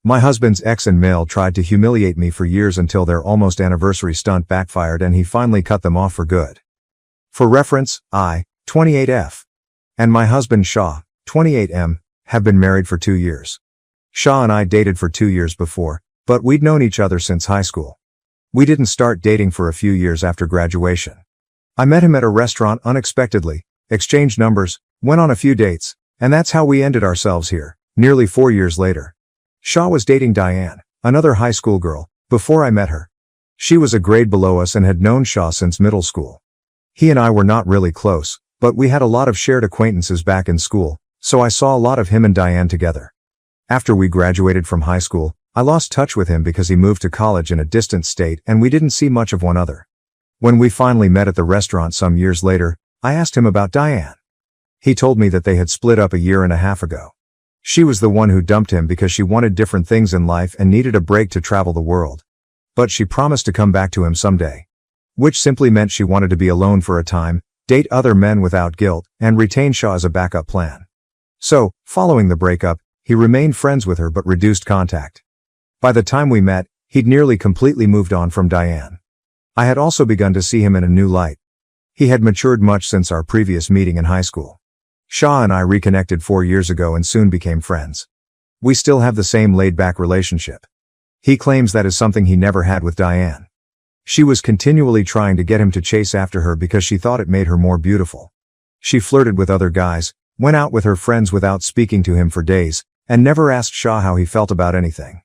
My husband's ex and male tried to humiliate me for years until their almost anniversary stunt backfired and he finally cut them off for good. For reference, I, 28F, and my husband Shaw, 28M, have been married for 2 years. Shaw and I dated for 2 years before, but we'd known each other since high school. We didn't start dating for a few years after graduation. I met him at a restaurant unexpectedly, exchanged numbers, went on a few dates, and that's how we ended ourselves here, nearly 4 years later. Shaw was dating Diane, another high school girl, before I met her. She was a grade below us and had known Shaw since middle school. He and I were not really close, but we had a lot of shared acquaintances back in school, so I saw a lot of him and Diane together. After we graduated from high school, I lost touch with him because he moved to college in a distant state and we didn't see much of one another. When we finally met at the restaurant some years later, I asked him about Diane. He told me that they had split up a year and a half ago. She was the one who dumped him because she wanted different things in life and needed a break to travel the world. But she promised to come back to him someday. Which simply meant she wanted to be alone for a time, date other men without guilt, and retain Shaw as a backup plan. So, following the breakup, he remained friends with her but reduced contact. By the time we met, he'd nearly completely moved on from Diane. I had also begun to see him in a new light. He had matured much since our previous meeting in high school. Shaw and I reconnected 4 years ago and soon became friends. We still have the same laid-back relationship. He claims that is something he never had with Diane. She was continually trying to get him to chase after her because she thought it made her more beautiful. She flirted with other guys, went out with her friends without speaking to him for days, and never asked Shaw how he felt about anything.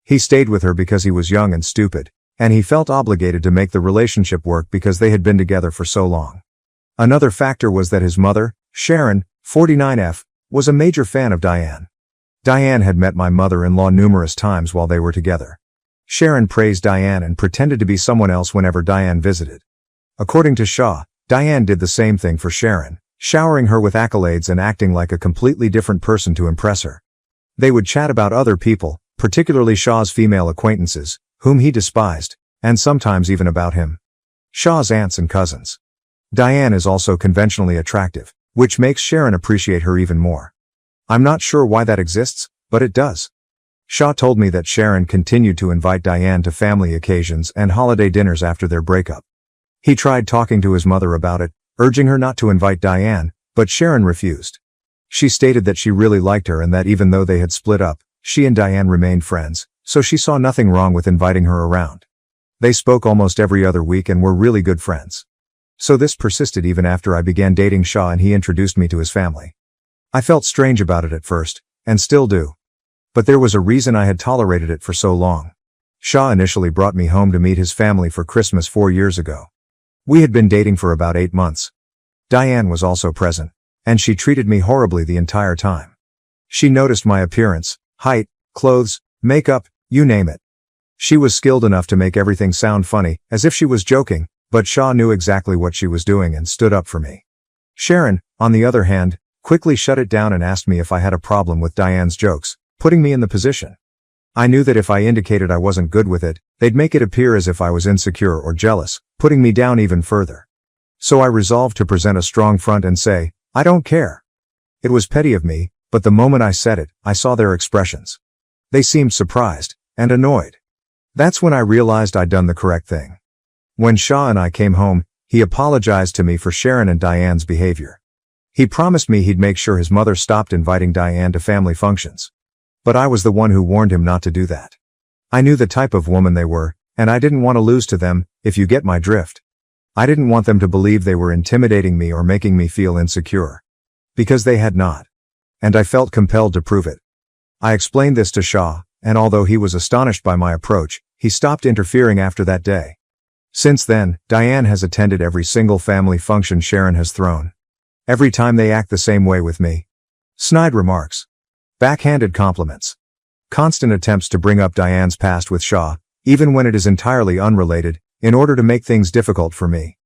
He stayed with her because he was young and stupid, and he felt obligated to make the relationship work because they had been together for so long. Another factor was that his mother, Sharon, 49F, was a major fan of Diane. Diane had met my mother-in-law numerous times while they were together. Sharon praised Diane and pretended to be someone else whenever Diane visited. According to Shaw, Diane did the same thing for Sharon, showering her with accolades and acting like a completely different person to impress her. They would chat about other people, particularly Shaw's female acquaintances, whom he despised, and sometimes even about him. Shaw's aunts and cousins. Diane is also conventionally attractive, which makes Sharon appreciate her even more. I'm not sure why that exists, but it does. Shaw told me that Sharon continued to invite Diane to family occasions and holiday dinners after their breakup. He tried talking to his mother about it, urging her not to invite Diane, but Sharon refused. She stated that she really liked her and that even though they had split up, she and Diane remained friends, so she saw nothing wrong with inviting her around. They spoke almost every other week and were really good friends. So this persisted even after I began dating Shaw and he introduced me to his family. I felt strange about it at first, and still do. But there was a reason I had tolerated it for so long. Shaw initially brought me home to meet his family for Christmas 4 years ago. We had been dating for about 8 months. Diane was also present, and she treated me horribly the entire time. She noticed my appearance, height, clothes, makeup, you name it. She was skilled enough to make everything sound funny, as if she was joking, but Shaw knew exactly what she was doing and stood up for me. Sharon, on the other hand, quickly shut it down and asked me if I had a problem with Diane's jokes, putting me in the position. I knew that if I indicated I wasn't good with it, they'd make it appear as if I was insecure or jealous, putting me down even further. So I resolved to present a strong front and say, I don't care. It was petty of me, but the moment I said it, I saw their expressions. They seemed surprised and annoyed. That's when I realized I'd done the correct thing. When Shaw and I came home, he apologized to me for Sharon and Diane's behavior. He promised me he'd make sure his mother stopped inviting Diane to family functions. But I was the one who warned him not to do that. I knew the type of woman they were, and I didn't want to lose to them, if you get my drift. I didn't want them to believe they were intimidating me or making me feel insecure. Because they had not. And I felt compelled to prove it. I explained this to Shaw, and although he was astonished by my approach, he stopped interfering after that day. Since then, Diane has attended every single family function Sharon has thrown. Every time they act the same way with me. Snide remarks. Backhanded compliments. Constant attempts to bring up Diane's past with Shaw, even when it is entirely unrelated, in order to make things difficult for me.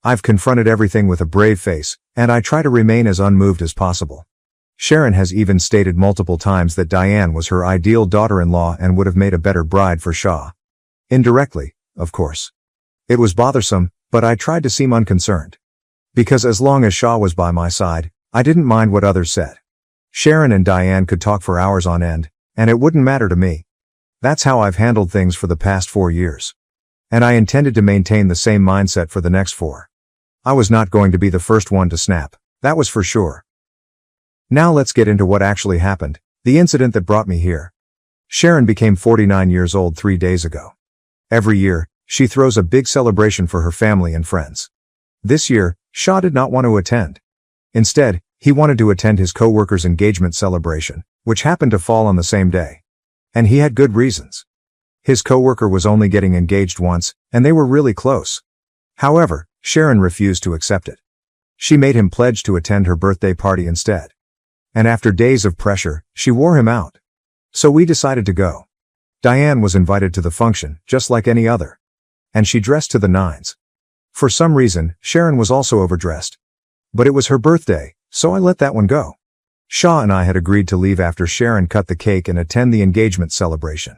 I've confronted everything with a brave face, and I try to remain as unmoved as possible. Sharon has even stated multiple times that Diane was her ideal daughter-in-law and would have made a better bride for Shaw. Indirectly, of course. It was bothersome, but I tried to seem unconcerned. Because as long as Shaw was by my side, I didn't mind what others said. Sharon and Diane could talk for hours on end, and it wouldn't matter to me. That's how I've handled things for the past 4 years. And I intended to maintain the same mindset for the next 4. I was not going to be the first one to snap, that was for sure. Now let's get into what actually happened, the incident that brought me here. Sharon became 49 years old 3 days ago. Every year, she throws a big celebration for her family and friends. This year, Shah did not want to attend. Instead, he wanted to attend his co-worker's engagement celebration, which happened to fall on the same day. And he had good reasons. His co-worker was only getting engaged once, and they were really close. However, Sharon refused to accept it. She made him pledge to attend her birthday party instead. And after days of pressure, she wore him out. So we decided to go. Diane was invited to the function, just like any other. And she dressed to the nines. For some reason, Sharon was also overdressed. But it was her birthday, so I let that one go. Shah and I had agreed to leave after Sharon cut the cake and attend the engagement celebration.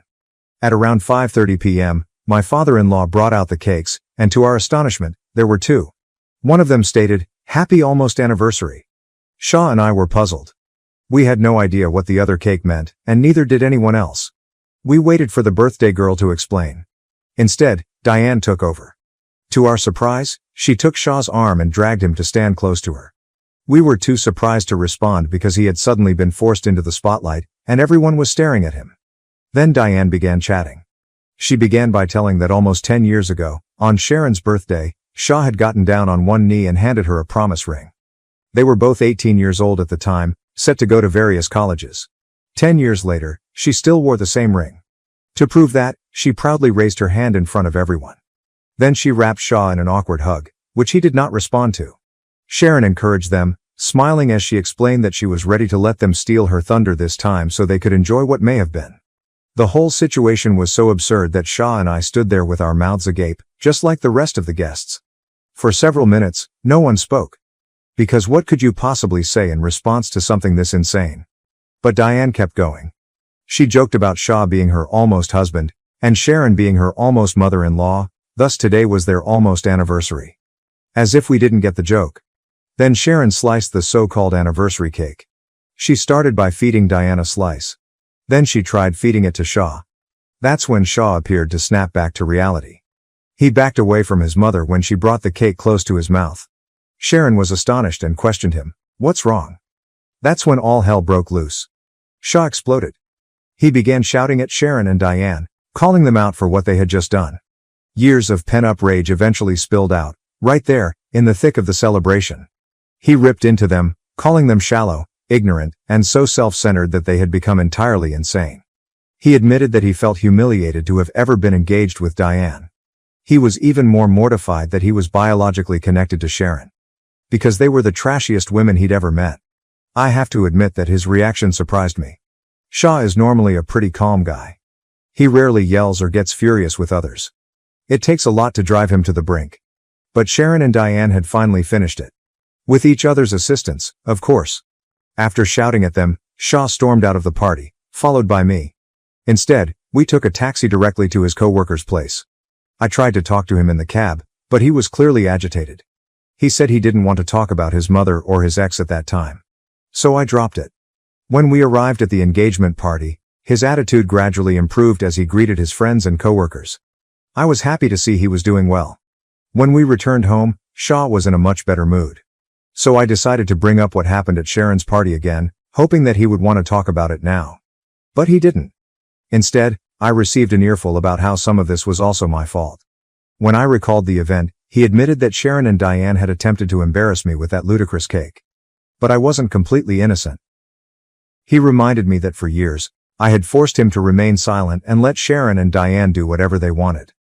At around 5:30 p.m., my father-in-law brought out the cakes, and to our astonishment, there were 2. One of them stated, "Happy almost anniversary." Shah and I were puzzled. We had no idea what the other cake meant, and neither did anyone else. We waited for the birthday girl to explain. Instead, Diane took over. To our surprise, she took Shah's arm and dragged him to stand close to her. We were too surprised to respond because he had suddenly been forced into the spotlight, and everyone was staring at him. Then Diane began chatting. She began by telling that almost 10 years ago, on Sharon's birthday, Shah had gotten down on one knee and handed her a promise ring. They were both 18 years old at the time, set to go to various colleges. 10 years later, she still wore the same ring. To prove that, she proudly raised her hand in front of everyone. Then she wrapped Shah in an awkward hug, which he did not respond to. Sharon encouraged them, smiling as she explained that she was ready to let them steal her thunder this time so they could enjoy what may have been. The whole situation was so absurd that Shah and I stood there with our mouths agape, just like the rest of the guests. For several minutes, no one spoke. Because what could you possibly say in response to something this insane? But Diane kept going. She joked about Shah being her almost husband, and Sharon being her almost mother-in-law, thus today was their almost anniversary. As if we didn't get the joke. Then Sharon sliced the so-called anniversary cake. She started by feeding Diane a slice. Then she tried feeding it to Shah. That's when Shah appeared to snap back to reality. He backed away from his mother when she brought the cake close to his mouth. Sharon was astonished and questioned him, "What's wrong?" That's when all hell broke loose. Shah exploded. He began shouting at Sharon and Diane, calling them out for what they had just done. Years of pent-up rage eventually spilled out, right there, in the thick of the celebration. He ripped into them, calling them shallow, ignorant, and so self-centered that they had become entirely insane. He admitted that he felt humiliated to have ever been engaged with Diane. He was even more mortified that he was biologically connected to Sharon. Because they were the trashiest women he'd ever met. I have to admit that his reaction surprised me. Shah is normally a pretty calm guy. He rarely yells or gets furious with others. It takes a lot to drive him to the brink. But Sharon and Diane had finally finished it. With each other's assistance, of course. After shouting at them, Shah stormed out of the party, followed by me. Instead, we took a taxi directly to his co-worker's place. I tried to talk to him in the cab, but he was clearly agitated. He said he didn't want to talk about his mother or his ex at that time. So I dropped it. When we arrived at the engagement party, his attitude gradually improved as he greeted his friends and co-workers. I was happy to see he was doing well. When we returned home, Shah was in a much better mood. So I decided to bring up what happened at Sharon's party again, hoping that he would want to talk about it now. But he didn't. Instead, I received an earful about how some of this was also my fault. When I recalled the event, he admitted that Sharon and Diane had attempted to embarrass me with that ludicrous cake. But I wasn't completely innocent. He reminded me that for years, I had forced him to remain silent and let Sharon and Diane do whatever they wanted.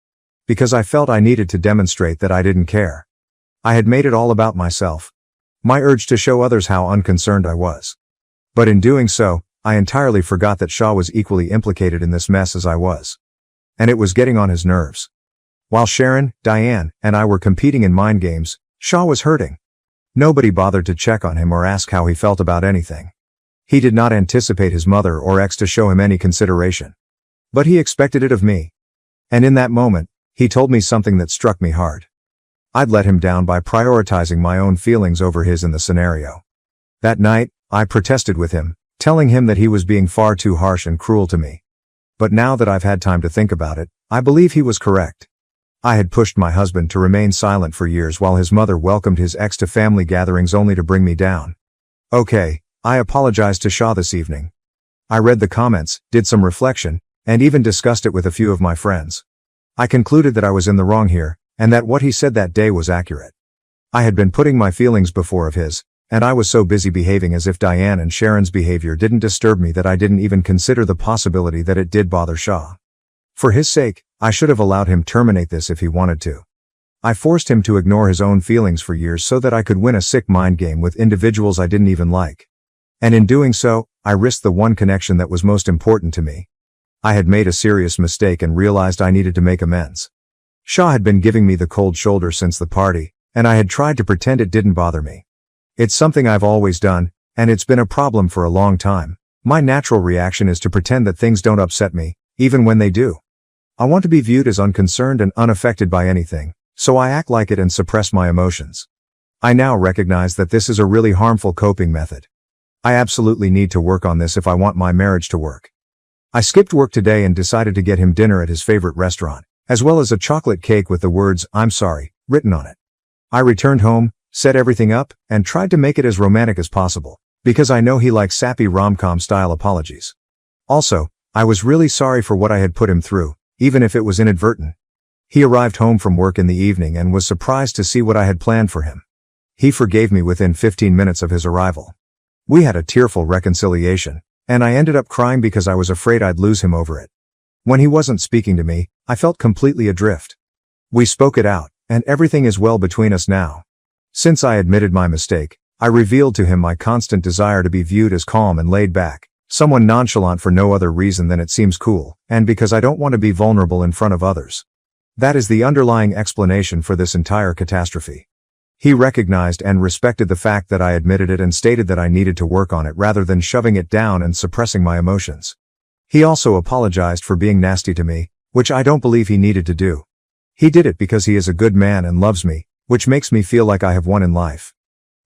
Because I felt I needed to demonstrate that I didn't care. I had made it all about myself. My urge to show others how unconcerned I was. But in doing so, I entirely forgot that Shah was equally implicated in this mess as I was. And it was getting on his nerves. While Sharon, Diane, and I were competing in mind games, Shah was hurting. Nobody bothered to check on him or ask how he felt about anything. He did not anticipate his mother or ex to show him any consideration. But he expected it of me. And in that moment, he told me something that struck me hard. I'd let him down by prioritizing my own feelings over his in the scenario. That night, I protested with him, telling him that he was being far too harsh and cruel to me. But now that I've had time to think about it, I believe he was correct. I had pushed my husband to remain silent for years while his mother welcomed his ex to family gatherings only to bring me down. Okay, I apologized to Shah this evening. I read the comments, did some reflection, and even discussed it with a few of my friends. I concluded that I was in the wrong here, and that what he said that day was accurate. I had been putting my feelings before of his, and I was so busy behaving as if Diane and Sharon's behavior didn't disturb me that I didn't even consider the possibility that it did bother Shah. For his sake, I should have allowed him terminate this if he wanted to. I forced him to ignore his own feelings for years so that I could win a sick mind game with individuals I didn't even like. And in doing so, I risked the one connection that was most important to me. I had made a serious mistake and realized I needed to make amends. Shah had been giving me the cold shoulder since the party, and I had tried to pretend it didn't bother me. It's something I've always done, and it's been a problem for a long time. My natural reaction is to pretend that things don't upset me, even when they do. I want to be viewed as unconcerned and unaffected by anything, so I act like it and suppress my emotions. I now recognize that this is a really harmful coping method. I absolutely need to work on this if I want my marriage to work. I skipped work today and decided to get him dinner at his favorite restaurant, as well as a chocolate cake with the words, "I'm sorry," written on it. I returned home, set everything up, and tried to make it as romantic as possible, because I know he likes sappy rom-com style apologies. Also, I was really sorry for what I had put him through, even if it was inadvertent. He arrived home from work in the evening and was surprised to see what I had planned for him. He forgave me within 15 minutes of his arrival. We had a tearful reconciliation, and I ended up crying because I was afraid I'd lose him over it. When he wasn't speaking to me, I felt completely adrift. We spoke it out, and everything is well between us now. Since I admitted my mistake, I revealed to him my constant desire to be viewed as calm and laid back, someone nonchalant for no other reason than it seems cool, and because I don't want to be vulnerable in front of others. That is the underlying explanation for this entire catastrophe. He recognized and respected the fact that I admitted it and stated that I needed to work on it rather than shoving it down and suppressing my emotions. He also apologized for being nasty to me, which I don't believe he needed to do. He did it because he is a good man and loves me, which makes me feel like I have won in life.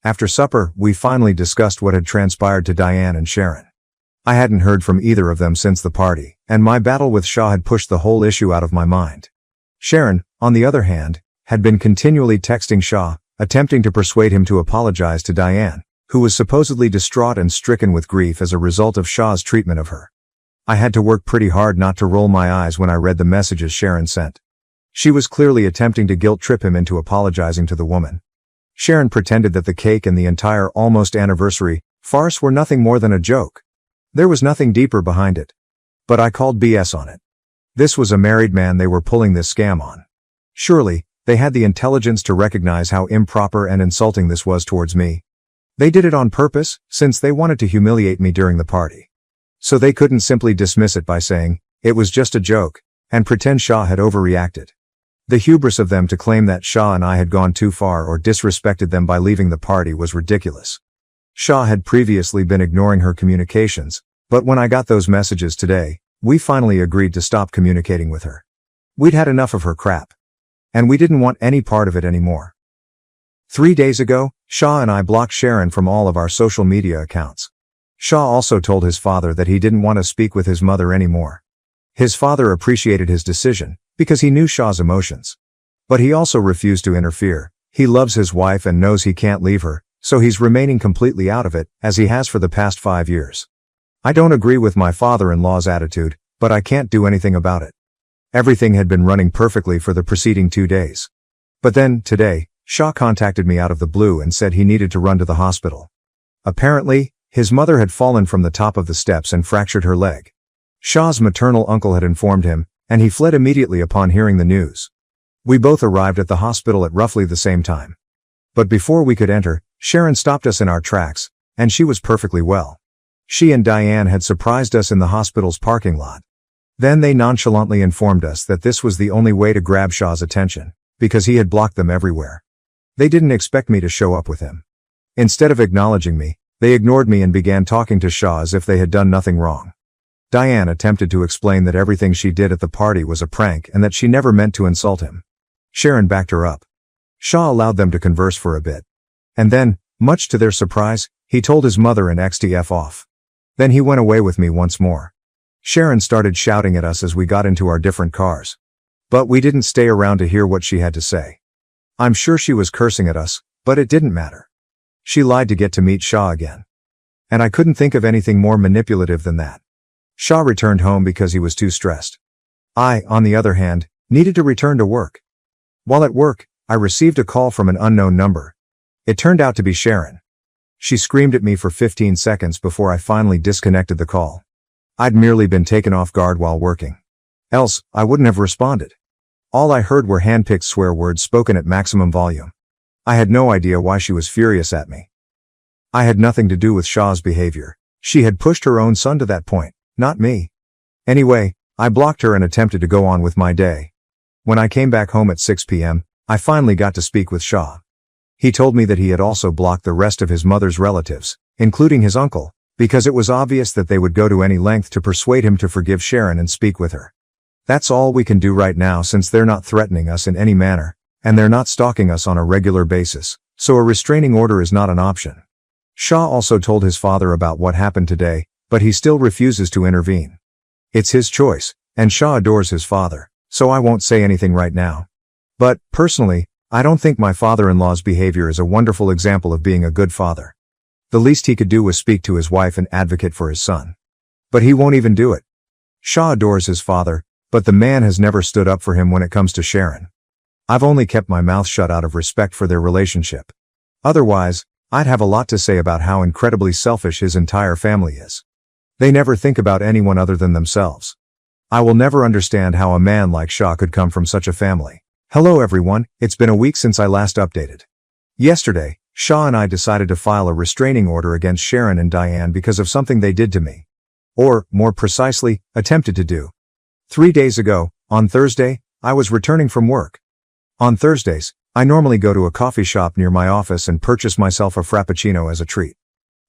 After supper, we finally discussed what had transpired to Diane and Sharon. I hadn't heard from either of them since the party, and my battle with Shah had pushed the whole issue out of my mind. Sharon, on the other hand, had been continually texting Shah, attempting to persuade him to apologize to Diane, who was supposedly distraught and stricken with grief as a result of Shah's treatment of her. I had to work pretty hard not to roll my eyes when I read the messages Sharon sent. She was clearly attempting to guilt-trip him into apologizing to the woman. Sharon pretended that the cake and the entire almost anniversary farce were nothing more than a joke. There was nothing deeper behind it. But I called BS on it. This was a married man they were pulling this scam on. Surely, they had the intelligence to recognize how improper and insulting this was towards me. They did it on purpose, since they wanted to humiliate me during the party. So they couldn't simply dismiss it by saying, it was just a joke, and pretend Shah had overreacted. The hubris of them to claim that Shah and I had gone too far or disrespected them by leaving the party was ridiculous. Shah had previously been ignoring her communications, but when I got those messages today, we finally agreed to stop communicating with her. We'd had enough of her crap. And we didn't want any part of it anymore. 3 days ago, Shah and I blocked Sharon from all of our social media accounts. Shah also told his father that he didn't want to speak with his mother anymore. His father appreciated his decision, because he knew Shah's emotions. But he also refused to interfere. He loves his wife and knows he can't leave her, so he's remaining completely out of it, as he has for the past 5 years. I don't agree with my father-in-law's attitude, but I can't do anything about it. Everything had been running perfectly for the preceding 2 days. But then, today, Shah contacted me out of the blue and said he needed to run to the hospital. Apparently, his mother had fallen from the top of the steps and fractured her leg. Shah's maternal uncle had informed him, and he fled immediately upon hearing the news. We both arrived at the hospital at roughly the same time. But before we could enter, Sharon stopped us in our tracks, and she was perfectly well. She and Diane had surprised us in the hospital's parking lot. Then they nonchalantly informed us that this was the only way to grab Shah's attention, because he had blocked them everywhere. They didn't expect me to show up with him. Instead of acknowledging me, they ignored me and began talking to Shah as if they had done nothing wrong. Diane attempted to explain that everything she did at the party was a prank and that she never meant to insult him. Sharon backed her up. Shah allowed them to converse for a bit. And then, much to their surprise, he told his mother and ex to F off. Then he went away with me once more. Sharon started shouting at us as we got into our different cars. But we didn't stay around to hear what she had to say. I'm sure she was cursing at us, but it didn't matter. She lied to get to meet Shah again. And I couldn't think of anything more manipulative than that. Shah returned home because he was too stressed. I, on the other hand, needed to return to work. While at work, I received a call from an unknown number. It turned out to be Sharon. She screamed at me for 15 seconds before I finally disconnected the call. I'd merely been taken off guard while working. Else, I wouldn't have responded. All I heard were hand-picked swear words spoken at maximum volume. I had no idea why she was furious at me. I had nothing to do with Shah's behavior. She had pushed her own son to that point, not me. Anyway, I blocked her and attempted to go on with my day. When I came back home at 6 p.m., I finally got to speak with Shah. He told me that he had also blocked the rest of his mother's relatives, including his uncle, because it was obvious that they would go to any length to persuade him to forgive Sharon and speak with her. That's all we can do right now since they're not threatening us in any manner, and they're not stalking us on a regular basis, so a restraining order is not an option. Shah also told his father about what happened today, but he still refuses to intervene. It's his choice, and Shah adores his father, so I won't say anything right now. But, personally, I don't think my father-in-law's behavior is a wonderful example of being a good father. The least he could do was speak to his wife and advocate for his son. But he won't even do it. Shah adores his father, but the man has never stood up for him when it comes to Sharon. I've only kept my mouth shut out of respect for their relationship. Otherwise, I'd have a lot to say about how incredibly selfish his entire family is. They never think about anyone other than themselves. I will never understand how a man like Shah could come from such a family. Hello everyone, it's been a week since I last updated. Yesterday, Shah and I decided to file a restraining order against Sharon and Diane because of something they did to me. Or, more precisely, attempted to do. 3 days ago, on Thursday, I was returning from work. On Thursdays, I normally go to a coffee shop near my office and purchase myself a frappuccino as a treat.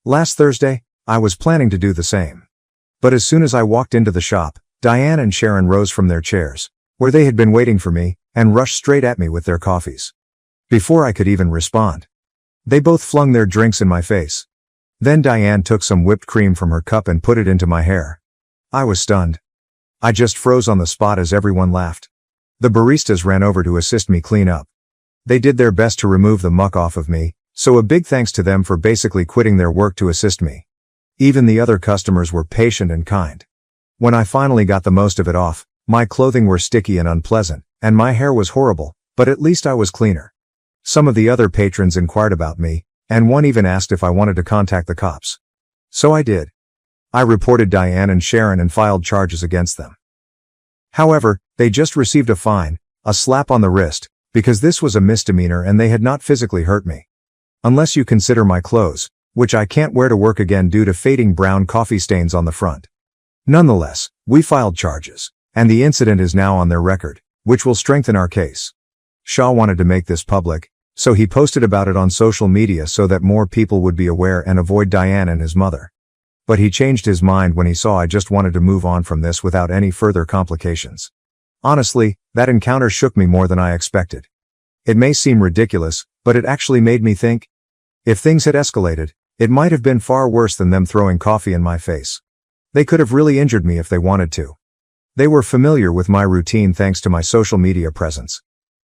Last Thursday, I was planning to do the same. But as soon as I walked into the shop, Diane and Sharon rose from their chairs, where they had been waiting for me, and rushed straight at me with their coffees. Before I could even respond, they both flung their drinks in my face. Then Diane took some whipped cream from her cup and put it into my hair. I was stunned. I just froze on the spot as everyone laughed. The baristas ran over to assist me clean up. They did their best to remove the muck off of me, so a big thanks to them for basically quitting their work to assist me. Even the other customers were patient and kind. When I finally got the most of it off, my clothing were sticky and unpleasant, and my hair was horrible, but at least I was cleaner. Some of the other patrons inquired about me, and one even asked if I wanted to contact the cops. So I did. I reported Diane and Sharon and filed charges against them. However, they just received a fine, a slap on the wrist, because this was a misdemeanor and they had not physically hurt me. Unless you consider my clothes, which I can't wear to work again due to fading brown coffee stains on the front. Nonetheless, we filed charges, and the incident is now on their record, which will strengthen our case. Shah wanted to make this public, so he posted about it on social media so that more people would be aware and avoid Diane and his mother. But he changed his mind when he saw I just wanted to move on from this without any further complications. Honestly, that encounter shook me more than I expected. It may seem ridiculous, but it actually made me think. If things had escalated, it might have been far worse than them throwing coffee in my face. They could have really injured me if they wanted to. They were familiar with my routine thanks to my social media presence.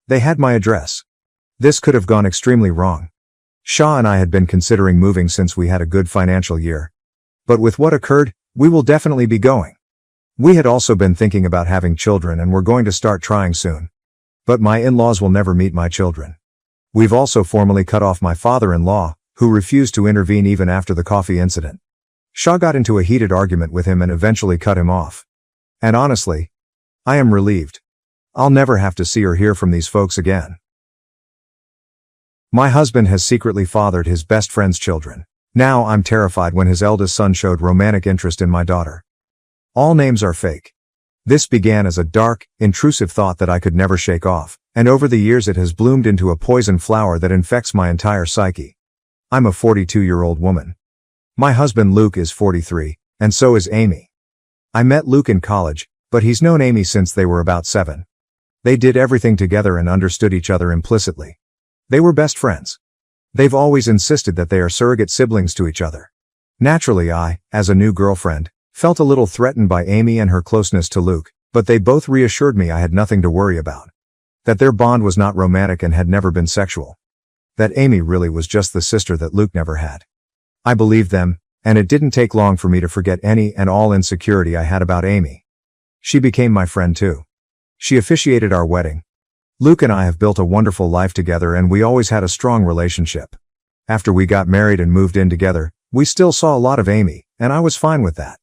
They had my address. This could have gone extremely wrong. Shah and I had been considering moving since we had a good financial year. But with what occurred, we will definitely be going. We had also been thinking about having children and we're going to start trying soon. But my in-laws will never meet my children. We've also formally cut off my father-in-law, who refused to intervene even after the coffee incident. Shah got into a heated argument with him and eventually cut him off. And honestly, I am relieved. I'll never have to see or hear from these folks again. My husband has secretly fathered his best friend's children. Now I'm terrified when his eldest son showed romantic interest in my daughter. All names are fake. This began as a dark, intrusive thought that I could never shake off, and over the years it has bloomed into a poison flower that infects my entire psyche. I'm a 42-year-old woman. My husband Luke is 43, and so is Amy. I met Luke in college, but he's known Amy since they were about 7. They did everything together and understood each other implicitly. They were best friends. They've always insisted that they are surrogate siblings to each other. Naturally I, as a new girlfriend, felt a little threatened by Amy and her closeness to Luke, but they both reassured me I had nothing to worry about. That their bond was not romantic and had never been sexual. That Amy really was just the sister that Luke never had. I believed them, and it didn't take long for me to forget any and all insecurity I had about Amy. She became my friend too. She officiated our wedding. Luke and I have built a wonderful life together and we always had a strong relationship. After we got married and moved in together, we still saw a lot of Amy, and I was fine with that.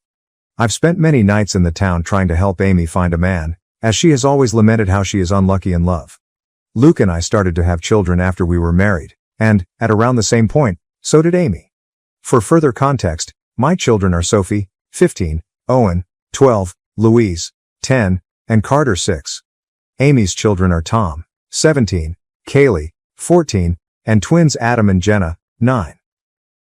I've spent many nights in the town trying to help Amy find a man, as she has always lamented how she is unlucky in love. Luke and I started to have children after we were married, and, at around the same point, so did Amy. For further context, my children are Sophie, 15, Owen, 12, Louise, 10, and Carter, 6. Amy's children are Tom, 17, Kaylee, 14, and twins Adam and Jenna, 9.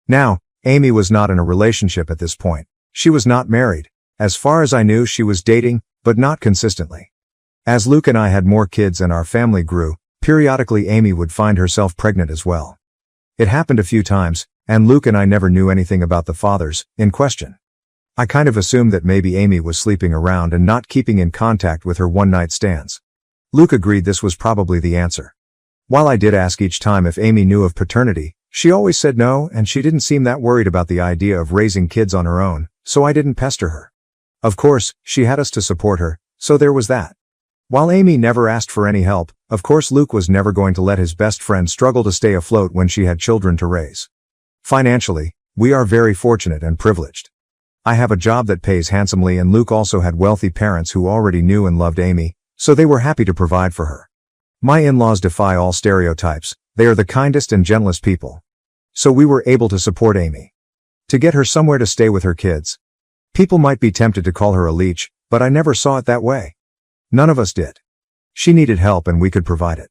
Now, Amy was not in a relationship at this point. She was not married. As far as I knew, she was dating, but not consistently. As Luke and I had more kids and our family grew, periodically Amy would find herself pregnant as well. It happened a few times, and Luke and I never knew anything about the fathers in question. I kind of assumed that maybe Amy was sleeping around and not keeping in contact with her one-night stands. Luke agreed this was probably the answer. While I did ask each time if Amy knew of paternity, she always said no, and she didn't seem that worried about the idea of raising kids on her own, so I didn't pester her. Of course, she had us to support her, so there was that. While Amy never asked for any help, of course Luke was never going to let his best friend struggle to stay afloat when she had children to raise. Financially, we are very fortunate and privileged. I have a job that pays handsomely, and Luke also had wealthy parents who already knew and loved Amy, so they were happy to provide for her. My in-laws defy all stereotypes. They are the kindest and gentlest people. So we were able to support Amy. To get her somewhere to stay with her kids. People might be tempted to call her a leech, but I never saw it that way. None of us did. She needed help and we could provide it.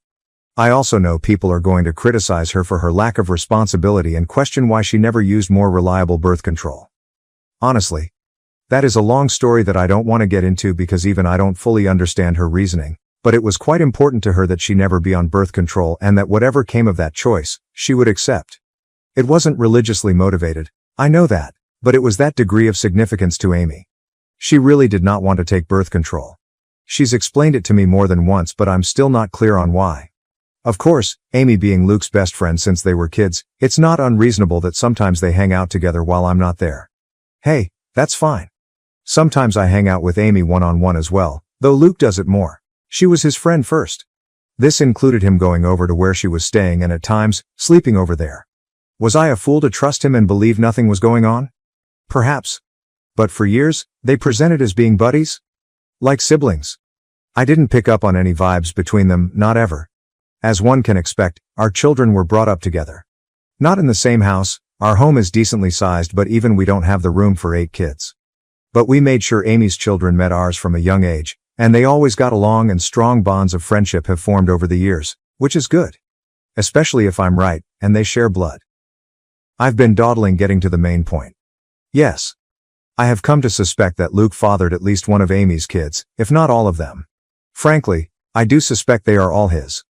I also know people are going to criticize her for her lack of responsibility and question why she never used more reliable birth control. Honestly, that is a long story that I don't want to get into because even I don't fully understand her reasoning. But it was quite important to her that she never be on birth control and that whatever came of that choice, she would accept. It wasn't religiously motivated, I know that, but it was that degree of significance to Amy. She really did not want to take birth control. She's explained it to me more than once, but I'm still not clear on why. Of course, Amy being Luke's best friend since they were kids, it's not unreasonable that sometimes they hang out together while I'm not there. Hey, that's fine. Sometimes I hang out with Amy one-on-one as well, though Luke does it more. She was his friend first. This included him going over to where she was staying and at times, sleeping over there. Was I a fool to trust him and believe nothing was going on? Perhaps. But for years, they presented as being buddies? Like siblings. I didn't pick up on any vibes between them, not ever. As one can expect, our children were brought up together. Not in the same house, our home is decently sized, but even we don't have the room for 8 kids. But we made sure Amy's children met ours from a young age. And they always got along, and strong bonds of friendship have formed over the years, which is good. Especially if I'm right, and they share blood. I've been dawdling getting to the main point. Yes. I have come to suspect that Luke fathered at least one of Amy's kids, if not all of them. Frankly, I do suspect they are all his.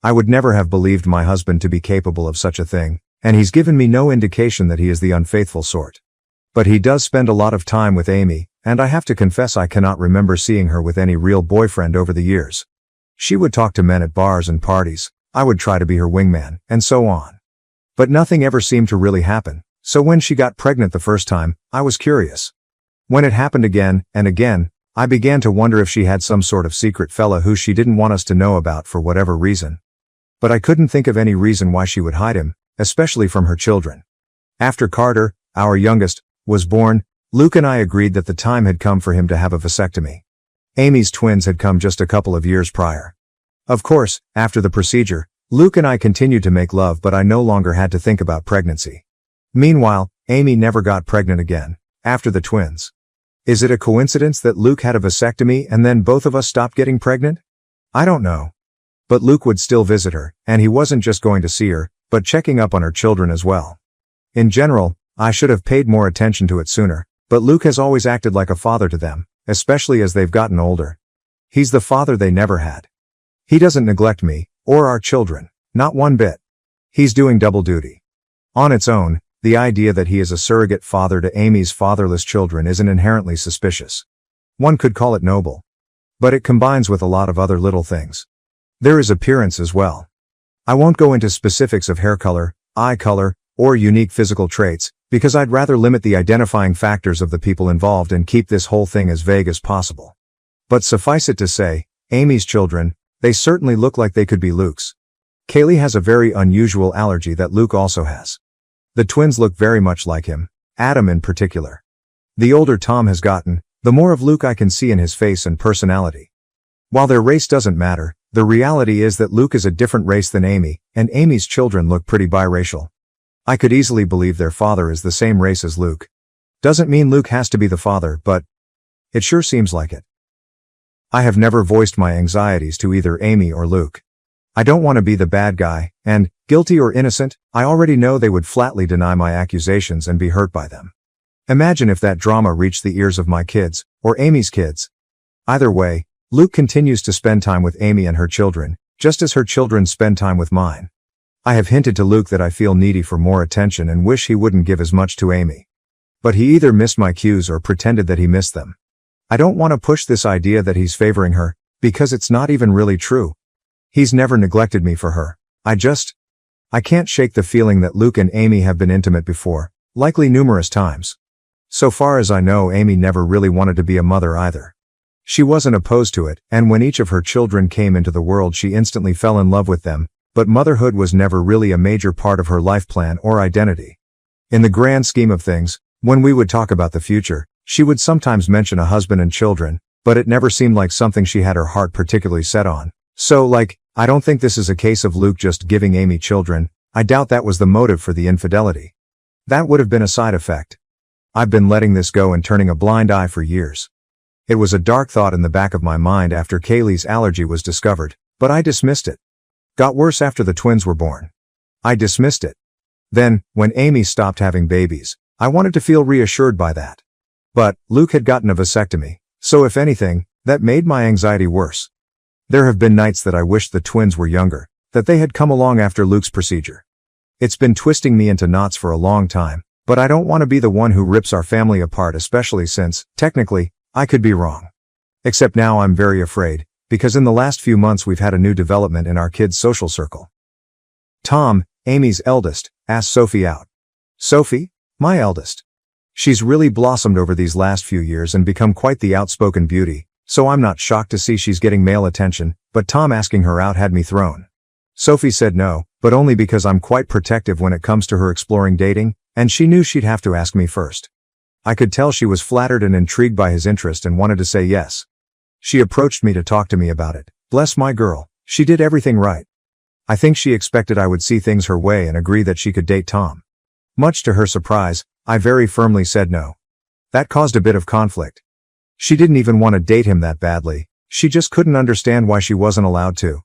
I would never have believed my husband to be capable of such a thing, and he's given me no indication that he is the unfaithful sort. But he does spend a lot of time with Amy, and I have to confess I cannot remember seeing her with any real boyfriend over the years. She would talk to men at bars and parties, I would try to be her wingman, and so on. But nothing ever seemed to really happen, so when she got pregnant the first time, I was curious. When it happened again and again, I began to wonder if she had some sort of secret fella who she didn't want us to know about for whatever reason. But I couldn't think of any reason why she would hide him, especially from her children. After Carter, our youngest, was born, Luke and I agreed that the time had come for him to have a vasectomy. Amy's twins had come just a couple of years prior. Of course, after the procedure, Luke and I continued to make love, but I no longer had to think about pregnancy. Meanwhile, Amy never got pregnant again, after the twins. Is it a coincidence that Luke had a vasectomy and then both of us stopped getting pregnant? I don't know. But Luke would still visit her, and he wasn't just going to see her, but checking up on her children as well. In general, I should have paid more attention to it sooner. But Luke has always acted like a father to them, especially as they've gotten older. He's the father they never had. He doesn't neglect me, or our children, not one bit. He's doing double duty. On its own, the idea that he is a surrogate father to Amy's fatherless children isn't inherently suspicious. One could call it noble. But it combines with a lot of other little things. There is appearance as well. I won't go into specifics of hair color, eye color, or unique physical traits, because I'd rather limit the identifying factors of the people involved and keep this whole thing as vague as possible. But suffice it to say, Amy's children, they certainly look like they could be Luke's. Kaylee has a very unusual allergy that Luke also has. The twins look very much like him, Adam in particular. The older Tom has gotten, the more of Luke I can see in his face and personality. While their race doesn't matter, the reality is that Luke is a different race than Amy, and Amy's children look pretty biracial. I could easily believe their father is the same race as Luke. Doesn't mean Luke has to be the father, but it sure seems like it. I have never voiced my anxieties to either Amy or Luke. I don't want to be the bad guy, and, guilty or innocent, I already know they would flatly deny my accusations and be hurt by them. Imagine if that drama reached the ears of my kids, or Amy's kids. Either way, Luke continues to spend time with Amy and her children, just as her children spend time with mine. I have hinted to Luke that I feel needy for more attention and wish he wouldn't give as much to Amy. But he either missed my cues or pretended that he missed them. I don't want to push this idea that he's favoring her, because it's not even really true. He's never neglected me for her. I can't shake the feeling that Luke and Amy have been intimate before, likely numerous times. So far as I know, Amy never really wanted to be a mother either. She wasn't opposed to it, and when each of her children came into the world she instantly fell in love with them, but motherhood was never really a major part of her life plan or identity. In the grand scheme of things, when we would talk about the future, she would sometimes mention a husband and children, but it never seemed like something she had her heart particularly set on. So, I don't think this is a case of Luke just giving Amy children. I doubt that was the motive for the infidelity. That would have been a side effect. I've been letting this go and turning a blind eye for years. It was a dark thought in the back of my mind after Kaylee's allergy was discovered, but I dismissed it. Got worse after the twins were born. I dismissed it. Then, when Amy stopped having babies, I wanted to feel reassured by that. But, Luke had gotten a vasectomy, so if anything, that made my anxiety worse. There have been nights that I wished the twins were younger, that they had come along after Luke's procedure. It's been twisting me into knots for a long time, but I don't want to be the one who rips our family apart, especially since, technically, I could be wrong. Except now I'm very afraid, because in the last few months we've had a new development in our kids' social circle. Tom, Amy's eldest, asked Sophie out. Sophie? My eldest. She's really blossomed over these last few years and become quite the outspoken beauty, so I'm not shocked to see she's getting male attention, but Tom asking her out had me thrown. Sophie said no, but only because I'm quite protective when it comes to her exploring dating, and she knew she'd have to ask me first. I could tell she was flattered and intrigued by his interest and wanted to say yes. She approached me to talk to me about it. Bless my girl, she did everything right. I think she expected I would see things her way and agree that she could date Tom. Much to her surprise, I very firmly said no. That caused a bit of conflict. She didn't even want to date him that badly, she just couldn't understand why she wasn't allowed to.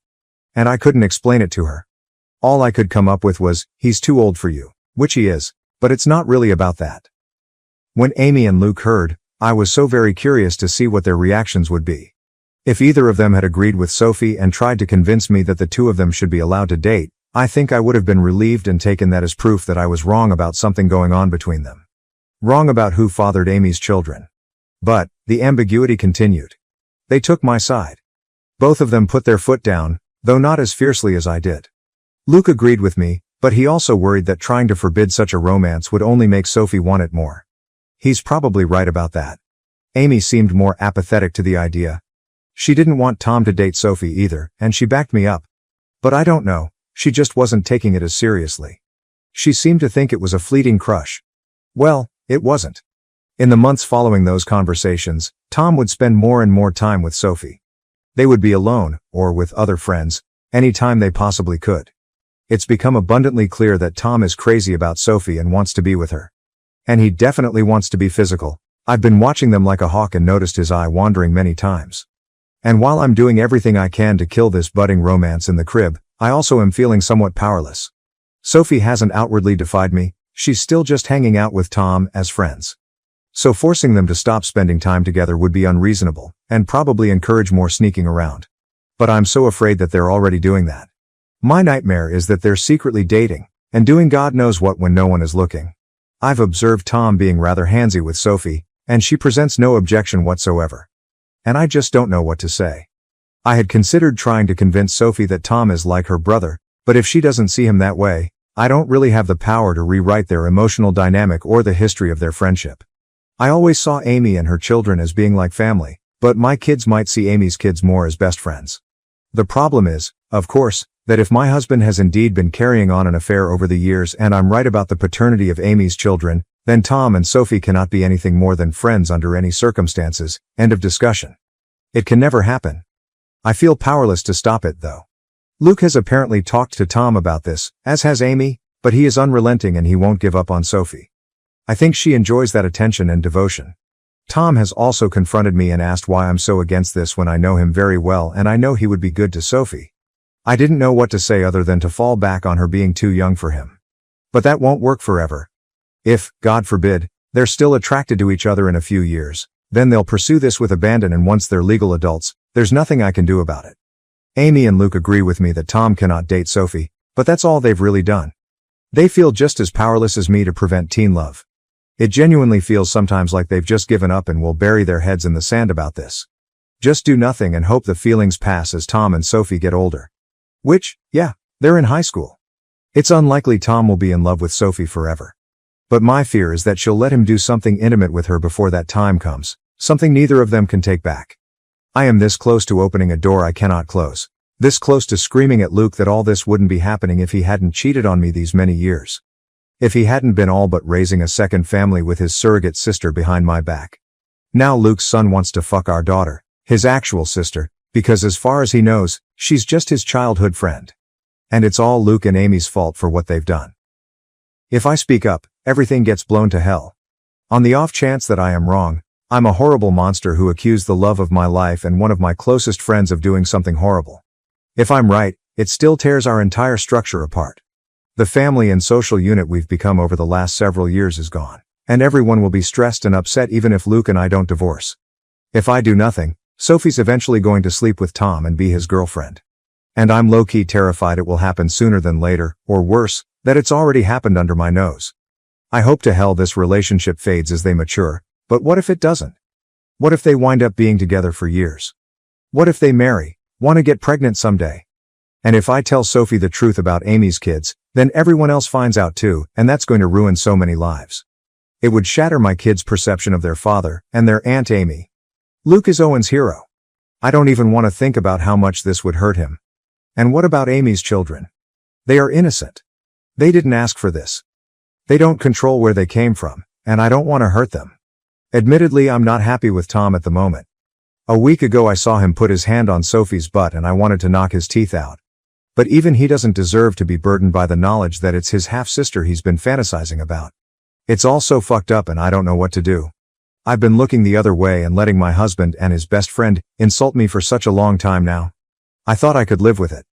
And I couldn't explain it to her. All I could come up with was, he's too old for you, which he is, but it's not really about that. When Amy and Luke heard, I was so very curious to see what their reactions would be. If either of them had agreed with Sophie and tried to convince me that the two of them should be allowed to date, I think I would have been relieved and taken that as proof that I was wrong about something going on between them. Wrong about who fathered Amy's children. But, the ambiguity continued. They took my side. Both of them put their foot down, though not as fiercely as I did. Luke agreed with me, but he also worried that trying to forbid such a romance would only make Sophie want it more. He's probably right about that. Amy seemed more apathetic to the idea. She didn't want Tom to date Sophie either, and she backed me up. But I don't know, she just wasn't taking it as seriously. She seemed to think it was a fleeting crush. Well, it wasn't. In the months following those conversations, Tom would spend more and more time with Sophie. They would be alone, or with other friends, any time they possibly could. It's become abundantly clear that Tom is crazy about Sophie and wants to be with her. And he definitely wants to be physical. I've been watching them like a hawk and noticed his eye wandering many times. And while I'm doing everything I can to kill this budding romance in the crib, I also am feeling somewhat powerless. Sophie hasn't outwardly defied me, she's still just hanging out with Tom as friends. So forcing them to stop spending time together would be unreasonable, and probably encourage more sneaking around. But I'm so afraid that they're already doing that. My nightmare is that they're secretly dating, and doing God knows what when no one is looking. I've observed Tom being rather handsy with Sophie, and she presents no objection whatsoever. And I just don't know what to say. I had considered trying to convince Sophie that Tom is like her brother, but if she doesn't see him that way, I don't really have the power to rewrite their emotional dynamic or the history of their friendship. I always saw Amy and her children as being like family, but my kids might see Amy's kids more as best friends. The problem is, of course, that if my husband has indeed been carrying on an affair over the years and I'm right about the paternity of Amy's children, then Tom and Sophie cannot be anything more than friends under any circumstances. End of discussion. It can never happen. I feel powerless to stop it, though. Luke has apparently talked to Tom about this, as has Amy, but he is unrelenting and he won't give up on Sophie. I think she enjoys that attention and devotion. Tom has also confronted me and asked why I'm so against this when I know him very well and I know he would be good to Sophie. I didn't know what to say other than to fall back on her being too young for him. But that won't work forever. If, God forbid, they're still attracted to each other in a few years, then they'll pursue this with abandon, and once they're legal adults, there's nothing I can do about it. Amy and Luke agree with me that Tom cannot date Sophie, but that's all they've really done. They feel just as powerless as me to prevent teen love. It genuinely feels sometimes like they've just given up and will bury their heads in the sand about this. Just do nothing and hope the feelings pass as Tom and Sophie get older. Which, yeah, they're in high school. It's unlikely Tom will be in love with Sophie forever. But my fear is that she'll let him do something intimate with her before that time comes, something neither of them can take back. I am this close to opening a door I cannot close. This close to screaming at Luke that all this wouldn't be happening if he hadn't cheated on me these many years. If he hadn't been all but raising a second family with his surrogate sister behind my back. Now Luke's son wants to fuck our daughter, his actual sister, because as far as he knows, she's just his childhood friend. And it's all Luke and Amy's fault for what they've done. If I speak up, everything gets blown to hell. On the off chance that I am wrong, I'm a horrible monster who accused the love of my life and one of my closest friends of doing something horrible. If I'm right, it still tears our entire structure apart. The family and social unit we've become over the last several years is gone, and everyone will be stressed and upset even if Luke and I don't divorce. If I do nothing, Sophie's eventually going to sleep with Tom and be his girlfriend. And I'm low-key terrified it will happen sooner than later, or worse, that it's already happened under my nose. I hope to hell this relationship fades as they mature, but what if it doesn't? What if they wind up being together for years? What if they marry, want to get pregnant someday? And if I tell Sophie the truth about Amy's kids, then everyone else finds out too, and that's going to ruin so many lives. It would shatter my kids' perception of their father and their Aunt Amy. Luke is Owen's hero. I don't even want to think about how much this would hurt him. And what about Amy's children? They are innocent. They didn't ask for this. They don't control where they came from, and I don't want to hurt them. Admittedly, I'm not happy with Tom at the moment. A week ago I saw him put his hand on Sophie's butt and I wanted to knock his teeth out. But even he doesn't deserve to be burdened by the knowledge that it's his half-sister he's been fantasizing about. It's all so fucked up and I don't know what to do. I've been looking the other way and letting my husband and his best friend insult me for such a long time now. I thought I could live with it.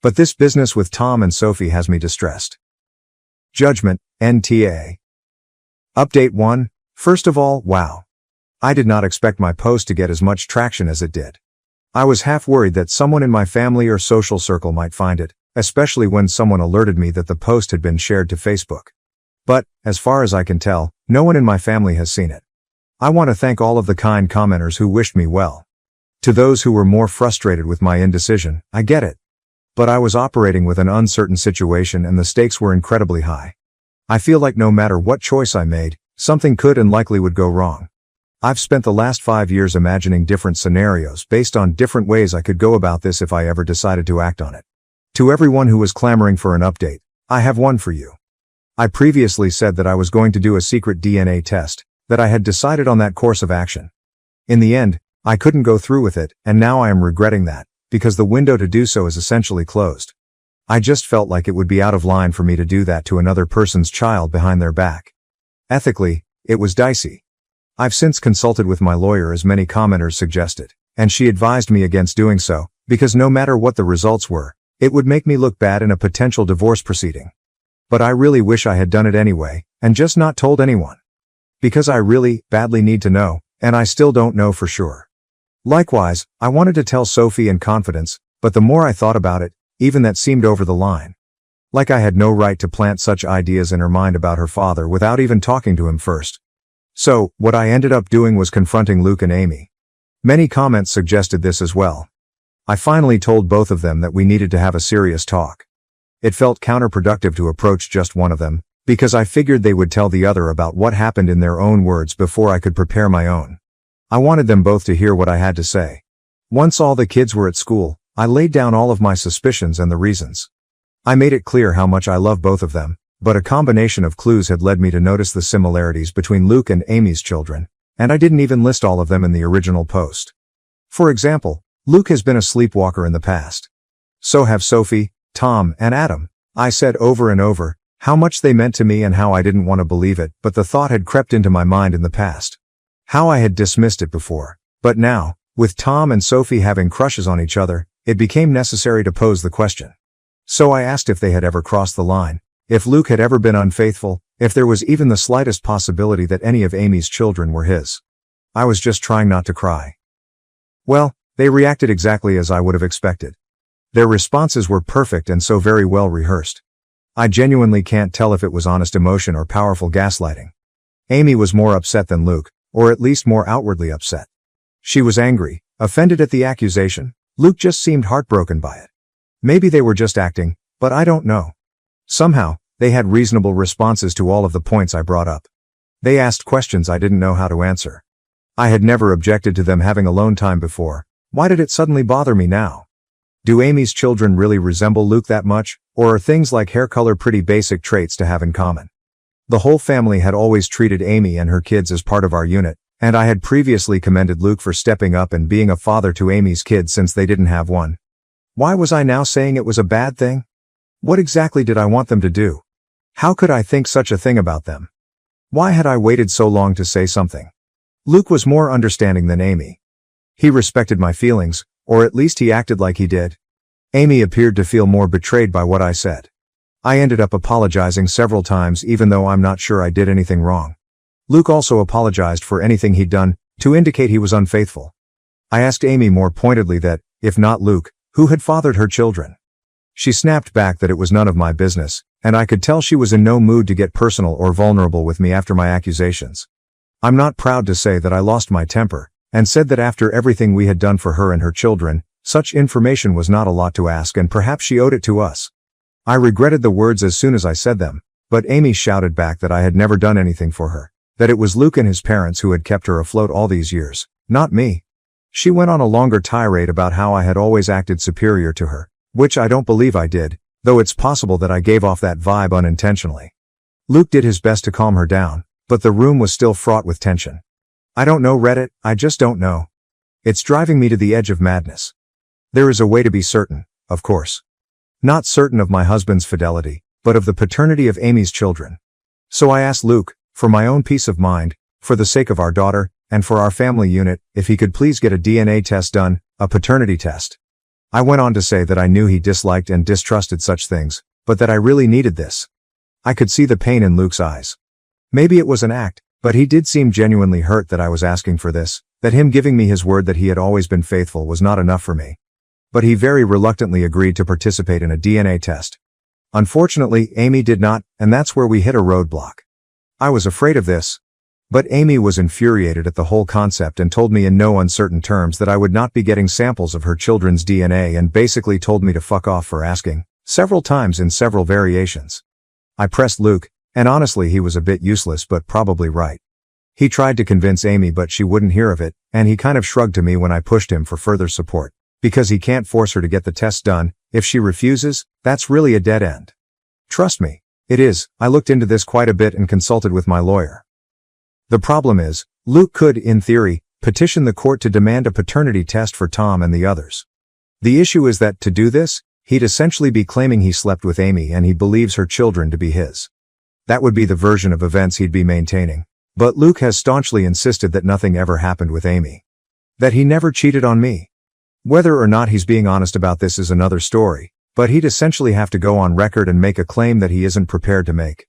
But this business with Tom and Sophie has me distressed. Judgment, NTA. Update 1. First of all, wow. I did not expect my post to get as much traction as it did. I was half worried that someone in my family or social circle might find it, especially when someone alerted me that the post had been shared to Facebook. But, as far as I can tell, no one in my family has seen it. I want to thank all of the kind commenters who wished me well. To those who were more frustrated with my indecision, I get it. But I was operating with an uncertain situation and the stakes were incredibly high. I feel like no matter what choice I made, something could and likely would go wrong. I've spent the last 5 years imagining different scenarios based on different ways I could go about this if I ever decided to act on it. To everyone who was clamoring for an update, I have one for you. I previously said that I was going to do a secret DNA test, that I had decided on that course of action. In the end, I couldn't go through with it, and now I am regretting that, because the window to do so is essentially closed. I just felt like it would be out of line for me to do that to another person's child behind their back. Ethically, it was dicey. I've since consulted with my lawyer as many commenters suggested, and she advised me against doing so, because no matter what the results were, it would make me look bad in a potential divorce proceeding. But I really wish I had done it anyway, and just not told anyone. Because I really, badly need to know, and I still don't know for sure. Likewise, I wanted to tell Sophie in confidence, but the more I thought about it, even that seemed over the line. Like I had no right to plant such ideas in her mind about her father without even talking to him first. So, what I ended up doing was confronting Luke and Amy. Many comments suggested this as well. I finally told both of them that we needed to have a serious talk. It felt counterproductive to approach just one of them, because I figured they would tell the other about what happened in their own words before I could prepare my own. I wanted them both to hear what I had to say. Once all the kids were at school, I laid down all of my suspicions and the reasons. I made it clear how much I love both of them, but a combination of clues had led me to notice the similarities between Luke and Amy's children, and I didn't even list all of them in the original post. For example, Luke has been a sleepwalker in the past. So have Sophie, Tom, and Adam. I said over and over how much they meant to me and how I didn't want to believe it, but the thought had crept into my mind in the past. How I had dismissed it before. But now, with Tom and Sophie having crushes on each other, it became necessary to pose the question. So I asked if they had ever crossed the line, if Luke had ever been unfaithful, if there was even the slightest possibility that any of Amy's children were his. I was just trying not to cry. Well, they reacted exactly as I would have expected. Their responses were perfect and so very well rehearsed. I genuinely can't tell if it was honest emotion or powerful gaslighting. Amy was more upset than Luke, or at least more outwardly upset. She was angry, offended at the accusation. Luke just seemed heartbroken by it. Maybe they were just acting, but I don't know. Somehow, they had reasonable responses to all of the points I brought up. They asked questions I didn't know how to answer. I had never objected to them having alone time before. Why did it suddenly bother me now? Do Amy's children really resemble Luke that much, or are things like hair color pretty basic traits to have in common? The whole family had always treated Amy and her kids as part of our unit, and I had previously commended Luke for stepping up and being a father to Amy's kids since they didn't have one. Why was I now saying it was a bad thing? What exactly did I want them to do? How could I think such a thing about them? Why had I waited so long to say something? Luke was more understanding than Amy. He respected my feelings, or at least he acted like he did. Amy appeared to feel more betrayed by what I said. I ended up apologizing several times even though I'm not sure I did anything wrong. Luke also apologized for anything he'd done, to indicate he was unfaithful. I asked Amy more pointedly that, if not Luke, who had fathered her children? She snapped back that it was none of my business, and I could tell she was in no mood to get personal or vulnerable with me after my accusations. I'm not proud to say that I lost my temper, and said that after everything we had done for her and her children, such information was not a lot to ask and perhaps she owed it to us. I regretted the words as soon as I said them, but Amy shouted back that I had never done anything for her, that it was Luke and his parents who had kept her afloat all these years, not me. She went on a longer tirade about how I had always acted superior to her, which I don't believe I did, though it's possible that I gave off that vibe unintentionally. Luke did his best to calm her down, but the room was still fraught with tension. I don't know, Reddit, I just don't know. It's driving me to the edge of madness. There is a way to be certain, of course. Not certain of my husband's fidelity, but of the paternity of Amy's children. So I asked Luke, for my own peace of mind, for the sake of our daughter, and for our family unit, if he could please get a DNA test done, a paternity test. I went on to say that I knew he disliked and distrusted such things, but that I really needed this. I could see the pain in Luke's eyes. Maybe it was an act, but he did seem genuinely hurt that I was asking for this, that him giving me his word that he had always been faithful was not enough for me. But he very reluctantly agreed to participate in a DNA test. Unfortunately, Amy did not, and that's where we hit a roadblock. I was afraid of this. But Amy was infuriated at the whole concept and told me in no uncertain terms that I would not be getting samples of her children's DNA and basically told me to fuck off for asking, several times in several variations. I pressed Luke, and honestly he was a bit useless but probably right. He tried to convince Amy but she wouldn't hear of it, and he kind of shrugged to me when I pushed him for further support. Because he can't force her to get the test done, if she refuses, that's really a dead end. Trust me, it is. I looked into this quite a bit and consulted with my lawyer. The problem is, Luke could, in theory, petition the court to demand a paternity test for Tom and the others. The issue is that, to do this, he'd essentially be claiming he slept with Amy and he believes her children to be his. That would be the version of events he'd be maintaining. But Luke has staunchly insisted that nothing ever happened with Amy. That he never cheated on me. Whether or not he's being honest about this is another story, but he'd essentially have to go on record and make a claim that he isn't prepared to make.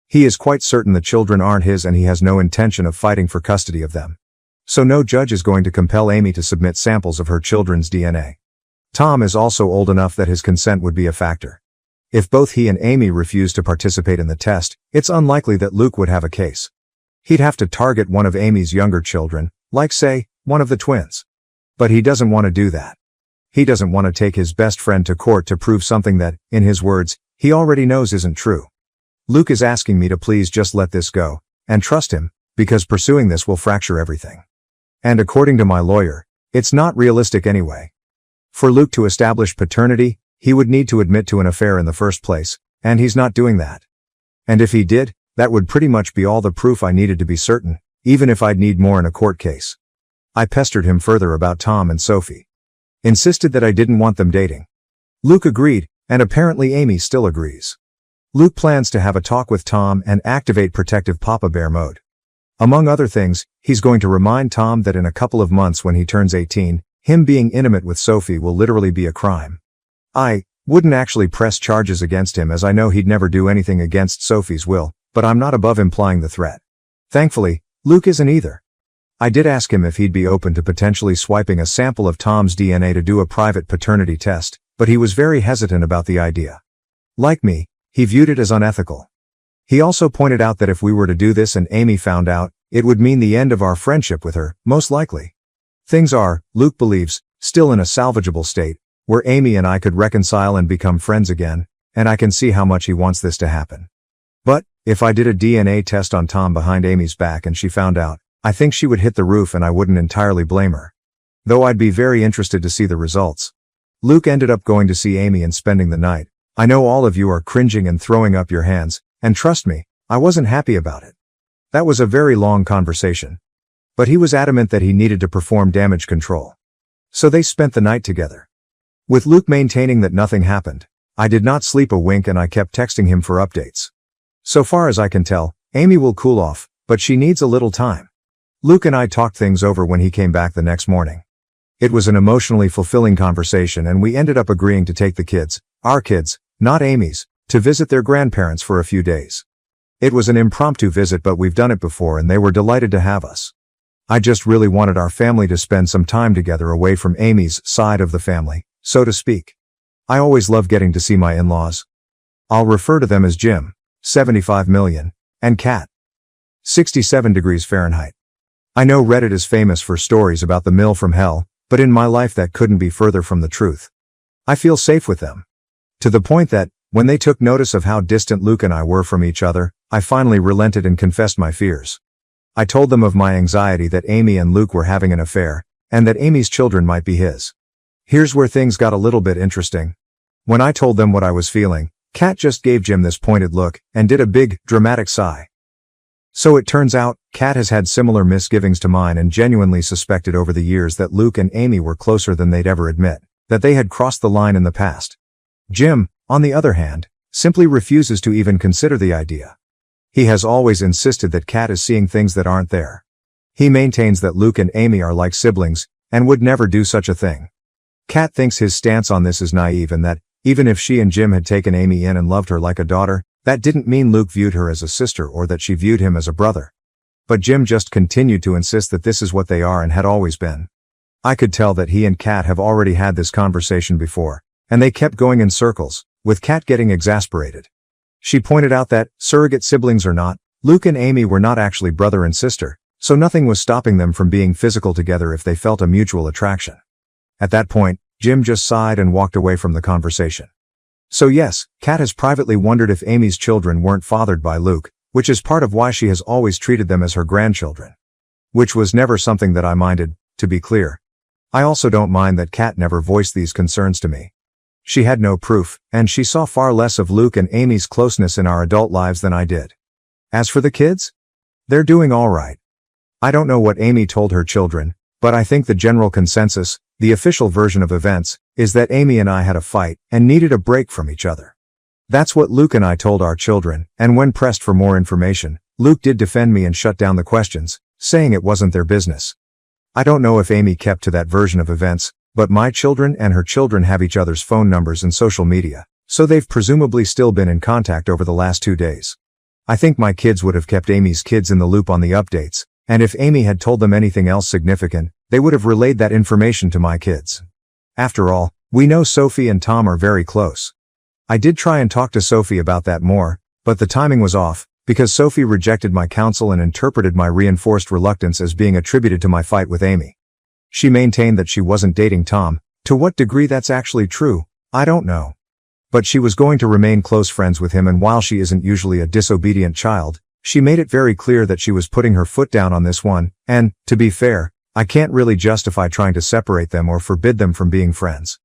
He is quite certain the children aren't his and he has no intention of fighting for custody of them. So no judge is going to compel Amy to submit samples of her children's DNA. Tom is also old enough that his consent would be a factor. If both he and Amy refuse to participate in the test, it's unlikely that Luke would have a case. He'd have to target one of Amy's younger children, like say, one of the twins. But he doesn't want to do that. He doesn't want to take his best friend to court to prove something that, in his words, he already knows isn't true. Luke is asking me to please just let this go, and trust him, because pursuing this will fracture everything. And according to my lawyer, it's not realistic anyway. For Luke to establish paternity, he would need to admit to an affair in the first place, and he's not doing that. And if he did, that would pretty much be all the proof I needed to be certain, even if I'd need more in a court case. I pestered him further about Tom and Sophie. Insisted that I didn't want them dating. Luke agreed, and apparently Amy still agrees. Luke plans to have a talk with Tom and activate protective Papa Bear mode. Among other things, he's going to remind Tom that in a couple of months when he turns 18, him being intimate with Sophie will literally be a crime. I wouldn't actually press charges against him as I know he'd never do anything against Sophie's will, but I'm not above implying the threat. Thankfully, Luke isn't either. I did ask him if he'd be open to potentially swiping a sample of Tom's DNA to do a private paternity test, but he was very hesitant about the idea. Like me, he viewed it as unethical. He also pointed out that if we were to do this and Amy found out, it would mean the end of our friendship with her, most likely. Things are, Luke believes, still in a salvageable state, where Amy and I could reconcile and become friends again, and I can see how much he wants this to happen. But, if I did a DNA test on Tom behind Amy's back and she found out, I think she would hit the roof and I wouldn't entirely blame her. Though I'd be very interested to see the results. Luke ended up going to see Amy and spending the night. I know all of you are cringing and throwing up your hands, and trust me, I wasn't happy about it. That was a very long conversation. But he was adamant that he needed to perform damage control. So they spent the night together. With Luke maintaining that nothing happened, I did not sleep a wink and I kept texting him for updates. So far as I can tell, Amy will cool off, but she needs a little time. Luke and I talked things over when he came back the next morning. It was an emotionally fulfilling conversation and we ended up agreeing to take the kids, our kids, not Amy's, to visit their grandparents for a few days. It was an impromptu visit but we've done it before and they were delighted to have us. I just really wanted our family to spend some time together away from Amy's side of the family, so to speak. I always love getting to see my in-laws. I'll refer to them as Jim, 75 million, and Kat, 67 degrees Fahrenheit. I know Reddit is famous for stories about the mill from hell, but in my life that couldn't be further from the truth. I feel safe with them. To the point that, when they took notice of how distant Luke and I were from each other, I finally relented and confessed my fears. I told them of my anxiety that Amy and Luke were having an affair, and that Amy's children might be his. Here's where things got a little bit interesting. When I told them what I was feeling, Kat just gave Jim this pointed look, and did a big, dramatic sigh. So it turns out, Kat has had similar misgivings to mine and genuinely suspected over the years that Luke and Amy were closer than they'd ever admit, that they had crossed the line in the past. Jim, on the other hand, simply refuses to even consider the idea. He has always insisted that Kat is seeing things that aren't there. He maintains that Luke and Amy are like siblings, and would never do such a thing. Kat thinks his stance on this is naive and that, even if she and Jim had taken Amy in and loved her like a daughter, that didn't mean Luke viewed her as a sister or that she viewed him as a brother. But Jim just continued to insist that this is what they are and had always been. I could tell that he and Kat have already had this conversation before, and they kept going in circles, with Kat getting exasperated. She pointed out that, surrogate siblings or not, Luke and Amy were not actually brother and sister, so nothing was stopping them from being physical together if they felt a mutual attraction. At that point, Jim just sighed and walked away from the conversation. So yes, Kat has privately wondered if Amy's children weren't fathered by Luke, which is part of why she has always treated them as her grandchildren. Which was never something that I minded, to be clear. I also don't mind that Kat never voiced these concerns to me. She had no proof, and she saw far less of Luke and Amy's closeness in our adult lives than I did. As for the kids? They're doing all right. I don't know what Amy told her children, but I think the general consensus, the official version of events, is that Amy and I had a fight and needed a break from each other. That's what Luke and I told our children, and when pressed for more information, Luke did defend me and shut down the questions, saying it wasn't their business. I don't know if Amy kept to that version of events, but my children and her children have each other's phone numbers and social media, so they've presumably still been in contact over the last 2 days. I think my kids would have kept Amy's kids in the loop on the updates, and if Amy had told them anything else significant, they would have relayed that information to my kids. After all, we know Sophie and Tom are very close. I did try and talk to Sophie about that more, but the timing was off, because Sophie rejected my counsel and interpreted my reinforced reluctance as being attributed to my fight with Amy. She maintained that she wasn't dating Tom. To what degree that's actually true, I don't know. But she was going to remain close friends with him, and while she isn't usually a disobedient child, she made it very clear that she was putting her foot down on this one, and, to be fair, I can't really justify trying to separate them or forbid them from being friends.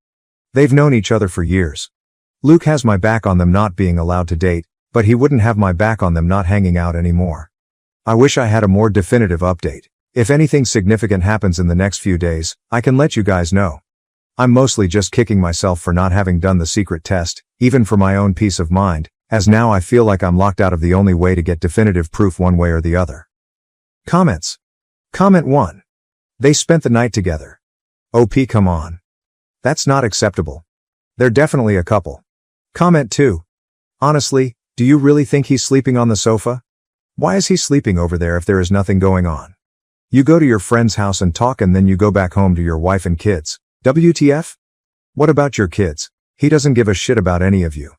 They've known each other for years. Luke has my back on them not being allowed to date, but he wouldn't have my back on them not hanging out anymore. I wish I had a more definitive update. If anything significant happens in the next few days, I can let you guys know. I'm mostly just kicking myself for not having done the secret test, even for my own peace of mind, as now I feel like I'm locked out of the only way to get definitive proof one way or the other. Comments. Comment 1. They spent the night together. OP, come on. That's not acceptable. They're definitely a couple. Comment 2. Honestly, do you really think he's sleeping on the sofa? Why is he sleeping over there if there is nothing going on? You go to your friend's house and talk, and then you go back home to your wife and kids. WTF? What about your kids? He doesn't give a shit about any of you.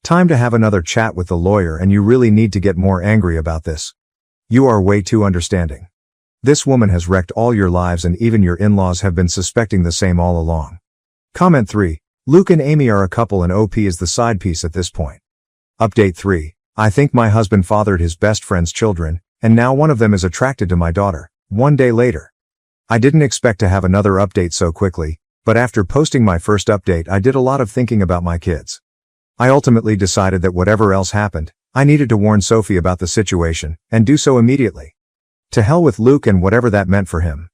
Time to have another chat with the lawyer, and you really need to get more angry about this. You are way too understanding. This woman has wrecked all your lives, and even your in-laws have been suspecting the same all along. Comment 3. Luke and Amy are a couple and OP is the side piece at this point. Update 3. I think my husband fathered his best friend's children, and now one of them is attracted to my daughter. 1 day later. I didn't expect to have another update so quickly, but after posting my first update I did a lot of thinking about my kids. I ultimately decided that whatever else happened, I needed to warn Sophie about the situation, and do so immediately. To hell with Luke and whatever that meant for him.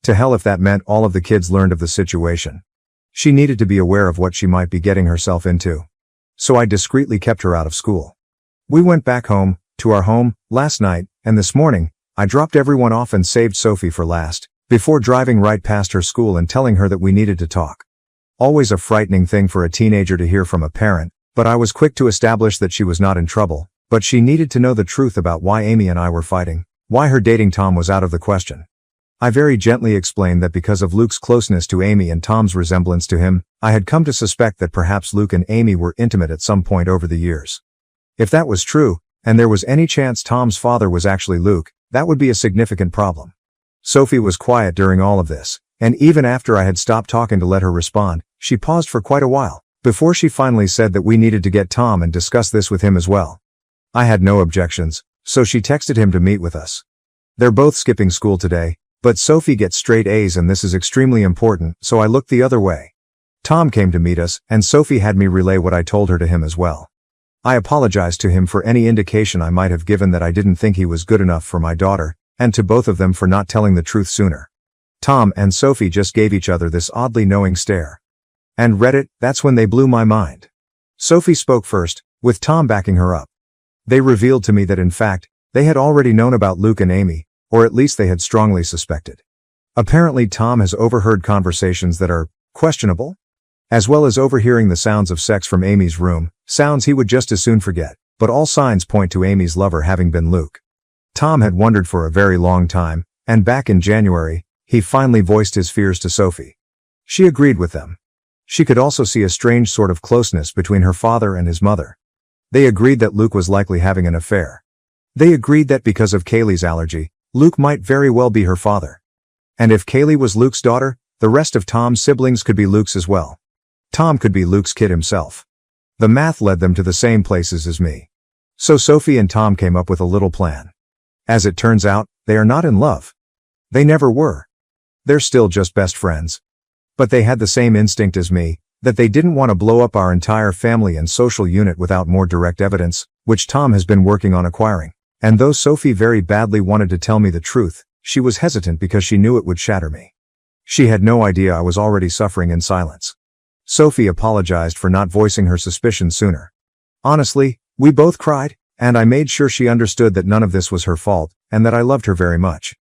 To hell if that meant all of the kids learned of the situation. She needed to be aware of what she might be getting herself into. So I discreetly kept her out of school. We went back home, to our home, last night, and this morning, I dropped everyone off and saved Sophie for last, before driving right past her school and telling her that we needed to talk. Always a frightening thing for a teenager to hear from a parent, but I was quick to establish that she was not in trouble, but she needed to know the truth about why Amy and I were fighting, why her dating Tom was out of the question. I very gently explained that because of Luke's closeness to Amy and Tom's resemblance to him, I had come to suspect that perhaps Luke and Amy were intimate at some point over the years. If that was true, and there was any chance Tom's father was actually Luke, that would be a significant problem. Sophie was quiet during all of this, and even after I had stopped talking to let her respond, she paused for quite a while, before she finally said that we needed to get Tom and discuss this with him as well. I had no objections, so she texted him to meet with us. They're both skipping school today, but Sophie gets straight A's and this is extremely important, so I looked the other way. Tom came to meet us, and Sophie had me relay what I told her to him as well. I apologized to him for any indication I might have given that I didn't think he was good enough for my daughter, and to both of them for not telling the truth sooner. Tom and Sophie just gave each other this oddly knowing stare. And Reddit, that's when they blew my mind. Sophie spoke first, with Tom backing her up. They revealed to me that in fact, they had already known about Luke and Amy, or at least they had strongly suspected. Apparently Tom has overheard conversations that are questionable, as well as overhearing the sounds of sex from Amy's room, sounds he would just as soon forget, but all signs point to Amy's lover having been Luke. Tom had wondered for a very long time, and back in January, he finally voiced his fears to Sophie. She agreed with them. She could also see a strange sort of closeness between her father and his mother. They agreed that Luke was likely having an affair. They agreed that because of Kaylee's allergy, Luke might very well be her father. And if Kaylee was Luke's daughter, the rest of Tom's siblings could be Luke's as well. Tom could be Luke's kid himself. The math led them to the same places as me. So Sophie and Tom came up with a little plan. As it turns out, they are not in love. They never were. They're still just best friends. But they had the same instinct as me, that they didn't want to blow up our entire family and social unit without more direct evidence, which Tom has been working on acquiring. And though Sophie very badly wanted to tell me the truth, she was hesitant because she knew it would shatter me. She had no idea I was already suffering in silence. Sophie apologized for not voicing her suspicions sooner. Honestly, we both cried, and I made sure she understood that none of this was her fault, and that I loved her very much.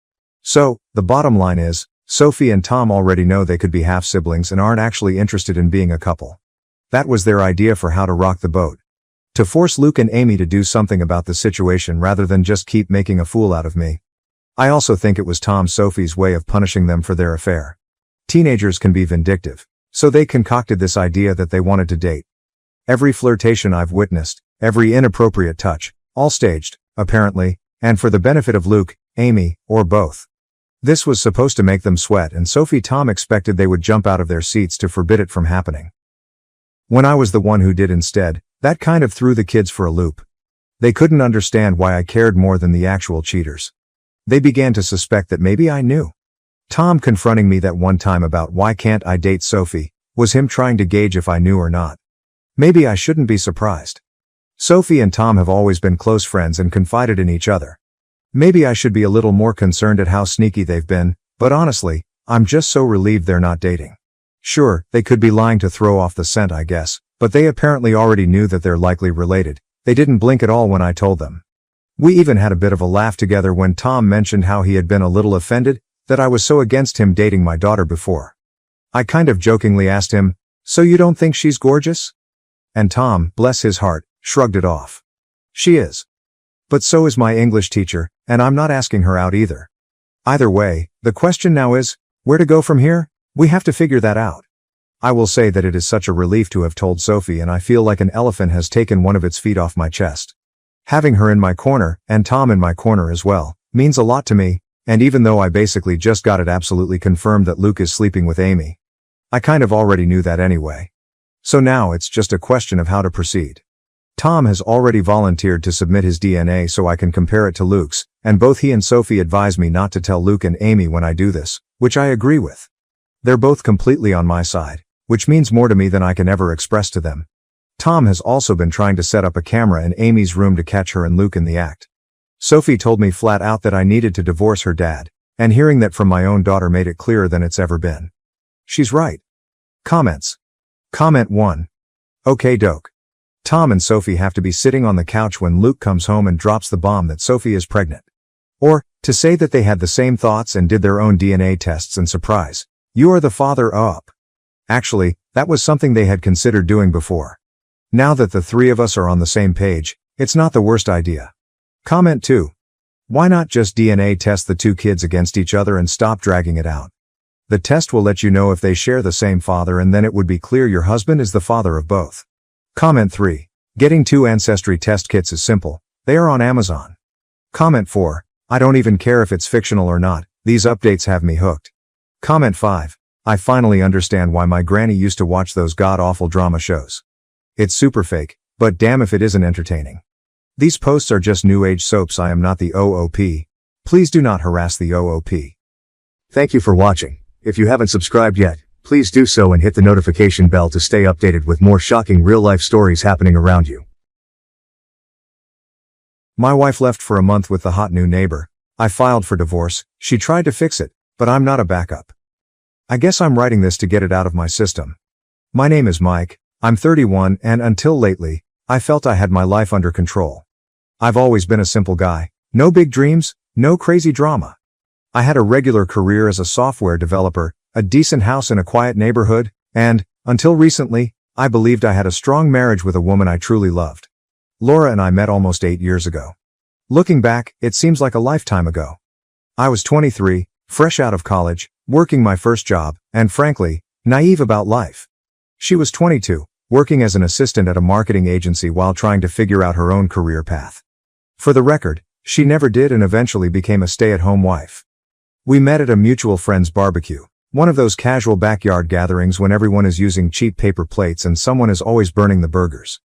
So, the bottom line is, Sophie and Tom already know they could be half-siblings and aren't actually interested in being a couple. That was their idea for how to rock the boat. To force Luke and Amy to do something about the situation rather than just keep making a fool out of me. I also think it was Sophie's way of punishing them for their affair. Teenagers can be vindictive, so they concocted this idea that they wanted to date. Every flirtation I've witnessed, every inappropriate touch, all staged, apparently, and for the benefit of Luke, Amy, or both. This was supposed to make them sweat, and Tom expected they would jump out of their seats to forbid it from happening. When I was the one who did instead, that kind of threw the kids for a loop. They couldn't understand why I cared more than the actual cheaters. They began to suspect that maybe I knew. Tom confronting me that one time about why can't I date Sophie, was him trying to gauge if I knew or not. Maybe I shouldn't be surprised. Sophie and Tom have always been close friends and confided in each other. Maybe I should be a little more concerned at how sneaky they've been, but honestly, I'm just so relieved they're not dating. Sure, they could be lying to throw off the scent, I guess, but they apparently already knew that they're likely related. They didn't blink at all when I told them. We even had a bit of a laugh together when Tom mentioned how he had been a little offended that I was so against him dating my daughter before. I kind of jokingly asked him, "So you don't think she's gorgeous?" And Tom, bless his heart, shrugged it off. She is. But so is my English teacher, and I'm not asking her out either. Either way, the question now is, where to go from here? We have to figure that out. I will say that it is such a relief to have told Sophie, and I feel like an elephant has taken one of its feet off my chest. Having her in my corner, and Tom in my corner as well, means a lot to me, and even though I basically just got it absolutely confirmed that Luke is sleeping with Amy, I kind of already knew that anyway. So now it's just a question of how to proceed. Tom has already volunteered to submit his DNA so I can compare it to Luke's, and both he and Sophie advise me not to tell Luke and Amy when I do this, which I agree with. They're both completely on my side, which means more to me than I can ever express to them. Tom has also been trying to set up a camera in Amy's room to catch her and Luke in the act. Sophie told me flat out that I needed to divorce her dad, and hearing that from my own daughter made it clearer than it's ever been. She's right. Comments. Comment 1. Okay doke. Tom and Sophie have to be sitting on the couch when Luke comes home and drops the bomb that Sophie is pregnant. Or, to say that they had the same thoughts and did their own DNA tests and surprise, you are the father up. Actually, that was something they had considered doing before. Now that the three of us are on the same page, it's not the worst idea. Comment 2. Why not just DNA test the two kids against each other and stop dragging it out? The test will let you know if they share the same father, and then it would be clear your husband is the father of both. Comment 3. Getting 2 ancestry test kits is simple. They are on Amazon. Comment 4. I don't even care if it's fictional or not, these updates have me hooked. Comment 5. I finally understand why my granny used to watch those god-awful drama shows. It's super fake, but damn if it isn't entertaining. These posts are just new age soaps. I am not the OOP. Please do not harass the OOP. Thank you for watching. If you haven't subscribed yet, please do so and hit the notification bell to stay updated with more shocking real-life stories happening around you. My wife left for a month with the hot new neighbor. I filed for divorce. She tried to fix it, but I'm not a backup. I guess I'm writing this to get it out of my system. My name is Mike. I'm 31, and until lately, I felt I had my life under control. I've always been a simple guy. No big dreams, no crazy drama. I had a regular career as a software developer, a decent house in a quiet neighborhood, and, until recently, I believed I had a strong marriage with a woman I truly loved. Laura and I met almost 8 years ago. Looking back, it seems like a lifetime ago. I was 23, fresh out of college, working my first job, and frankly, naive about life. She was 22, working as an assistant at a marketing agency while trying to figure out her own career path. For the record, she never did and eventually became a stay-at-home wife. We met at a mutual friend's barbecue, one of those casual backyard gatherings when everyone is using cheap paper plates and someone is always burning the burgers.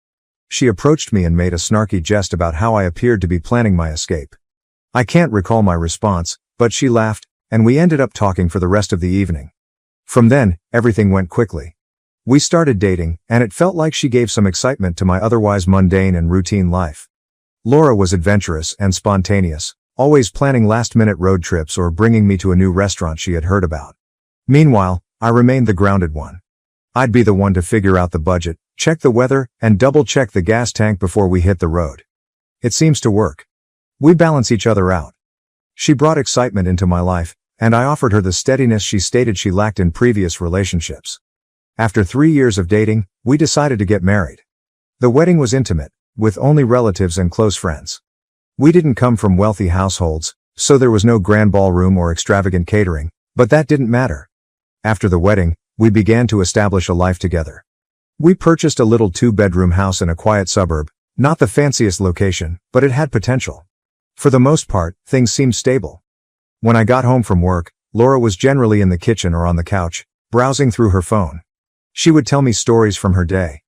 She approached me and made a snarky jest about how I appeared to be planning my escape. I can't recall my response, but she laughed, and we ended up talking for the rest of the evening. From then, everything went quickly. We started dating, and it felt like she gave some excitement to my otherwise mundane and routine life. Laura was adventurous and spontaneous, always planning last-minute road trips or bringing me to a new restaurant she had heard about. Meanwhile, I remained the grounded one. I'd be the one to figure out the budget, check the weather, and double-check the gas tank before we hit the road. It seems to work. We balance each other out. She brought excitement into my life, and I offered her the steadiness she stated she lacked in previous relationships. After 3 years of dating, we decided to get married. The wedding was intimate, with only relatives and close friends. We didn't come from wealthy households, so there was no grand ballroom or extravagant catering, but that didn't matter. After the wedding, we began to establish a life together. We purchased a little 2-bedroom house in a quiet suburb, not the fanciest location, but it had potential. For the most part, things seemed stable. When I got home from work, Laura was generally in the kitchen or on the couch, browsing through her phone. She would tell me stories from her day.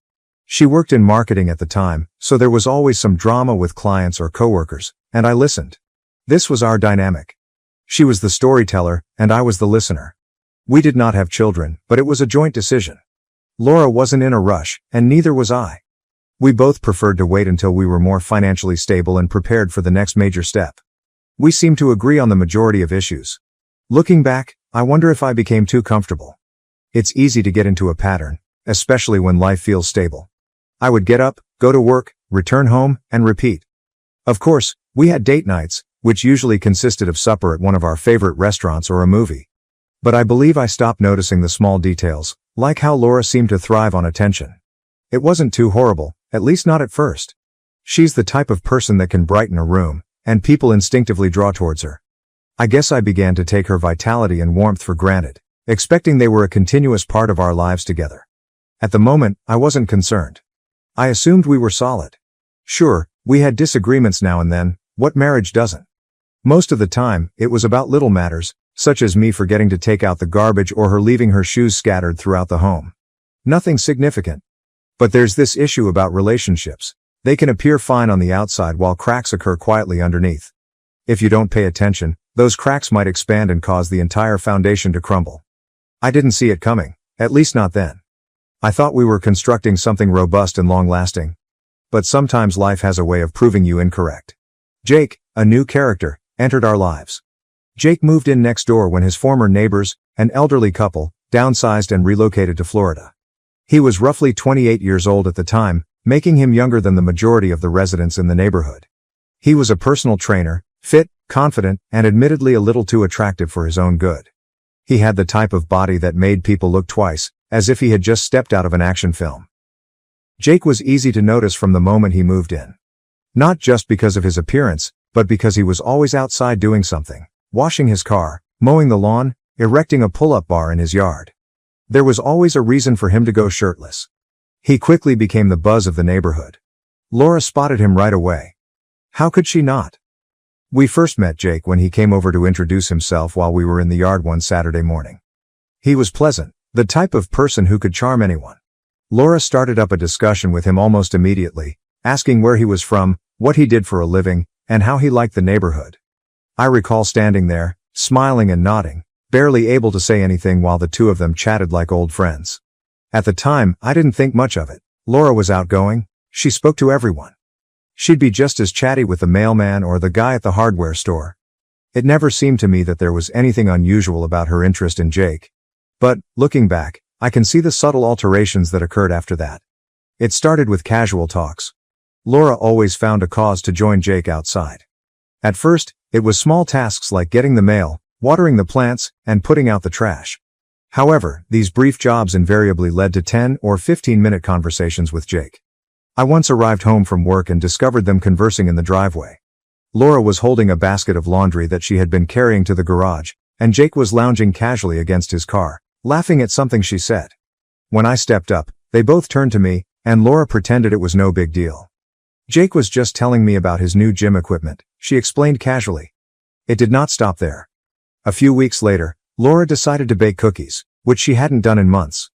She worked in marketing at the time, so there was always some drama with clients or coworkers, and I listened. This was our dynamic. She was the storyteller, and I was the listener. We did not have children, but it was a joint decision. Laura wasn't in a rush, and neither was I. We both preferred to wait until we were more financially stable and prepared for the next major step. We seemed to agree on the majority of issues. Looking back, I wonder if I became too comfortable. It's easy to get into a pattern, especially when life feels stable. I would get up, go to work, return home, and repeat. Of course, we had date nights, which usually consisted of supper at one of our favorite restaurants or a movie. But I believe I stopped noticing the small details, like how Laura seemed to thrive on attention. It wasn't too horrible, at least not at first. She's the type of person that can brighten a room, and people instinctively draw towards her. I guess I began to take her vitality and warmth for granted, expecting they were a continuous part of our lives together. At the moment, I wasn't concerned. I assumed we were solid. Sure, we had disagreements now and then, what marriage doesn't? Most of the time, it was about little matters, such as me forgetting to take out the garbage or her leaving her shoes scattered throughout the home. Nothing significant. But there's this issue about relationships. They can appear fine on the outside while cracks occur quietly underneath. If you don't pay attention, those cracks might expand and cause the entire foundation to crumble. I didn't see it coming, at least not then. I thought we were constructing something robust and long-lasting. But sometimes life has a way of proving you incorrect. Jake, a new character, entered our lives. Jake moved in next door when his former neighbors, an elderly couple, downsized and relocated to Florida. He was roughly 28 years old at the time, making him younger than the majority of the residents in the neighborhood. He was a personal trainer, fit, confident, and admittedly a little too attractive for his own good. He had the type of body that made people look twice, as if he had just stepped out of an action film. Jake was easy to notice from the moment he moved in. Not just because of his appearance, but because he was always outside doing something, washing his car, mowing the lawn, erecting a pull-up bar in his yard. There was always a reason for him to go shirtless. He quickly became the buzz of the neighborhood. Laura spotted him right away. How could she not? We first met Jake when he came over to introduce himself while we were in the yard one Saturday morning. He was pleasant, the type of person who could charm anyone. Laura started up a discussion with him almost immediately, asking where he was from, what he did for a living, and how he liked the neighborhood. I recall standing there, smiling and nodding, barely able to say anything while the two of them chatted like old friends. At the time, I didn't think much of it. Laura was outgoing. She spoke to everyone. She'd be just as chatty with the mailman or the guy at the hardware store. It never seemed to me that there was anything unusual about her interest in Jake. But, looking back, I can see the subtle alterations that occurred after that. It started with casual talks. Laura always found a cause to join Jake outside. At first, it was small tasks like getting the mail, watering the plants, and putting out the trash. However, these brief jobs invariably led to 10 or 15-minute conversations with Jake. I once arrived home from work and discovered them conversing in the driveway. Laura was holding a basket of laundry that she had been carrying to the garage, and Jake was lounging casually against his car, laughing at something she said. When I stepped up, they both turned to me, and Laura pretended it was no big deal. Jake was just telling me about his new gym equipment, she explained casually. It did not stop there. A few weeks later, Laura decided to bake cookies, which she hadn't done in months.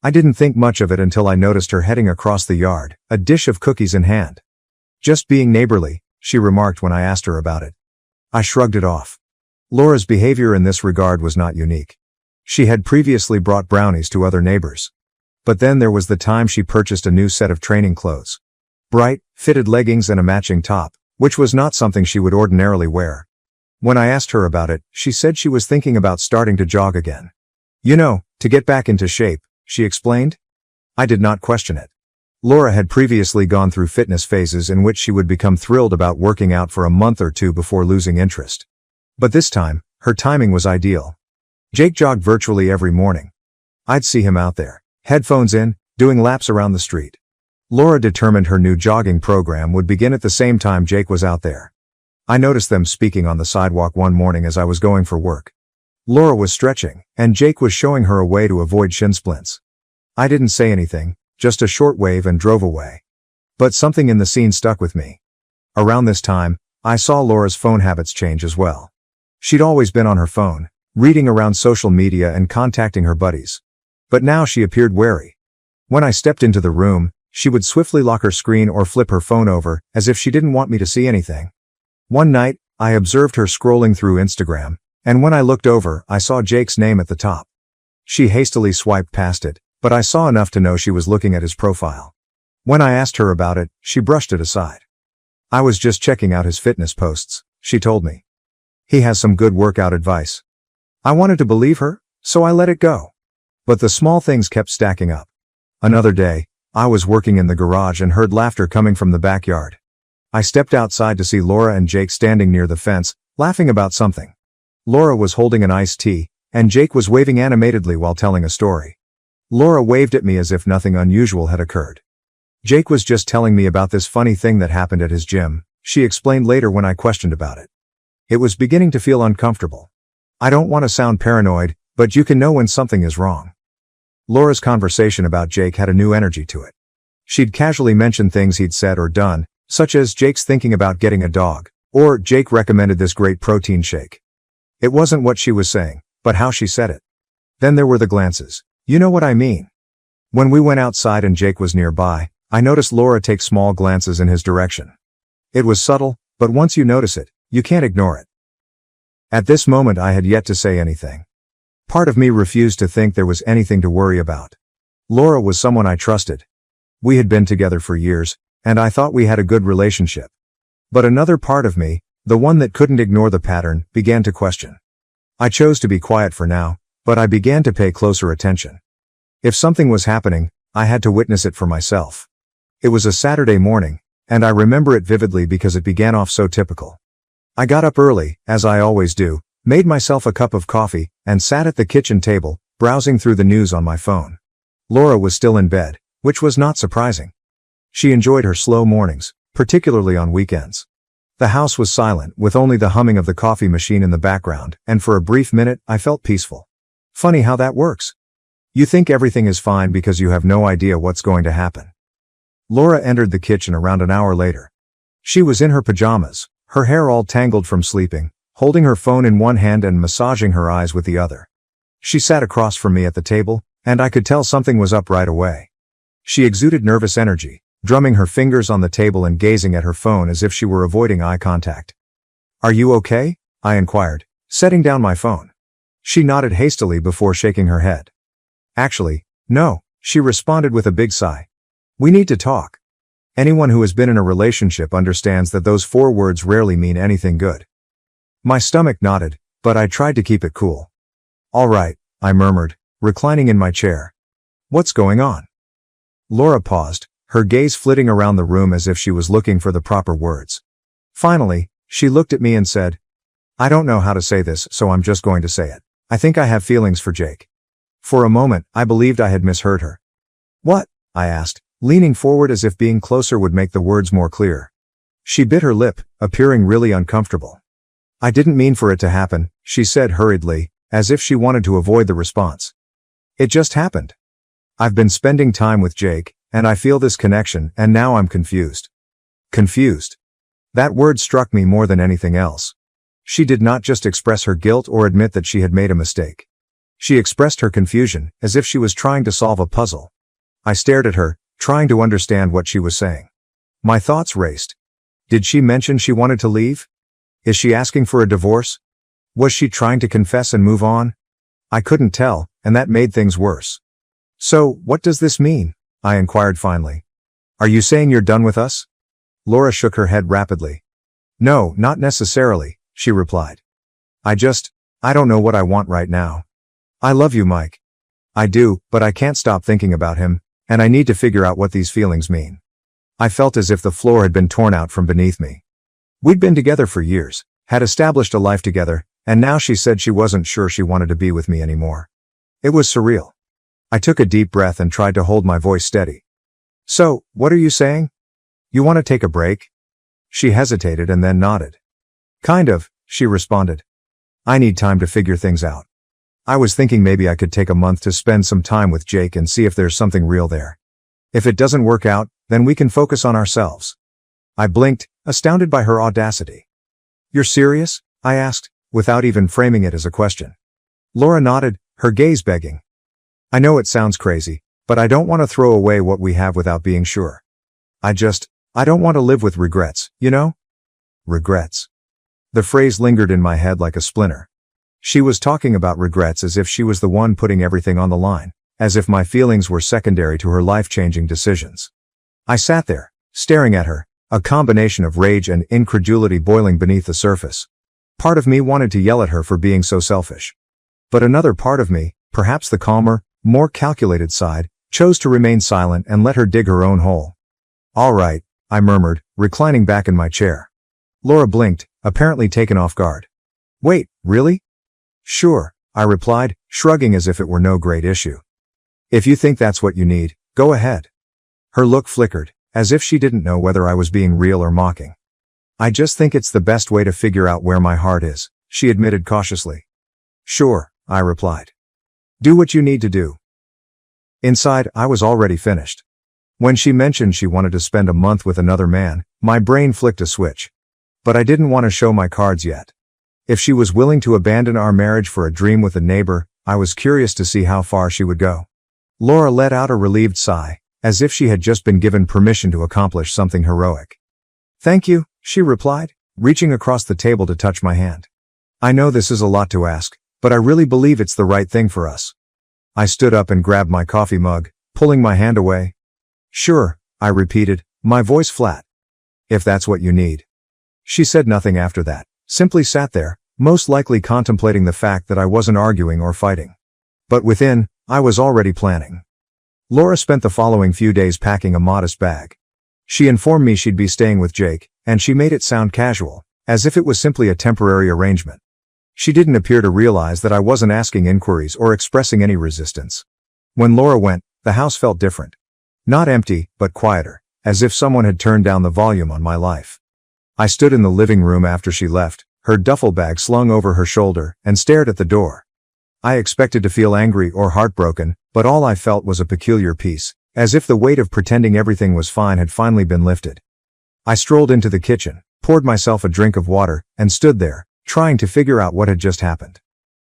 I didn't think much of it until I noticed her heading across the yard, a dish of cookies in hand. Just being neighborly, she remarked when I asked her about it. I shrugged it off. Laura's behavior in this regard was not unique. She had previously brought brownies to other neighbors. But then there was the time she purchased a new set of training clothes. Bright, fitted leggings and a matching top, which was not something she would ordinarily wear. When I asked her about it, she said she was thinking about starting to jog again. You know, to get back into shape, she explained. I did not question it. Laura had previously gone through fitness phases in which she would become thrilled about working out for a month or two before losing interest. But this time, her timing was ideal. Jake jogged virtually every morning. I'd see him out there, headphones in, doing laps around the street. Laura determined her new jogging program would begin at the same time Jake was out there. I noticed them speaking on the sidewalk one morning as I was going for work. Laura was stretching, and Jake was showing her a way to avoid shin splints. I didn't say anything, just a short wave and drove away. But something in the scene stuck with me. Around this time, I saw Laura's phone habits change as well. She'd always been on her phone, reading around social media and contacting her buddies. But now she appeared wary. When I stepped into the room, she would swiftly lock her screen or flip her phone over, as if she didn't want me to see anything. One night, I observed her scrolling through Instagram, and when I looked over, I saw Jake's name at the top. She hastily swiped past it, but I saw enough to know she was looking at his profile. When I asked her about it, she brushed it aside. I was just checking out his fitness posts, she told me. He has some good workout advice. I wanted to believe her, so I let it go. But the small things kept stacking up. Another day, I was working in the garage and heard laughter coming from the backyard. I stepped outside to see Laura and Jake standing near the fence, laughing about something. Laura was holding an iced tea, and Jake was waving animatedly while telling a story. Laura waved at me as if nothing unusual had occurred. Jake was just telling me about this funny thing that happened at his gym, she explained later when I questioned about it. It was beginning to feel uncomfortable. I don't want to sound paranoid, but you can know when something is wrong. Laura's conversation about Jake had a new energy to it. She'd casually mention things he'd said or done, such as Jake's thinking about getting a dog, or Jake recommended this great protein shake. It wasn't what she was saying, but how she said it. Then there were the glances. You know what I mean. When we went outside and Jake was nearby, I noticed Laura take small glances in his direction. It was subtle, but once you notice it, you can't ignore it. At this moment I had yet to say anything. Part of me refused to think there was anything to worry about. Laura was someone I trusted. We had been together for years, and I thought we had a good relationship. But another part of me, the one that couldn't ignore the pattern, began to question. I chose to be quiet for now, but I began to pay closer attention. If something was happening, I had to witness it for myself. It was a Saturday morning, and I remember it vividly because it began off so typical. I got up early, as I always do, made myself a cup of coffee, and sat at the kitchen table, browsing through the news on my phone. Laura was still in bed, which was not surprising. She enjoyed her slow mornings, particularly on weekends. The house was silent, with only the humming of the coffee machine in the background, and for a brief minute, I felt peaceful. Funny how that works. You think everything is fine because you have no idea what's going to happen. Laura entered the kitchen around an hour later. She was in her pajamas, her hair all tangled from sleeping, holding her phone in one hand and massaging her eyes with the other. She sat across from me at the table, and I could tell something was up right away. She exuded nervous energy, drumming her fingers on the table and gazing at her phone as if she were avoiding eye contact. "Are you okay?" I inquired, setting down my phone. She nodded hastily before shaking her head. "Actually, no," she responded with a big sigh. "We need to talk." Anyone who has been in a relationship understands that those 4 words rarely mean anything good. My stomach nodded, but I tried to keep it cool. "All right," I murmured, reclining in my chair. "What's going on?" Laura paused, her gaze flitting around the room as if she was looking for the proper words. Finally, she looked at me and said, "I don't know how to say this, so I'm just going to say it. I think I have feelings for Jake." For a moment, I believed I had misheard her. "What?" I asked, leaning forward as if being closer would make the words more clear. She bit her lip, appearing really uncomfortable. "I didn't mean for it to happen," she said hurriedly, as if she wanted to avoid the response. "It just happened. I've been spending time with Jake, and I feel this connection, and now I'm confused." Confused. That word struck me more than anything else. She did not just express her guilt or admit that she had made a mistake. She expressed her confusion, as if she was trying to solve a puzzle. I stared at her, trying to understand what she was saying. My thoughts raced. Did she mention she wanted to leave? Is she asking for a divorce? Was she trying to confess and move on? I couldn't tell, and that made things worse. "So, what does this mean?" I inquired finally. "Are you saying you're done with us?" Laura shook her head rapidly. "No, not necessarily," she replied. I don't know what I want right now. I love you, Mike. I do, but I can't stop thinking about him, and I need to figure out what these feelings mean." I felt as if the floor had been torn out from beneath me. We'd been together for years, had established a life together, and now she said she wasn't sure she wanted to be with me anymore. It was surreal. I took a deep breath and tried to hold my voice steady. "So, what are you saying? You want to take a break?" She hesitated and then nodded. "Kind of," she responded. "I need time to figure things out. I was thinking maybe I could take a month to spend some time with Jake and see if there's something real there." If it doesn't work out, then we can focus on ourselves. I blinked, astounded by her audacity. You're serious? I asked, without even framing it as a question. Laura nodded, her gaze begging. I know it sounds crazy, but I don't want to throw away what we have without being sure. I don't want to live with regrets, you know? Regrets. The phrase lingered in my head like a splinter. She was talking about regrets as if she was the one putting everything on the line, as if my feelings were secondary to her life-changing decisions. I sat there, staring at her, a combination of rage and incredulity boiling beneath the surface. Part of me wanted to yell at her for being so selfish. But another part of me, perhaps the calmer, more calculated side, chose to remain silent and let her dig her own hole. All right, I murmured, reclining back in my chair. Laura blinked, apparently taken off guard. Wait, really? Sure, I replied, shrugging as if it were no great issue. If you think that's what you need, go ahead. Her look flickered, as if she didn't know whether I was being real or mocking. I just think it's the best way to figure out where my heart is, she admitted cautiously. Sure, I replied. Do what you need to do. Inside, I was already finished. When she mentioned she wanted to spend a month with another man, my brain flicked a switch. But I didn't want to show my cards yet. If she was willing to abandon our marriage for a dream with a neighbor, I was curious to see how far she would go. Laura let out a relieved sigh, as if she had just been given permission to accomplish something heroic. Thank you, she replied, reaching across the table to touch my hand. I know this is a lot to ask, but I really believe it's the right thing for us. I stood up and grabbed my coffee mug, pulling my hand away. Sure, I repeated, my voice flat. If that's what you need. She said nothing after that, simply sat there, most likely contemplating the fact that I wasn't arguing or fighting. But within, I was already planning. Laura spent the following few days packing a modest bag. She informed me she'd be staying with Jake, and she made it sound casual, as if it was simply a temporary arrangement. She didn't appear to realize that I wasn't asking inquiries or expressing any resistance. When Laura went, the house felt different. Not empty, but quieter, as if someone had turned down the volume on my life. I stood in the living room after she left, her duffel bag slung over her shoulder, and stared at the door. I expected to feel angry or heartbroken, but all I felt was a peculiar peace, as if the weight of pretending everything was fine had finally been lifted. I strolled into the kitchen, poured myself a drink of water, and stood there, trying to figure out what had just happened.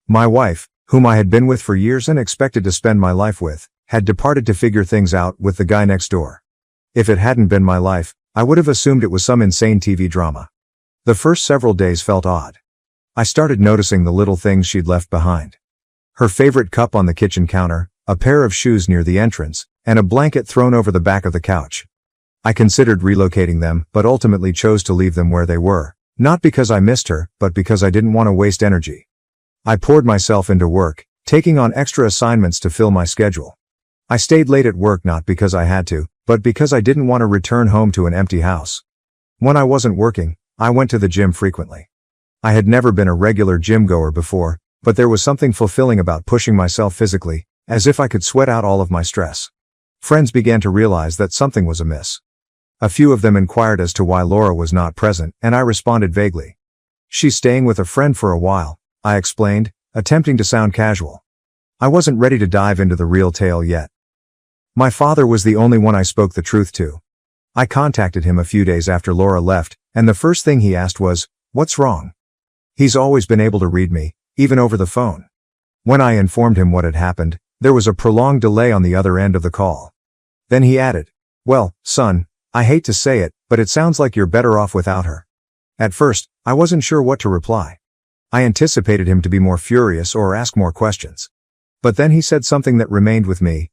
My wife, whom I had been with for years and expected to spend my life with, had departed to figure things out with the guy next door. If it hadn't been my life, I would have assumed it was some insane TV drama. The first several days felt odd. I started noticing the little things she'd left behind. Her favorite cup on the kitchen counter, a pair of shoes near the entrance, and a blanket thrown over the back of the couch. I considered relocating them, but ultimately chose to leave them where they were, not because I missed her, but because I didn't want to waste energy. I poured myself into work, taking on extra assignments to fill my schedule. I stayed late at work not because I had to, but because I didn't want to return home to an empty house. When I wasn't working, I went to the gym frequently. I had never been a regular gym goer before, but there was something fulfilling about pushing myself physically, as if I could sweat out all of my stress. Friends began to realize that something was amiss. A few of them inquired as to why Laura was not present, and I responded vaguely. She's staying with a friend for a while, I explained, attempting to sound casual. I wasn't ready to dive into the real tale yet. My father was the only one I spoke the truth to. I contacted him a few days after Laura left, and the first thing he asked was, "What's wrong?" He's always been able to read me, even over the phone. When I informed him what had happened, there was a prolonged delay on the other end of the call. Then he added, "Well, son, I hate to say it, but it sounds like you're better off without her." At first, I wasn't sure what to reply. I anticipated him to be more furious or ask more questions. But then he said something that remained with me.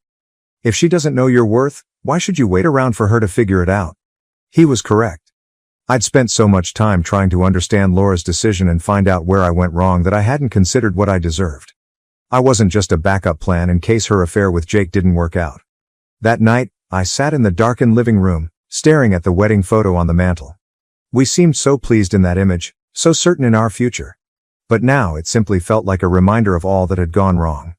"If she doesn't know your worth, why should you wait around for her to figure it out?" He was correct. I'd spent so much time trying to understand Laura's decision and find out where I went wrong that I hadn't considered what I deserved. I wasn't just a backup plan in case her affair with Jake didn't work out. That night, I sat in the darkened living room, staring at the wedding photo on the mantel. We seemed so pleased in that image, so certain in our future. But now it simply felt like a reminder of all that had gone wrong.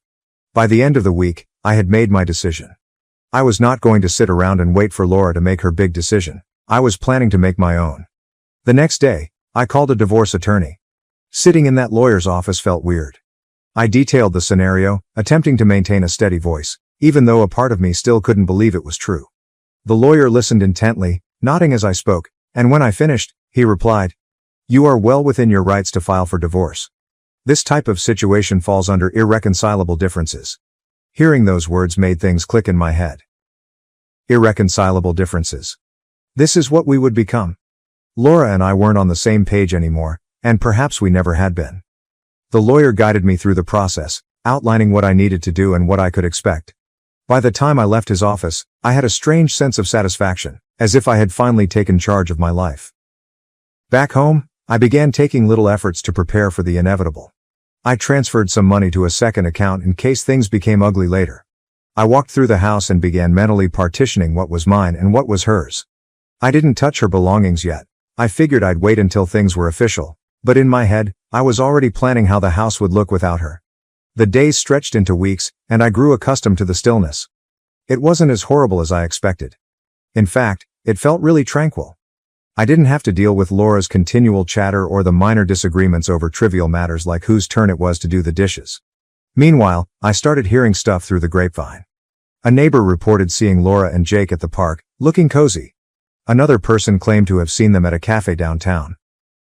By the end of the week, I had made my decision. I was not going to sit around and wait for Laura to make her big decision. I was planning to make my own. The next day, I called a divorce attorney. Sitting in that lawyer's office felt weird. I detailed the scenario, attempting to maintain a steady voice, even though a part of me still couldn't believe it was true. The lawyer listened intently, nodding as I spoke, and when I finished, he replied, "You are well within your rights to file for divorce. This type of situation falls under irreconcilable differences." Hearing those words made things click in my head. Irreconcilable differences. This is what we would become. Laura and I weren't on the same page anymore, and perhaps we never had been. The lawyer guided me through the process, outlining what I needed to do and what I could expect. By the time I left his office, I had a strange sense of satisfaction, as if I had finally taken charge of my life. Back home, I began taking little efforts to prepare for the inevitable. I transferred some money to a second account in case things became ugly later. I walked through the house and began mentally partitioning what was mine and what was hers. I didn't touch her belongings yet. I figured I'd wait until things were official, but in my head, I was already planning how the house would look without her. The days stretched into weeks, and I grew accustomed to the stillness. It wasn't as horrible as I expected. In fact, it felt really tranquil. I didn't have to deal with Laura's continual chatter or the minor disagreements over trivial matters like whose turn it was to do the dishes. Meanwhile, I started hearing stuff through the grapevine. A neighbor reported seeing Laura and Jake at the park, looking cozy. Another person claimed to have seen them at a cafe downtown.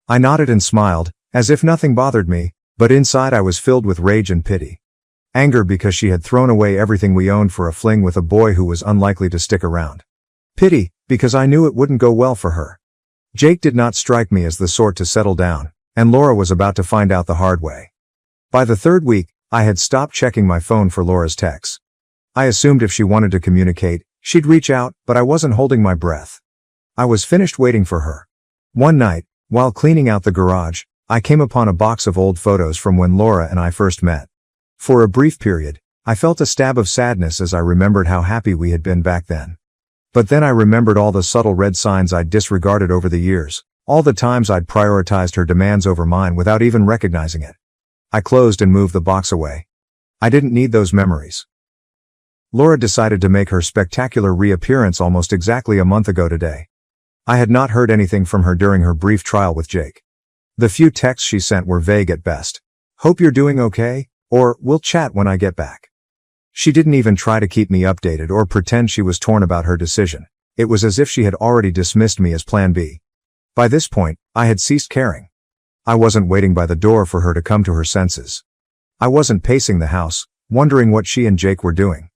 I nodded and smiled, as if nothing bothered me, but inside I was filled with rage and pity. Anger because she had thrown away everything we owned for a fling with a boy who was unlikely to stick around. Pity, because I knew it wouldn't go well for her. Jake did not strike me as the sort to settle down, and Laura was about to find out the hard way. By the third week, I had stopped checking my phone for Laura's texts. I assumed if she wanted to communicate, she'd reach out, but I wasn't holding my breath. I was finished waiting for her. One night, while cleaning out the garage, I came upon a box of old photos from when Laura and I first met. For a brief period, I felt a stab of sadness as I remembered how happy we had been back then. But then I remembered all the subtle red signs I'd disregarded over the years, all the times I'd prioritized her demands over mine without even recognizing it. I closed and moved the box away. I didn't need those memories. Laura decided to make her spectacular reappearance almost exactly a month ago today. I had not heard anything from her during her brief trial with Jake. The few texts she sent were vague at best. "Hope you're doing okay," or "We'll chat when I get back." She didn't even try to keep me updated or pretend she was torn about her decision. It was as if she had already dismissed me as Plan B. By this point, I had ceased caring. I wasn't waiting by the door for her to come to her senses. I wasn't pacing the house, wondering what she and Jake were doing.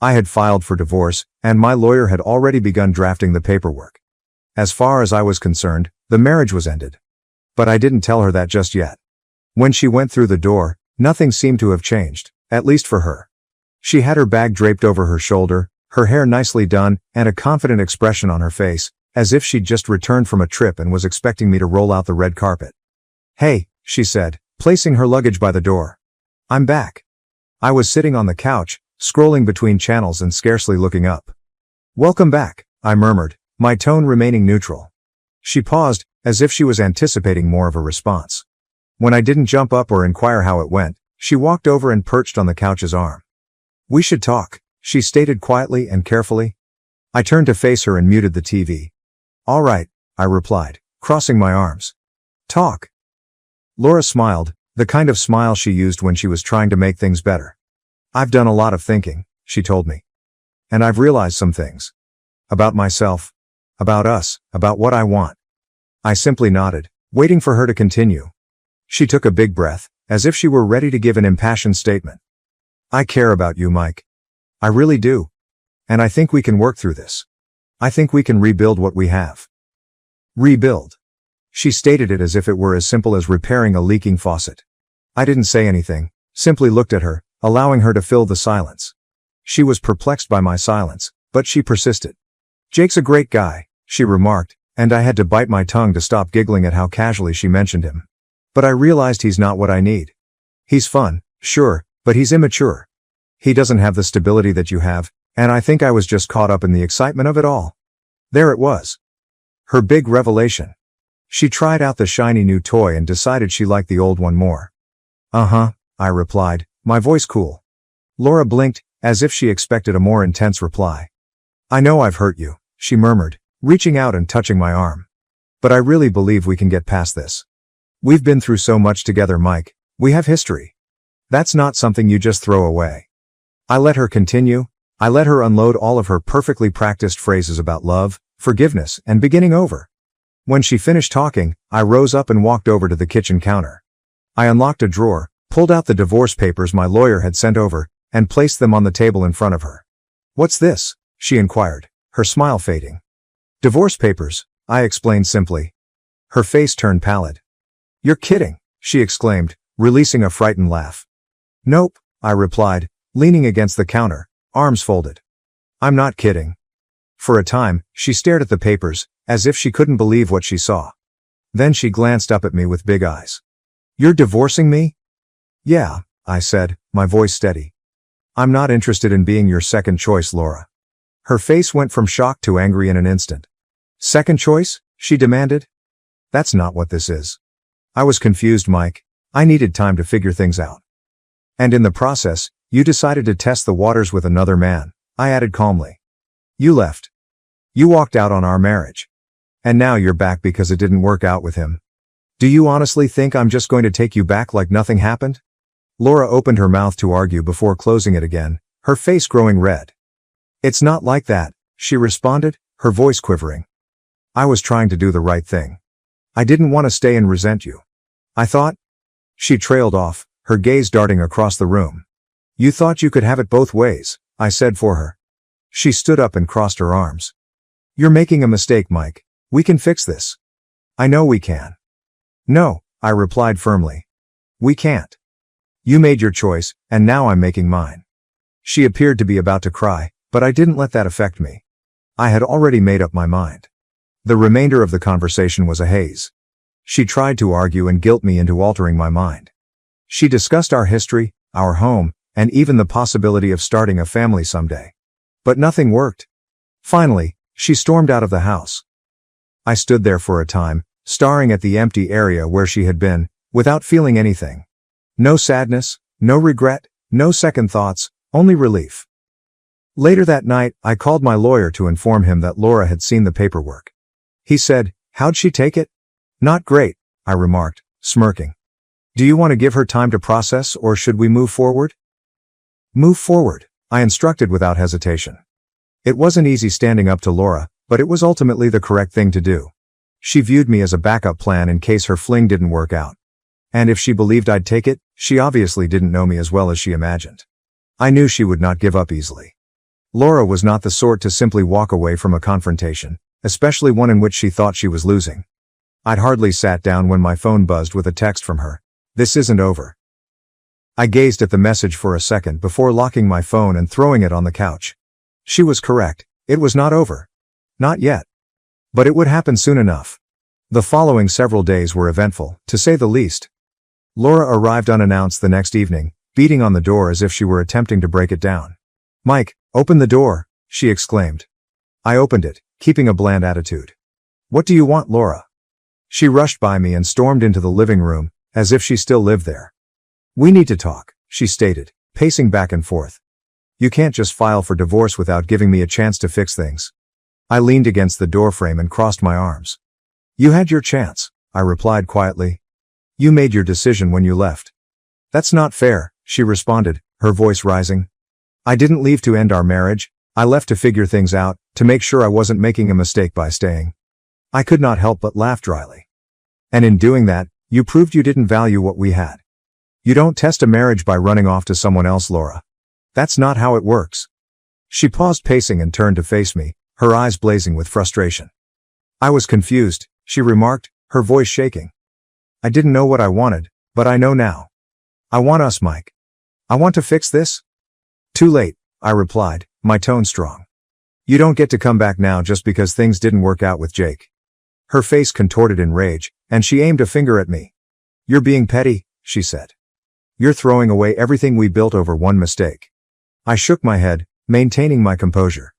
I had filed for divorce, and my lawyer had already begun drafting the paperwork. As far as I was concerned, the marriage was ended. But I didn't tell her that just yet. When she went through the door, nothing seemed to have changed, at least for her. She had her bag draped over her shoulder, her hair nicely done, and a confident expression on her face, as if she'd just returned from a trip and was expecting me to roll out the red carpet. "Hey," she said, placing her luggage by the door. "I'm back." I was sitting on the couch, scrolling between channels and scarcely looking up. "Welcome back," I murmured, my tone remaining neutral. She paused, as if she was anticipating more of a response. When I didn't jump up or inquire how it went, she walked over and perched on the couch's arm. "We should talk," she stated quietly and carefully. I turned to face her and muted the TV. "All right," I replied, crossing my arms. "Talk." Laura smiled, the kind of smile she used when she was trying to make things better. "I've done a lot of thinking," she told me. "And I've realized some things. About myself. About us, about what I want." I simply nodded, waiting for her to continue. She took a big breath, as if she were ready to give an impassioned statement. "I care about you, Mike. I really do. And I think we can work through this. I think we can rebuild what we have." Rebuild. She stated it as if it were as simple as repairing a leaking faucet. I didn't say anything, simply looked at her, allowing her to fill the silence. She was perplexed by my silence, but she persisted. "Jake's a great guy," she remarked, and I had to bite my tongue to stop giggling at how casually she mentioned him. "But I realized he's not what I need. He's fun, sure, but he's immature. He doesn't have the stability that you have, and I think I was just caught up in the excitement of it all." There it was. Her big revelation. She tried out the shiny new toy and decided she liked the old one more. "Uh-huh," I replied, my voice cool. Laura blinked, as if she expected a more intense reply. "I know I've hurt you," she murmured, reaching out and touching my arm. "But I really believe we can get past this. We've been through so much together, Mike. We have history. That's not something you just throw away." I let her continue, I let her unload all of her perfectly practiced phrases about love, forgiveness, and beginning over. When she finished talking, I rose up and walked over to the kitchen counter. I unlocked a drawer, pulled out the divorce papers my lawyer had sent over, and placed them on the table in front of her. "What's this?" she inquired, her smile fading. "Divorce papers," I explained simply. Her face turned pallid. "You're kidding," she exclaimed, releasing a frightened laugh. "Nope," I replied, leaning against the counter, arms folded. "I'm not kidding." For a time, she stared at the papers, as if she couldn't believe what she saw. Then she glanced up at me with big eyes. "You're divorcing me?" "Yeah," I said, my voice steady. "I'm not interested in being your second choice, Laura." Her face went from shock to angry in an instant. "Second choice?" she demanded. "That's not what this is." I was confused, Mike. I needed time to figure things out. "And in the process, you decided to test the waters with another man," I added calmly. "You left. You walked out on our marriage. And now you're back because it didn't work out with him. Do you honestly think I'm just going to take you back like nothing happened?" Laura opened her mouth to argue before closing it again, her face growing red. "It's not like that," she responded, her voice quivering. "I was trying to do the right thing. I didn't want to stay and resent you. I thought—" She trailed off, her gaze darting across the room. "You thought you could have it both ways," I said for her. She stood up and crossed her arms. "You're making a mistake, Mike. We can fix this." "I know we can." "No," I replied firmly. "We can't. You made your choice, and now I'm making mine." She appeared to be about to cry, but I didn't let that affect me. I had already made up my mind. The remainder of the conversation was a haze. She tried to argue and guilt me into altering my mind. She discussed our history, our home, and even the possibility of starting a family someday. But nothing worked. Finally, she stormed out of the house. I stood there for a time, staring at the empty area where she had been, without feeling anything. No sadness, no regret, no second thoughts, only relief. Later that night, I called my lawyer to inform him that Laura had seen the paperwork. He said, "How'd she take it?" "Not great," I remarked, smirking. "Do you want to give her time to process, or should we move forward?" "Move forward," I instructed without hesitation. It wasn't easy standing up to Laura, but it was ultimately the correct thing to do. She viewed me as a backup plan in case her fling didn't work out. And if she believed I'd take it, she obviously didn't know me as well as she imagined. I knew she would not give up easily. Laura was not the sort to simply walk away from a confrontation, especially one in which she thought she was losing. I'd hardly sat down when my phone buzzed with a text from her. "This isn't over." I gazed at the message for a second before locking my phone and throwing it on the couch. She was correct. It was not over. Not yet. But it would happen soon enough. The following several days were eventful, to say the least. Laura arrived unannounced the next evening, beating on the door as if she were attempting to break it down. "Mike, open the door," she exclaimed. I opened it, keeping a bland attitude. "What do you want, Laura?" She rushed by me and stormed into the living room, as if she still lived there. "We need to talk," she stated, pacing back and forth. "You can't just file for divorce without giving me a chance to fix things." I leaned against the doorframe and crossed my arms. "You had your chance," I replied quietly. "You made your decision when you left." "That's not fair," she responded, her voice rising. "I didn't leave to end our marriage. I left to figure things out, to make sure I wasn't making a mistake by staying." I could not help but laugh dryly. "And in doing that, you proved you didn't value what we had. You don't test a marriage by running off to someone else, Laura. That's not how it works." She paused pacing and turned to face me, her eyes blazing with frustration. "I was confused," she remarked, her voice shaking. "I didn't know what I wanted, but I know now. I want us, Mike. I want to fix this." "Too late," I replied, my tone strong. "You don't get to come back now just because things didn't work out with Jake." Her face contorted in rage, and she aimed a finger at me. "You're being petty," she said. "You're throwing away everything we built over one mistake." I shook my head, maintaining my composure.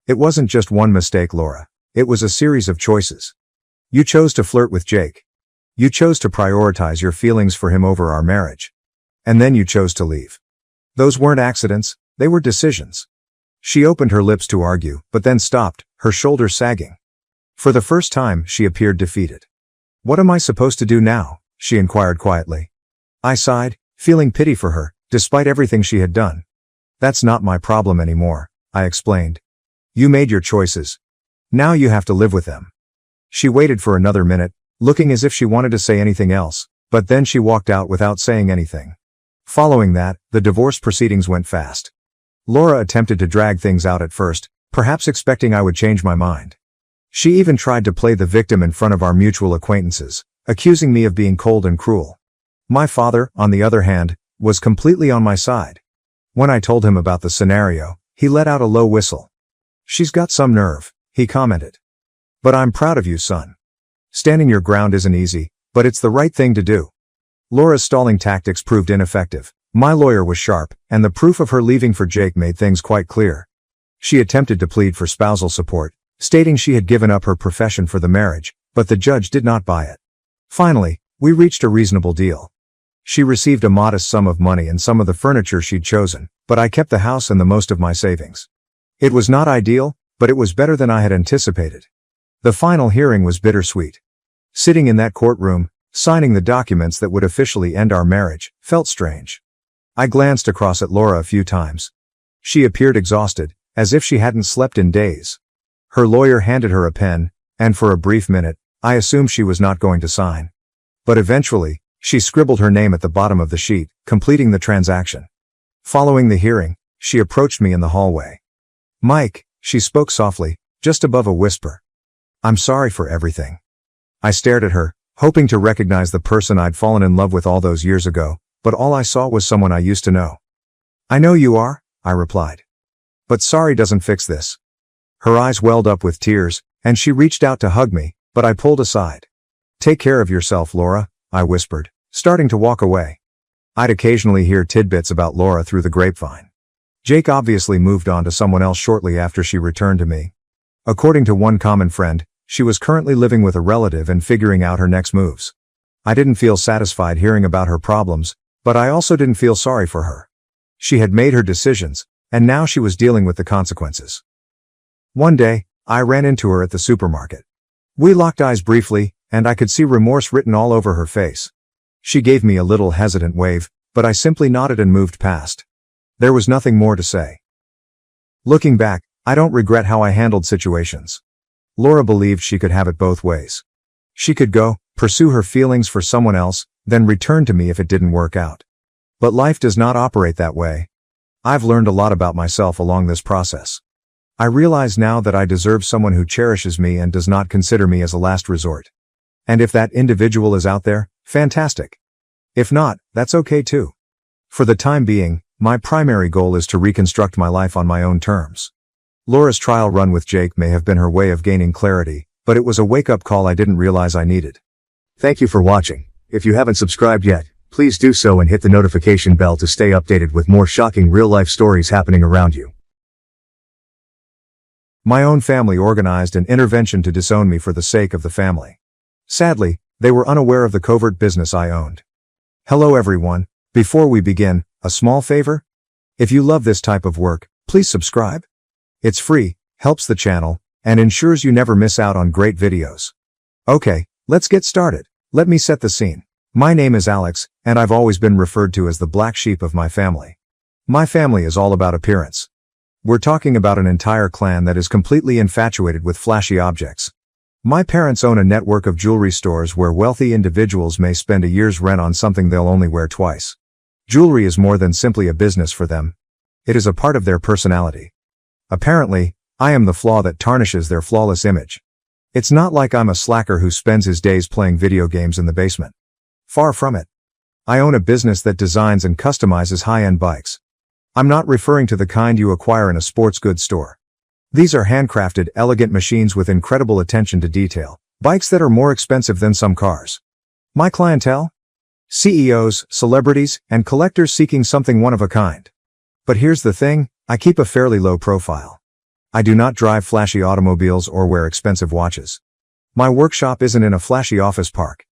"It wasn't just one mistake, Laura. It was a series of choices. You chose to flirt with Jake. You chose to prioritize your feelings for him over our marriage. And then you chose to leave. Those weren't accidents, they were decisions." She opened her lips to argue, but then stopped, her shoulders sagging. For the first time, she appeared defeated. "What am I supposed to do now?" she inquired quietly. I sighed, feeling pity for her, despite everything she had done. "That's not my problem anymore," I explained. You made your choices. Now you have to live with them. She waited for another minute, looking as if she wanted to say anything else, but then she walked out without saying anything. Following that, the divorce proceedings went fast. Laura attempted to drag things out at first, perhaps expecting I would change my mind. She even tried to play the victim in front of our mutual acquaintances, accusing me of being cold and cruel. My father, on the other hand, was completely on my side. When I told him about the scenario, he let out a low whistle. "She's got some nerve," he commented. "But I'm proud of you, son. Standing your ground isn't easy, but it's the right thing to do." Laura's stalling tactics proved ineffective. My lawyer was sharp, and the proof of her leaving for Jake made things quite clear. She attempted to plead for spousal support, stating she had given up her profession for the marriage, but the judge did not buy it. Finally, we reached a reasonable deal. She received a modest sum of money and some of the furniture she'd chosen, but I kept the house and the most of my savings. It was not ideal, but it was better than I had anticipated. The final hearing was bittersweet. Sitting in that courtroom, signing the documents that would officially end our marriage, felt strange. I glanced across at Laura a few times. She appeared exhausted, as if she hadn't slept in days. Her lawyer handed her a pen, and for a brief minute, I assumed she was not going to sign. But eventually, she scribbled her name at the bottom of the sheet, completing the transaction. Following the hearing, she approached me in the hallway. "Mike," she spoke softly, just above a whisper. "I'm sorry for everything." I stared at her, hoping to recognize the person I'd fallen in love with all those years ago, but all I saw was someone I used to know. "I know you are," I replied. "But sorry doesn't fix this." Her eyes welled up with tears, and she reached out to hug me, but I pulled aside. "Take care of yourself, Laura," I whispered, starting to walk away. I'd occasionally hear tidbits about Laura through the grapevine. Jake obviously moved on to someone else shortly after she returned to me. According to one common friend, she was currently living with a relative and figuring out her next moves. I didn't feel satisfied hearing about her problems, but I also didn't feel sorry for her. She had made her decisions, and now she was dealing with the consequences. One day, I ran into her at the supermarket. We locked eyes briefly, and I could see remorse written all over her face. She gave me a little hesitant wave, but I simply nodded and moved past. There was nothing more to say. Looking back, I don't regret how I handled situations. Laura believed she could have it both ways. She could go, pursue her feelings for someone else, then return to me if it didn't work out. But life does not operate that way. I've learned a lot about myself along this process. I realize now that I deserve someone who cherishes me and does not consider me as a last resort. And if that individual is out there, fantastic. If not, that's okay too. For the time being, my primary goal is to reconstruct my life on my own terms. Laura's trial run with Jake may have been her way of gaining clarity, but it was a wake-up call I didn't realize I needed. Thank you for watching. If you haven't subscribed yet, please do so and hit the notification bell to stay updated with more shocking real-life stories happening around you. My own family organized an intervention to disown me for the sake of the family. Sadly, they were unaware of the covert business I owned. Hello everyone. Before we begin, a small favor? If you love this type of work, please subscribe. It's free, helps the channel, and ensures you never miss out on great videos. Okay, let's get started. Let me set the scene. My name is Alex, and I've always been referred to as the black sheep of my family. My family is all about appearance. We're talking about an entire clan that is completely infatuated with flashy objects. My parents own a network of jewelry stores where wealthy individuals may spend a year's rent on something they'll only wear twice. Jewelry is more than simply a business for them. It is a part of their personality. Apparently, I am the flaw that tarnishes their flawless image. It's not like I'm a slacker who spends his days playing video games in the basement. Far from it. I own a business that designs and customizes high-end bikes. I'm not referring to the kind you acquire in a sports goods store. These are handcrafted, elegant machines with incredible attention to detail, bikes that are more expensive than some cars. My clientele? CEOs, celebrities, and collectors seeking something one of a kind. But here's the thing, I keep a fairly low profile. I do not drive flashy automobiles or wear expensive watches. My workshop isn't in a flashy office park.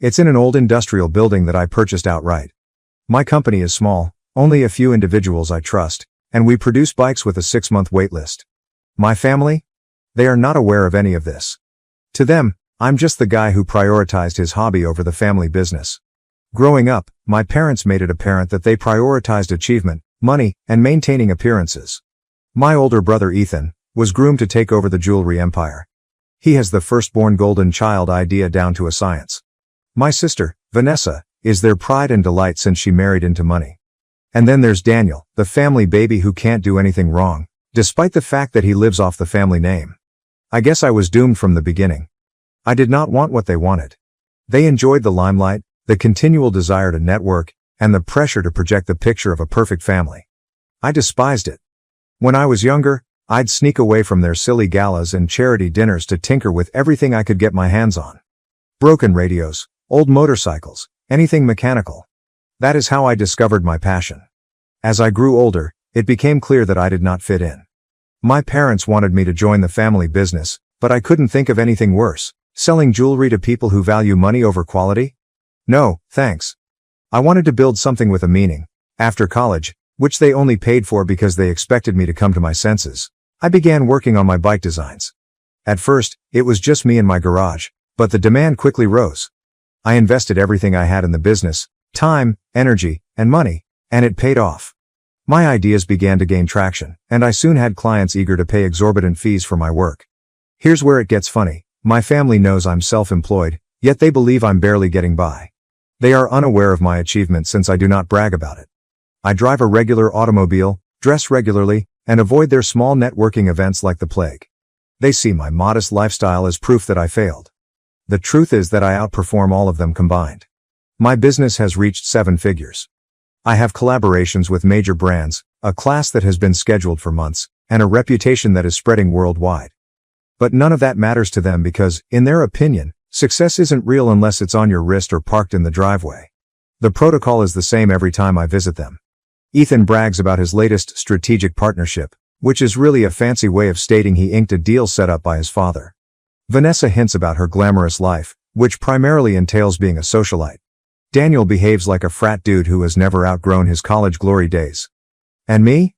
It's in an old industrial building that I purchased outright. My company is small, only a few individuals I trust, and we produce bikes with a 6-month wait list. My family? They are not aware of any of this. To them, I'm just the guy who prioritized his hobby over the family business. Growing up, my parents made it apparent that they prioritized achievement, money, and maintaining appearances. My older brother Ethan was groomed to take over the jewelry empire. He has the firstborn golden child idea down to a science. My sister, Vanessa, is their pride and delight since she married into money. And then there's Daniel, the family baby who can't do anything wrong, despite the fact that he lives off the family name. I guess I was doomed from the beginning. I did not want what they wanted. They enjoyed the limelight, the continual desire to network, and the pressure to project the picture of a perfect family. I despised it. When I was younger, I'd sneak away from their silly galas and charity dinners to tinker with everything I could get my hands on. Broken radios, old motorcycles, anything mechanical. That is how I discovered my passion. As I grew older, it became clear that I did not fit in. My parents wanted me to join the family business, but I couldn't think of anything worse. Selling jewelry to people who value money over quality? No, thanks. I wanted to build something with a meaning. After college, which they only paid for because they expected me to come to my senses, I began working on my bike designs. At first, it was just me in my garage, but the demand quickly rose. I invested everything I had in the business, time, energy, and money, and it paid off. My ideas began to gain traction, and I soon had clients eager to pay exorbitant fees for my work. Here's where it gets funny. My family knows I'm self-employed, yet they believe I'm barely getting by. They are unaware of my achievement since I do not brag about it. I drive a regular automobile, dress regularly, and avoid their small networking events like the plague. They see my modest lifestyle as proof that I failed. The truth is that I outperform all of them combined. My business has reached 7 figures. I have collaborations with major brands, a class that has been scheduled for months, and a reputation that is spreading worldwide. But none of that matters to them because, in their opinion, success isn't real unless it's on your wrist or parked in the driveway. The protocol is the same every time I visit them. Ethan brags about his latest strategic partnership, which is really a fancy way of stating he inked a deal set up by his father. Vanessa hints about her glamorous life, which primarily entails being a socialite. Daniel behaves like a frat dude who has never outgrown his college glory days. And me?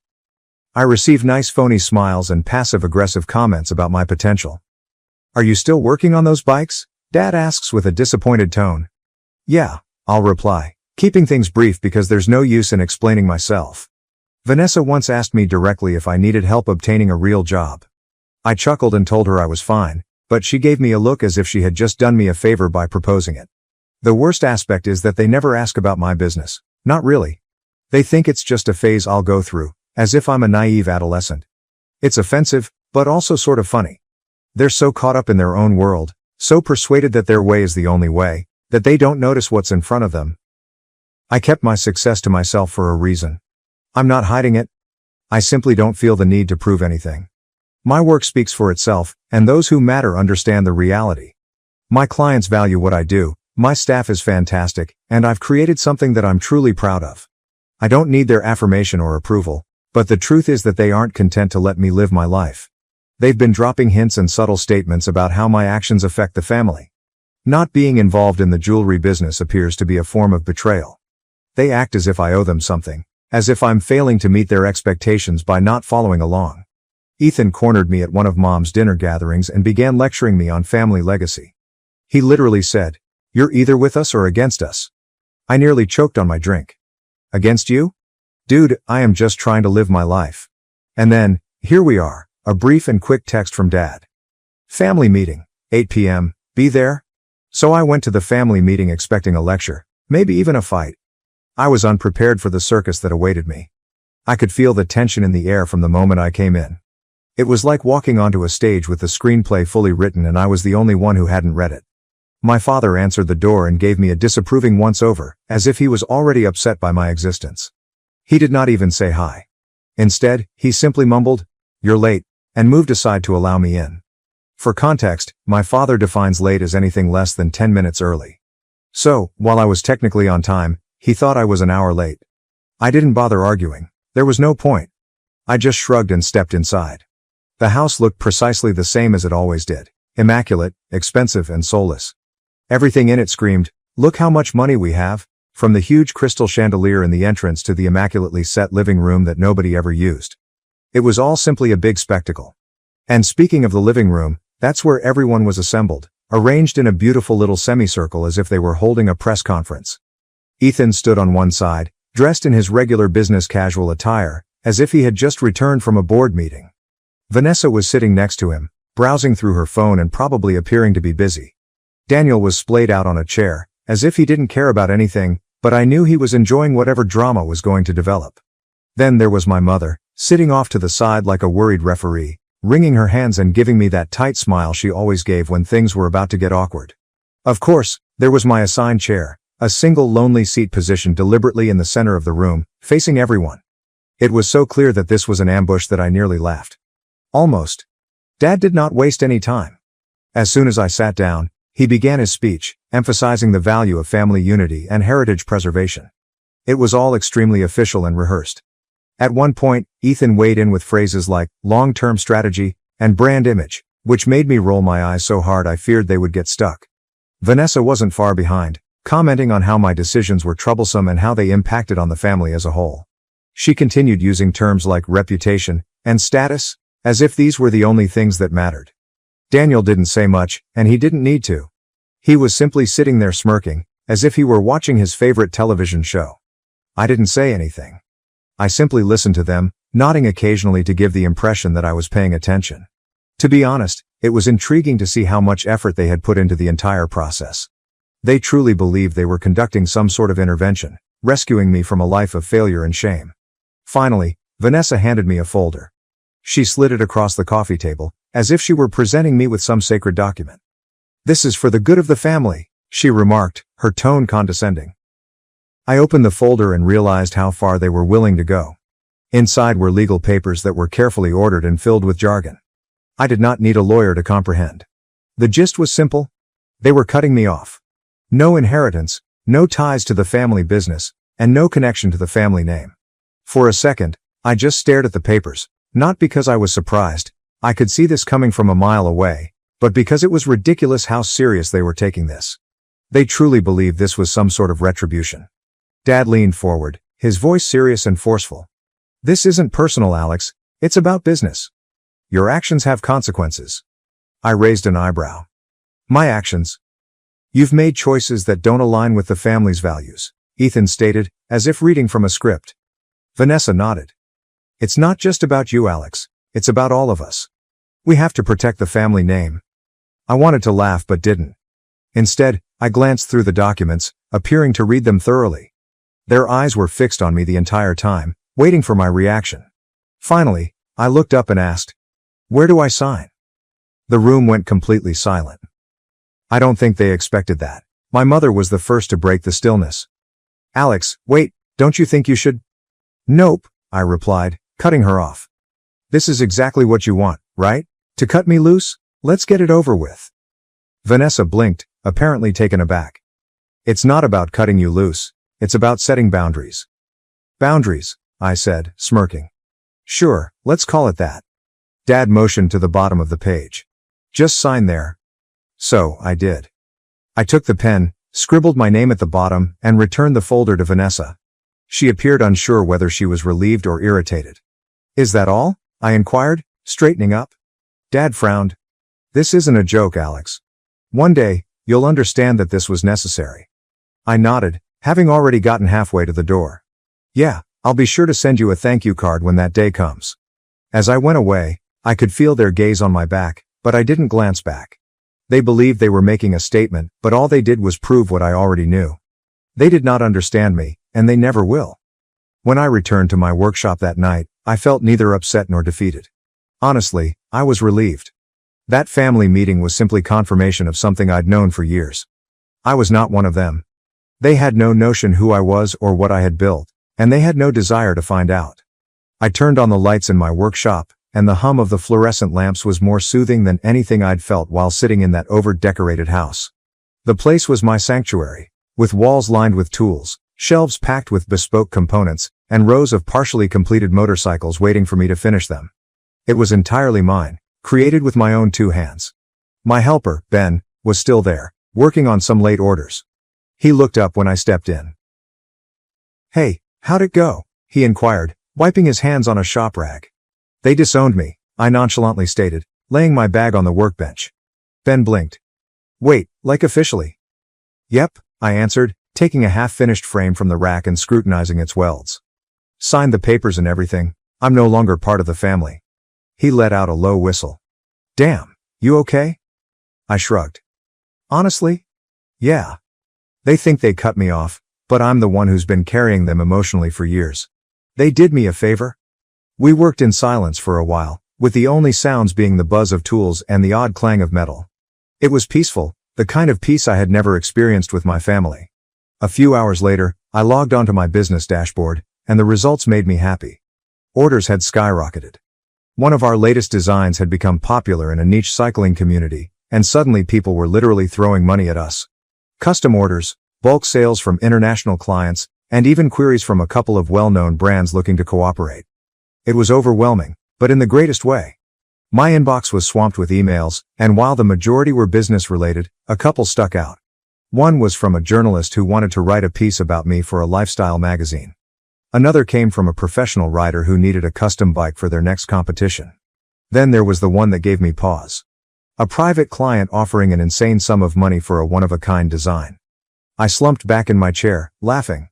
I receive nice phony smiles and passive-aggressive comments about my potential. Are you still working on those bikes? Dad asks with a disappointed tone. Yeah, I'll reply, keeping things brief because there's no use in explaining myself. Vanessa once asked me directly if I needed help obtaining a real job. I chuckled and told her I was fine, but she gave me a look as if she had just done me a favor by proposing it. The worst aspect is that they never ask about my business. Not really. They think it's just a phase I'll go through, as if I'm a naive adolescent. It's offensive, but also sort of funny. They're so caught up in their own world, so persuaded that their way is the only way, that they don't notice what's in front of them. I kept my success to myself for a reason. I'm not hiding it. I simply don't feel the need to prove anything. My work speaks for itself, and those who matter understand the reality. My clients value what I do, my staff is fantastic, and I've created something that I'm truly proud of. I don't need their affirmation or approval, but the truth is that they aren't content to let me live my life. They've been dropping hints and subtle statements about how my actions affect the family. Not being involved in the jewelry business appears to be a form of betrayal. They act as if I owe them something, as if I'm failing to meet their expectations by not following along. Ethan cornered me at one of Mom's dinner gatherings and began lecturing me on family legacy. He literally said, "You're either with us or against us." I nearly choked on my drink. Against you? Dude, I am just trying to live my life. And then, here we are, a brief and quick text from Dad. Family meeting, 8 p.m., be there? So I went to the family meeting expecting a lecture, maybe even a fight. I was unprepared for the circus that awaited me. I could feel the tension in the air from the moment I came in. It was like walking onto a stage with the screenplay fully written and I was the only one who hadn't read it. My father answered the door and gave me a disapproving once-over, as if he was already upset by my existence. He did not even say hi. Instead, he simply mumbled, "You're late," and moved aside to allow me in. For context, my father defines late as anything less than 10 minutes early. So, while I was technically on time, he thought I was an hour late. I didn't bother arguing. There was no point. I just shrugged and stepped inside. The house looked precisely the same as it always did. Immaculate, expensive, and soulless. Everything in it screamed, "Look how much money we have," from the huge crystal chandelier in the entrance to the immaculately set living room that nobody ever used. It was all simply a big spectacle. And speaking of the living room, that's where everyone was assembled, arranged in a beautiful little semicircle as if they were holding a press conference. Ethan stood on one side, dressed in his regular business casual attire, as if he had just returned from a board meeting. Vanessa was sitting next to him, browsing through her phone and probably appearing to be busy. Daniel was splayed out on a chair, as if he didn't care about anything, but I knew he was enjoying whatever drama was going to develop. Then there was my mother, sitting off to the side like a worried referee, wringing her hands and giving me that tight smile she always gave when things were about to get awkward. Of course, there was my assigned chair, a single lonely seat positioned deliberately in the center of the room, facing everyone. It was so clear that this was an ambush that I nearly laughed. Almost. Dad did not waste any time. As soon as I sat down, he began his speech, emphasizing the value of family unity and heritage preservation. It was all extremely official and rehearsed. At one point, Ethan weighed in with phrases like long-term strategy and brand image, which made me roll my eyes so hard I feared they would get stuck. Vanessa wasn't far behind, commenting on how my decisions were troublesome and how they impacted on the family as a whole. She continued using terms like reputation and status, as if these were the only things that mattered. Daniel didn't say much, and he didn't need to. He was simply sitting there smirking, as if he were watching his favorite television show. I didn't say anything. I simply listened to them, nodding occasionally to give the impression that I was paying attention. To be honest, it was intriguing to see how much effort they had put into the entire process. They truly believed they were conducting some sort of intervention, rescuing me from a life of failure and shame. Finally, Vanessa handed me a folder. She slid it across the coffee table, as if she were presenting me with some sacred document. "This is for the good of the family," she remarked, her tone condescending. I opened the folder and realized how far they were willing to go. Inside were legal papers that were carefully ordered and filled with jargon. I did not need a lawyer to comprehend. The gist was simple. They were cutting me off. No inheritance, no ties to the family business, and no connection to the family name. For a second, I just stared at the papers, not because I was surprised. I could see this coming from a mile away, but because it was ridiculous how serious they were taking this. They truly believed this was some sort of retribution. Dad leaned forward, his voice serious and forceful. "This isn't personal, Alex. It's about business. Your actions have consequences." I raised an eyebrow. "My actions?" "You've made choices that don't align with the family's values," Ethan stated, as if reading from a script. Vanessa nodded. "It's not just about you, Alex. It's about all of us. We have to protect the family name." I wanted to laugh but didn't. Instead, I glanced through the documents, appearing to read them thoroughly. Their eyes were fixed on me the entire time, waiting for my reaction. Finally, I looked up and asked, "Where do I sign?" The room went completely silent. I don't think they expected that. My mother was the first to break the stillness. "Alex, wait, don't you think you should?" "Nope," I replied, cutting her off. "This is exactly what you want, right? To cut me loose? Let's get it over with." Vanessa blinked, apparently taken aback. "It's not about cutting you loose. It's about setting boundaries." "Boundaries," I said, smirking. "Sure, let's call it that." Dad motioned to the bottom of the page. "Just sign there." So, I did. I took the pen, scribbled my name at the bottom, and returned the folder to Vanessa. She appeared unsure whether she was relieved or irritated. "Is that all?" I inquired, straightening up. Dad frowned. "This isn't a joke, Alex. One day, you'll understand that this was necessary." I nodded, having already gotten halfway to the door. "Yeah, I'll be sure to send you a thank you card when that day comes." As I went away, I could feel their gaze on my back, but I didn't glance back. They believed they were making a statement, but all they did was prove what I already knew. They did not understand me, and they never will. When I returned to my workshop that night, I felt neither upset nor defeated. Honestly, I was relieved. That family meeting was simply confirmation of something I'd known for years. I was not one of them. They had no notion who I was or what I had built, and they had no desire to find out. I turned on the lights in my workshop, and the hum of the fluorescent lamps was more soothing than anything I'd felt while sitting in that over-decorated house. The place was my sanctuary, with walls lined with tools, shelves packed with bespoke components, and rows of partially completed motorcycles waiting for me to finish them. It was entirely mine, created with my own two hands. My helper, Ben, was still there, working on some late orders. He looked up when I stepped in. "Hey, how'd it go?" he inquired, wiping his hands on a shop rag. "They disowned me," I nonchalantly stated, laying my bag on the workbench. Ben blinked. "Wait, like officially?" "Yep," I answered, taking a half-finished frame from the rack and scrutinizing its welds. "Signed the papers and everything. I'm no longer part of the family. He let out a low whistle. Damn, you okay? I shrugged. Honestly? Yeah. They think they cut me off, but I'm the one who's been carrying them emotionally for years. They did me a favor. We worked in silence for a while, with the only sounds being the buzz of tools and the odd clang of metal. It was peaceful, the kind of peace I had never experienced with my family. A few hours later, I logged onto my business dashboard, and the results made me happy. Orders had skyrocketed. One of our latest designs had become popular in a niche cycling community, and suddenly people were literally throwing money at us. Custom orders, bulk sales from international clients, and even queries from a couple of well-known brands looking to cooperate. It was overwhelming, but in the greatest way. My inbox was swamped with emails, and while the majority were business-related, a couple stuck out. One was from a journalist who wanted to write a piece about me for a lifestyle magazine. Another came from a professional rider who needed a custom bike for their next competition. Then there was the one that gave me pause. A private client offering an insane sum of money for a one-of-a-kind design. I slumped back in my chair, laughing.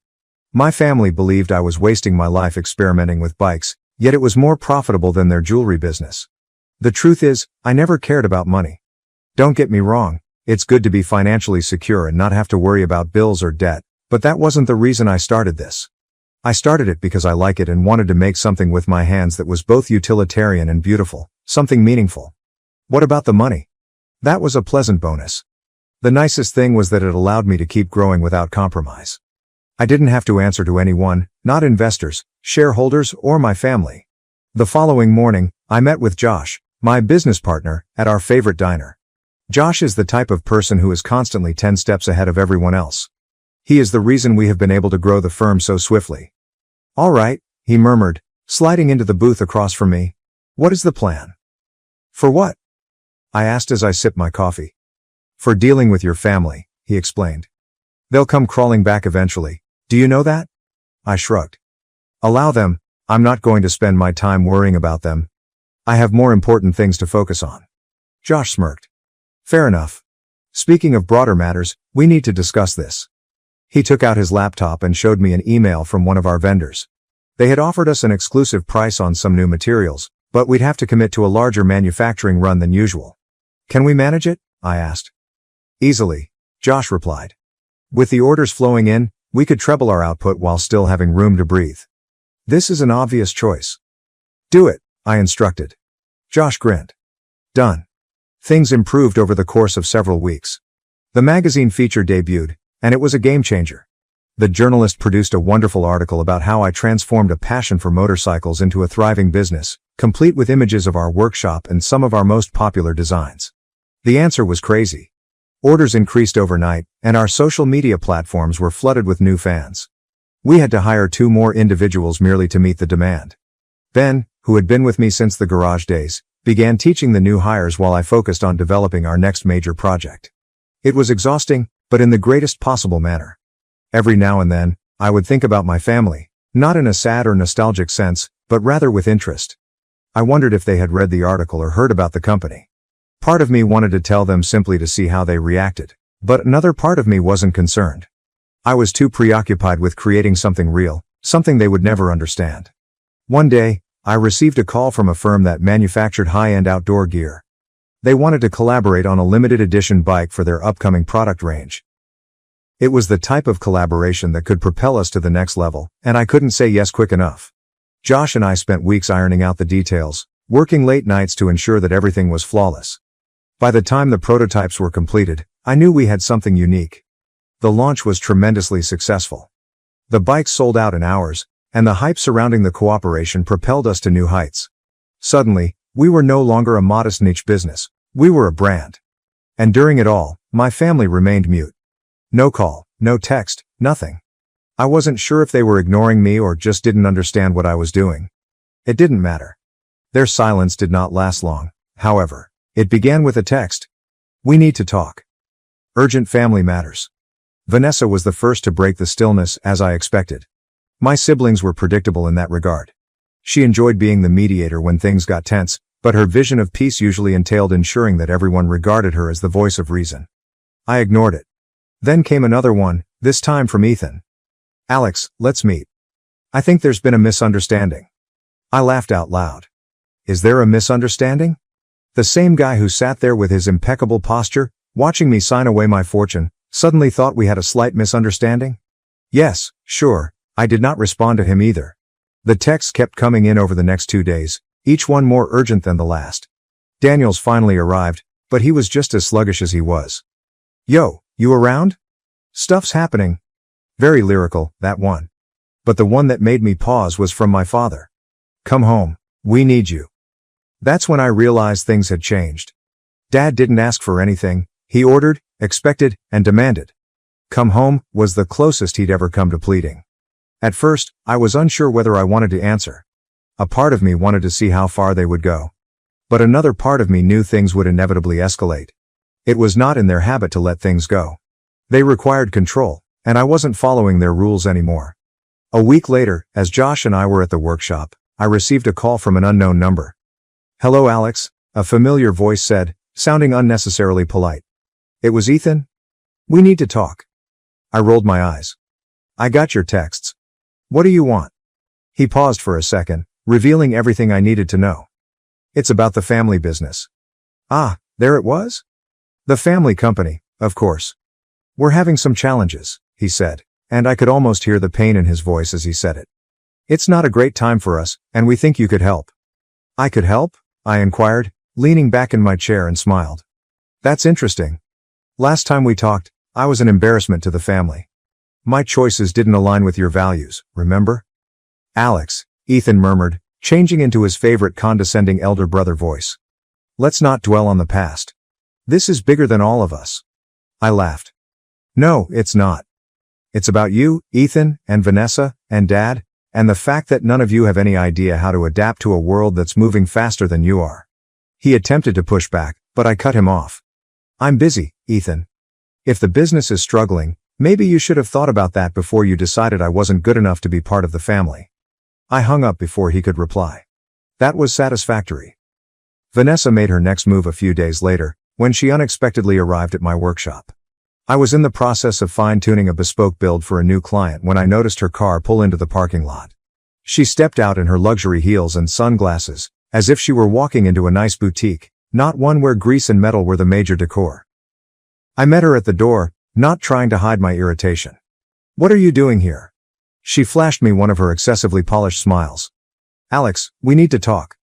My family believed I was wasting my life experimenting with bikes, yet it was more profitable than their jewelry business. The truth is, I never cared about money. Don't get me wrong, it's good to be financially secure and not have to worry about bills or debt, but that wasn't the reason I started this. I started it because I like it and wanted to make something with my hands that was both utilitarian and beautiful, something meaningful. What about the money? That was a pleasant bonus. The nicest thing was that it allowed me to keep growing without compromise. I didn't have to answer to anyone, not investors, shareholders, or my family. The following morning, I met with Josh, my business partner, at our favorite diner. Josh is the type of person who is constantly 10 steps ahead of everyone else. He is the reason we have been able to grow the firm so swiftly. All right, he murmured, sliding into the booth across from me. What is the plan? For what? I asked as I sipped my coffee. For dealing with your family, he explained. They'll come crawling back eventually. Do you know that? I shrugged. Allow them, I'm not going to spend my time worrying about them. I have more important things to focus on. Josh smirked. Fair enough. Speaking of broader matters, we need to discuss this. He took out his laptop and showed me an email from one of our vendors. They had offered us an exclusive price on some new materials, but we'd have to commit to a larger manufacturing run than usual. Can we manage it? I asked. Easily, Josh replied. With the orders flowing in, we could treble our output while still having room to breathe. This is an obvious choice. Do it, I instructed. Josh grinned. Done. Things improved over the course of several weeks. The magazine feature debuted, and it was a game changer. The journalist produced a wonderful article about how I transformed a passion for motorcycles into a thriving business, complete with images of our workshop and some of our most popular designs. The answer was crazy. Orders increased overnight, and our social media platforms were flooded with new fans. We had to hire 2 more individuals merely to meet the demand. Ben, who had been with me since the garage days, began teaching the new hires while I focused on developing our next major project. It was exhausting, but in the greatest possible manner. Every now and then, I would think about my family, not in a sad or nostalgic sense, but rather with interest. I wondered if they had read the article or heard about the company. Part of me wanted to tell them simply to see how they reacted, but another part of me wasn't concerned. I was too preoccupied with creating something real, something they would never understand. One day, I received a call from a firm that manufactured high-end outdoor gear. They wanted to collaborate on a limited edition bike for their upcoming product range. It was the type of collaboration that could propel us to the next level, and I couldn't say yes quick enough. Josh and I spent weeks ironing out the details, working late nights to ensure that everything was flawless. By the time the prototypes were completed, I knew we had something unique. The launch was tremendously successful. The bikes sold out in hours, and the hype surrounding the cooperation propelled us to new heights. Suddenly, we were no longer a modest niche business, we were a brand. And during it all, my family remained mute. No call, no text, nothing. I wasn't sure if they were ignoring me or just didn't understand what I was doing. It didn't matter. Their silence did not last long, however. It began with a text. We need to talk. Urgent family matters. Vanessa was the first to break the stillness, as I expected. My siblings were predictable in that regard. She enjoyed being the mediator when things got tense, but her vision of peace usually entailed ensuring that everyone regarded her as the voice of reason. I ignored it. Then came another one, this time from Ethan. Alex, let's meet. I think there's been a misunderstanding. I laughed out loud. Is there a misunderstanding? The same guy who sat there with his impeccable posture, watching me sign away my fortune, suddenly thought we had a slight misunderstanding? Yes, sure, I did not respond to him either. The texts kept coming in over the next 2 days, each one more urgent than the last. Daniels finally arrived, but he was just as sluggish as he was. Yo, you around? Stuff's happening. Very lyrical, that one. But the one that made me pause was from my father. Come home, we need you. That's when I realized things had changed. Dad didn't ask for anything, he ordered, expected, and demanded. Come home was the closest he'd ever come to pleading. At first, I was unsure whether I wanted to answer. A part of me wanted to see how far they would go. But another part of me knew things would inevitably escalate. It was not in their habit to let things go. They required control, and I wasn't following their rules anymore. A week later, as Josh and I were at the workshop, I received a call from an unknown number. Hello, Alex, a familiar voice said, sounding unnecessarily polite. It was Ethan? We need to talk. I rolled my eyes. I got your texts. What do you want? He paused for a second, revealing everything I needed to know. It's about the family business. Ah, there it was? The family company, of course. We're having some challenges, he said, and I could almost hear the pain in his voice as he said it. It's not a great time for us, and we think you could help. I could help? I inquired, leaning back in my chair and smiled. That's interesting. Last time we talked, I was an embarrassment to the family. My choices didn't align with your values, remember? Alex, Ethan murmured, changing into his favorite condescending elder brother voice. Let's not dwell on the past. This is bigger than all of us. I laughed. No, it's not. It's about you, Ethan, and Vanessa, and Dad, and the fact that none of you have any idea how to adapt to a world that's moving faster than you are. He attempted to push back, but I cut him off. I'm busy, Ethan. If the business is struggling, maybe you should have thought about that before you decided I wasn't good enough to be part of the family. I hung up before he could reply. That was satisfactory. Vanessa made her next move a few days later, when she unexpectedly arrived at my workshop. I was in the process of fine-tuning a bespoke build for a new client when I noticed her car pull into the parking lot. She stepped out in her luxury heels and sunglasses, as if she were walking into a nice boutique, not one where grease and metal were the major decor. I met her at the door, not trying to hide my irritation. What are you doing here? She flashed me one of her excessively polished smiles. Alex, we need to talk.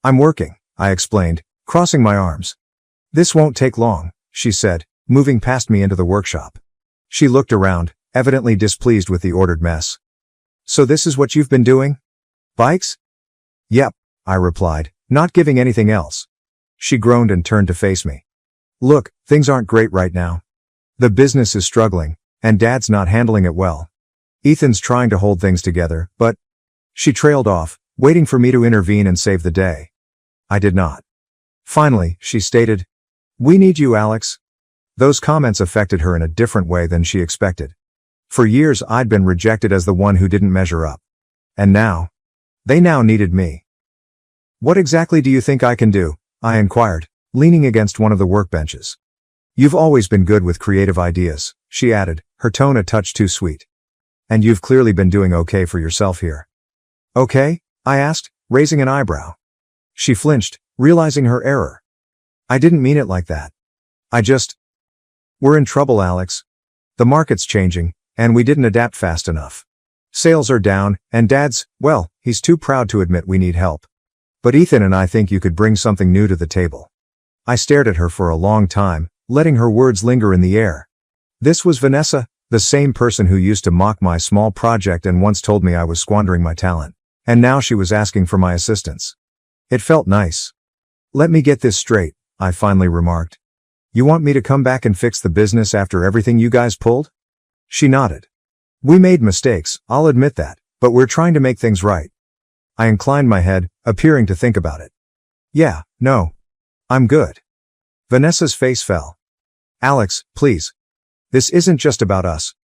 I'm working, I explained, crossing my arms. This won't take long, she said, moving past me into the workshop. She looked around, evidently displeased with the ordered mess. So this is what you've been doing? Bikes? Yep, I replied, not giving anything else. She groaned and turned to face me. Look, things aren't great right now. The business is struggling, and Dad's not handling it well. Ethan's trying to hold things together, but... She trailed off, waiting for me to intervene and save the day. I did not. Finally, she stated, We need you, Alex. Those comments affected her in a different way than she expected. For years I'd been rejected as the one who didn't measure up. And now? They now needed me. What exactly do you think I can do? I inquired, leaning against one of the workbenches. You've always been good with creative ideas, she added, her tone a touch too sweet. And you've clearly been doing okay for yourself here. Okay? I asked, raising an eyebrow. She flinched, realizing her error. I didn't mean it like that. We're in trouble, Alex. The market's changing, and we didn't adapt fast enough. Sales are down, and Dad's, well, he's too proud to admit we need help. But Ethan and I think you could bring something new to the table. I stared at her for a long time, letting her words linger in the air. This was Vanessa, the same person who used to mock my small project and once told me I was squandering my talent. And now she was asking for my assistance. It felt nice. Let me get this straight, I finally remarked. You want me to come back and fix the business after everything you guys pulled? She nodded. We made mistakes, I'll admit that, but we're trying to make things right. I inclined my head, appearing to think about it. Yeah, no. I'm good. Vanessa's face fell. Alex, please. This isn't just about us.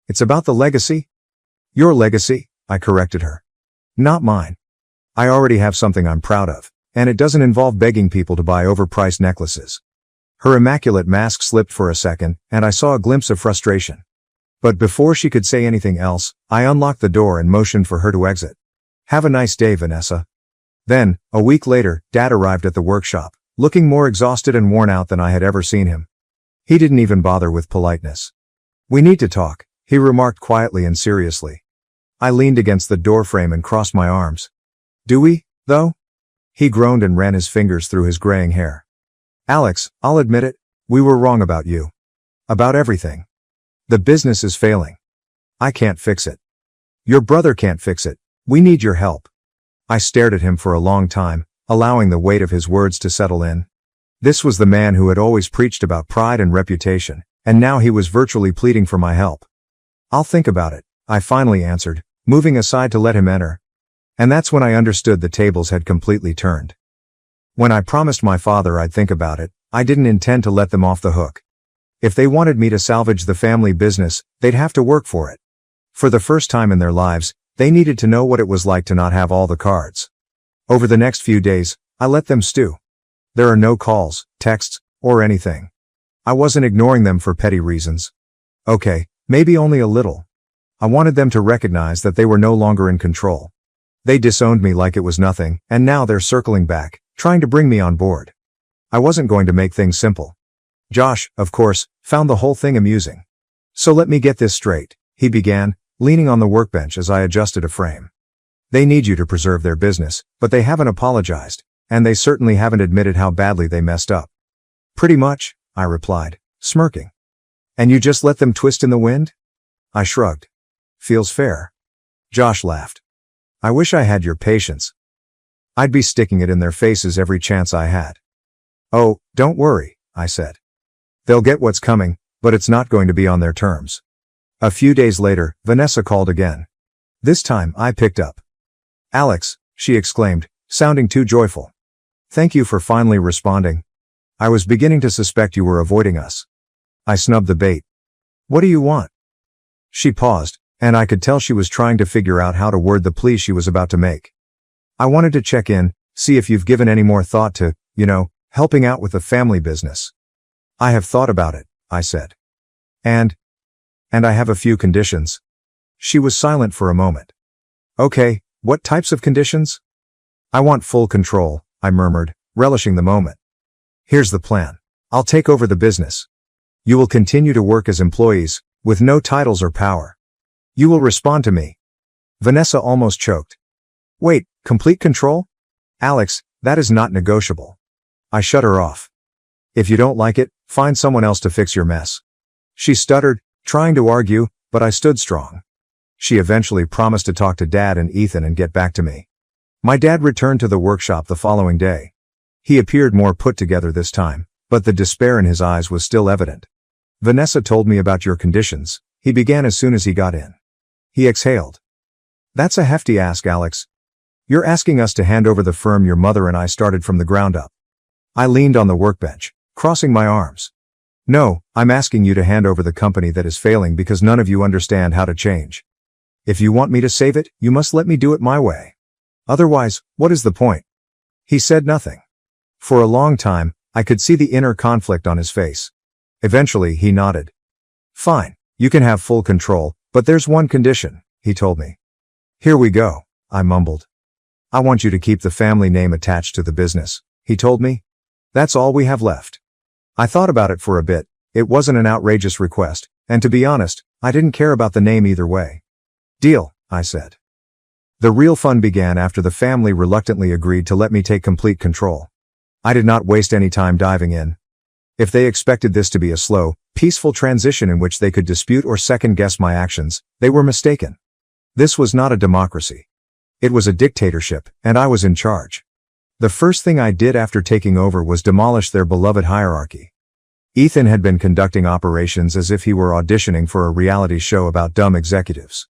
It's about the legacy. Your legacy, I corrected her. Not mine. I already have something I'm proud of, and it doesn't involve begging people to buy overpriced necklaces. Her immaculate mask slipped for a second, and I saw a glimpse of frustration. But before she could say anything else, I unlocked the door and motioned for her to exit. Have a nice day, Vanessa. Then, a week later, Dad arrived at the workshop, looking more exhausted and worn out than I had ever seen him. He didn't even bother with politeness. "We need to talk," he remarked quietly and seriously. I leaned against the doorframe and crossed my arms. "Do we, though?" He groaned and ran his fingers through his graying hair. "Alex, I'll admit it, we were wrong about you. About everything. The business is failing. I can't fix it. Your brother can't fix it. We need your help." I stared at him for a long time, allowing the weight of his words to settle in. This was the man who had always preached about pride and reputation, and now he was virtually pleading for my help. "I'll think about it," I finally answered, moving aside to let him enter. And that's when I understood the tables had completely turned. When I promised my father I'd think about it, I didn't intend to let them off the hook. If they wanted me to salvage the family business, they'd have to work for it. For the first time in their lives, they needed to know what it was like to not have all the cards. Over the next few days, I let them stew. There are no calls, texts, or anything. I wasn't ignoring them for petty reasons. Okay, maybe only a little. I wanted them to recognize that they were no longer in control. They disowned me like it was nothing, and now they're circling back, trying to bring me on board. I wasn't going to make things simple. Josh, of course, found the whole thing amusing. "So let me get this straight," he began, leaning on the workbench as I adjusted a frame. "They need you to preserve their business, but they haven't apologized, and they certainly haven't admitted how badly they messed up." "Pretty much," I replied, smirking. "And you just let them twist in the wind?" I shrugged. "Feels fair." Josh laughed. "I wish I had your patience. I'd be sticking it in their faces every chance I had." "Oh, don't worry," I said. "They'll get what's coming, but it's not going to be on their terms." A few days later, Vanessa called again. This time, I picked up. "Alex," she exclaimed, sounding too joyful. "Thank you for finally responding. I was beginning to suspect you were avoiding us." I snubbed the bait. "What do you want?" She paused, and I could tell she was trying to figure out how to word the plea she was about to make. "I wanted to check in, see if you've given any more thought to, helping out with the family business." "I have thought about it," I said. And I have a few conditions." She was silent for a moment. "Okay, what types of conditions?" "I want full control," I murmured, relishing the moment. "Here's the plan. I'll take over the business. You will continue to work as employees, with no titles or power. You will respond to me." Vanessa almost choked. "Wait, complete control? Alex, that is not negotiable." I shut her off. "If you don't like it, find someone else to fix your mess." She stuttered, trying to argue, but I stood strong. She eventually promised to talk to Dad and Ethan and get back to me. My dad returned to the workshop the following day. He appeared more put together this time, but the despair in his eyes was still evident. "Vanessa told me about your conditions," he began as soon as he got in. He exhaled. "That's a hefty ask, Alex. You're asking us to hand over the firm your mother and I started from the ground up." I leaned on the workbench, crossing my arms. "No, I'm asking you to hand over the company that is failing because none of you understand how to change. If you want me to save it, you must let me do it my way. Otherwise, what is the point?" He said nothing. For a long time, I could see the inner conflict on his face. Eventually, he nodded. "Fine, you can have full control, but there's one condition," he told me. "Here we go," I mumbled. "I want you to keep the family name attached to the business," he told me. "That's all we have left." I thought about it for a bit. It wasn't an outrageous request, and to be honest, I didn't care about the name either way. "Deal," I said. The real fun began after the family reluctantly agreed to let me take complete control. I did not waste any time diving in. If they expected this to be a slow, peaceful transition in which they could dispute or second-guess my actions, they were mistaken. This was not a democracy. It was a dictatorship, and I was in charge. The first thing I did after taking over was demolish their beloved hierarchy. Ethan had been conducting operations as if he were auditioning for a reality show about dumb executives.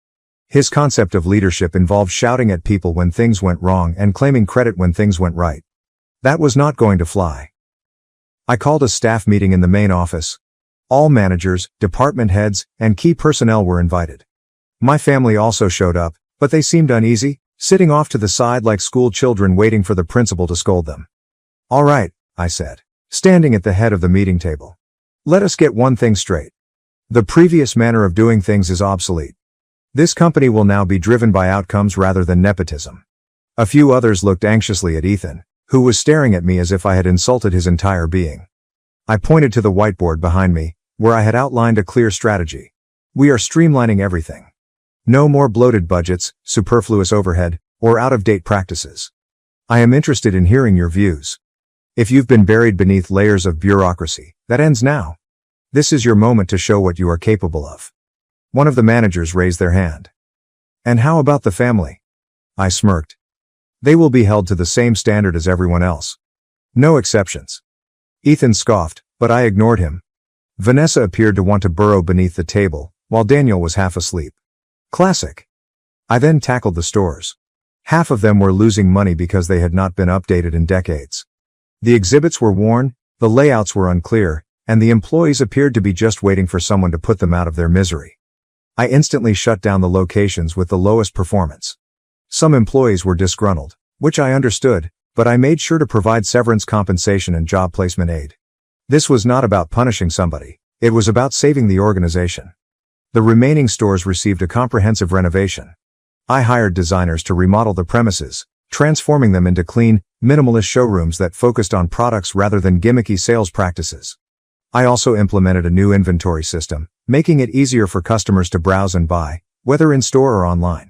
His concept of leadership involved shouting at people when things went wrong and claiming credit when things went right. That was not going to fly. I called a staff meeting in the main office. All managers, department heads, and key personnel were invited. My family also showed up, but they seemed uneasy, sitting off to the side like school children waiting for the principal to scold them. "All right," I said, standing at the head of the meeting table. "Let us get one thing straight. The previous manner of doing things is obsolete. This company will now be driven by outcomes rather than nepotism. A few others looked anxiously at Ethan, who was staring at me as if I had insulted his entire being. I pointed to the whiteboard behind me, where I had outlined a clear strategy. We are streamlining everything. No more bloated budgets, superfluous overhead, or out-of-date practices. I am interested in hearing your views. If you've been buried beneath layers of bureaucracy, that ends now. This is your moment to show what you are capable of. One of the managers raised their hand. And how about the family? I smirked. They will be held to the same standard as everyone else. No exceptions. Ethan scoffed, but I ignored him. Vanessa appeared to want to burrow beneath the table, while Daniel was half asleep. Classic. I then tackled the stores. Half of them were losing money because they had not been updated in decades. The exhibits were worn, the layouts were unclear, and the employees appeared to be just waiting for someone to put them out of their misery. I instantly shut down the locations with the lowest performance. Some employees were disgruntled, which I understood, but I made sure to provide severance compensation and job placement aid. This was not about punishing somebody, it was about saving the organization. The remaining stores received a comprehensive renovation. I hired designers to remodel the premises, transforming them into clean, minimalist showrooms that focused on products rather than gimmicky sales practices. I also implemented a new inventory system, making it easier for customers to browse and buy, whether in store or online.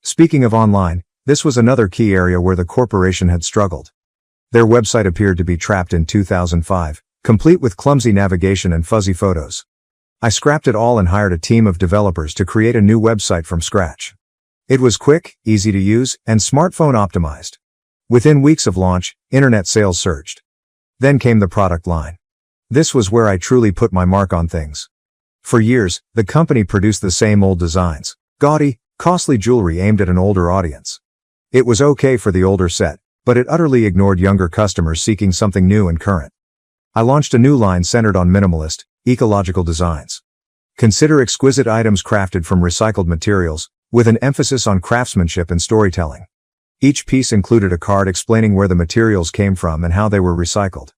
Speaking of online, this was another key area where the corporation had struggled. Their website appeared to be trapped in 2005, complete with clumsy navigation and fuzzy photos. I scrapped it all and hired a team of developers to create a new website from scratch. It was quick, easy to use, and smartphone optimized. Within weeks of launch, internet sales surged. Then came the product line. This was where I truly put my mark on things. For years, the company produced the same old designs, gaudy, costly jewelry aimed at an older audience. It was okay for the older set, but it utterly ignored younger customers seeking something new and current. I launched a new line centered on minimalist, ecological designs. Consider exquisite items crafted from recycled materials, with an emphasis on craftsmanship and storytelling. Each piece included a card explaining where the materials came from and how they were recycled.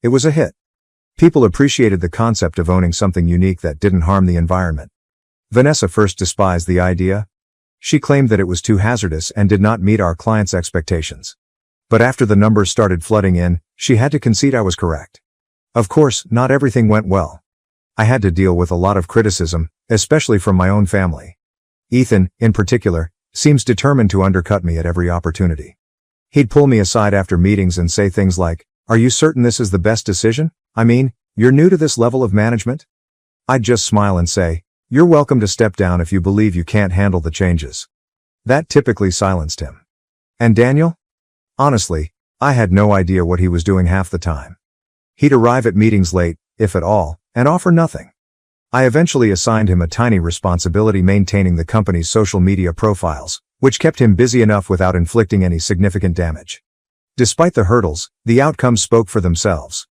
It was a hit. People appreciated the concept of owning something unique that didn't harm the environment. Vanessa first despised the idea. She claimed that it was too hazardous and did not meet our clients' expectations. But after the numbers started flooding in, she had to concede I was correct. Of course, not everything went well. I had to deal with a lot of criticism, especially from my own family. Ethan, in particular, seems determined to undercut me at every opportunity. He'd pull me aside after meetings and say things like, "Are you certain this is the best decision? I mean, you're new to this level of management?" I'd just smile and say, "You're welcome to step down if you believe you can't handle the changes." That typically silenced him. And Daniel? Honestly, I had no idea what he was doing half the time. He'd arrive at meetings late, if at all, and offer nothing. I eventually assigned him a tiny responsibility maintaining the company's social media profiles, which kept him busy enough without inflicting any significant damage. Despite the hurdles, the outcomes spoke for themselves.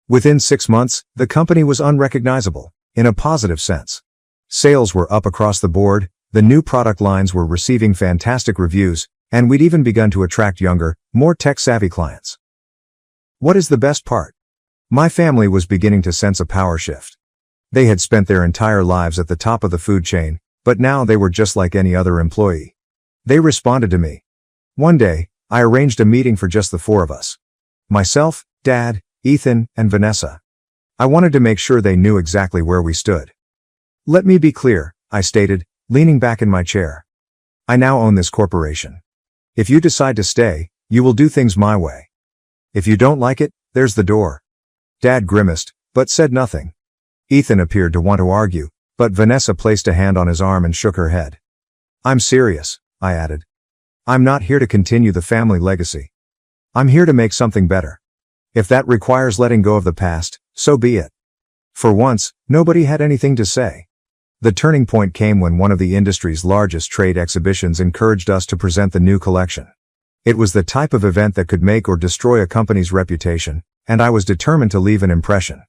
Within 6 months, the company was unrecognizable, in a positive sense. Sales were up across the board, the new product lines were receiving fantastic reviews, and we'd even begun to attract younger, more tech-savvy clients. What is the best part? My family was beginning to sense a power shift. They had spent their entire lives at the top of the food chain, but now they were just like any other employee. They responded to me. One day, I arranged a meeting for just the 4 of us. Myself, Dad, Ethan, and Vanessa. I wanted to make sure they knew exactly where we stood. "Let me be clear," I stated, leaning back in my chair. "I now own this corporation. If you decide to stay, you will do things my way. If you don't like it, there's the door." Dad grimaced, but said nothing. Ethan appeared to want to argue, but Vanessa placed a hand on his arm and shook her head. "I'm serious," I added. "I'm not here to continue the family legacy. I'm here to make something better. If that requires letting go of the past, so be it." For once, nobody had anything to say. The turning point came when one of the industry's largest trade exhibitions encouraged us to present the new collection. It was the type of event that could make or destroy a company's reputation, and I was determined to leave an impression.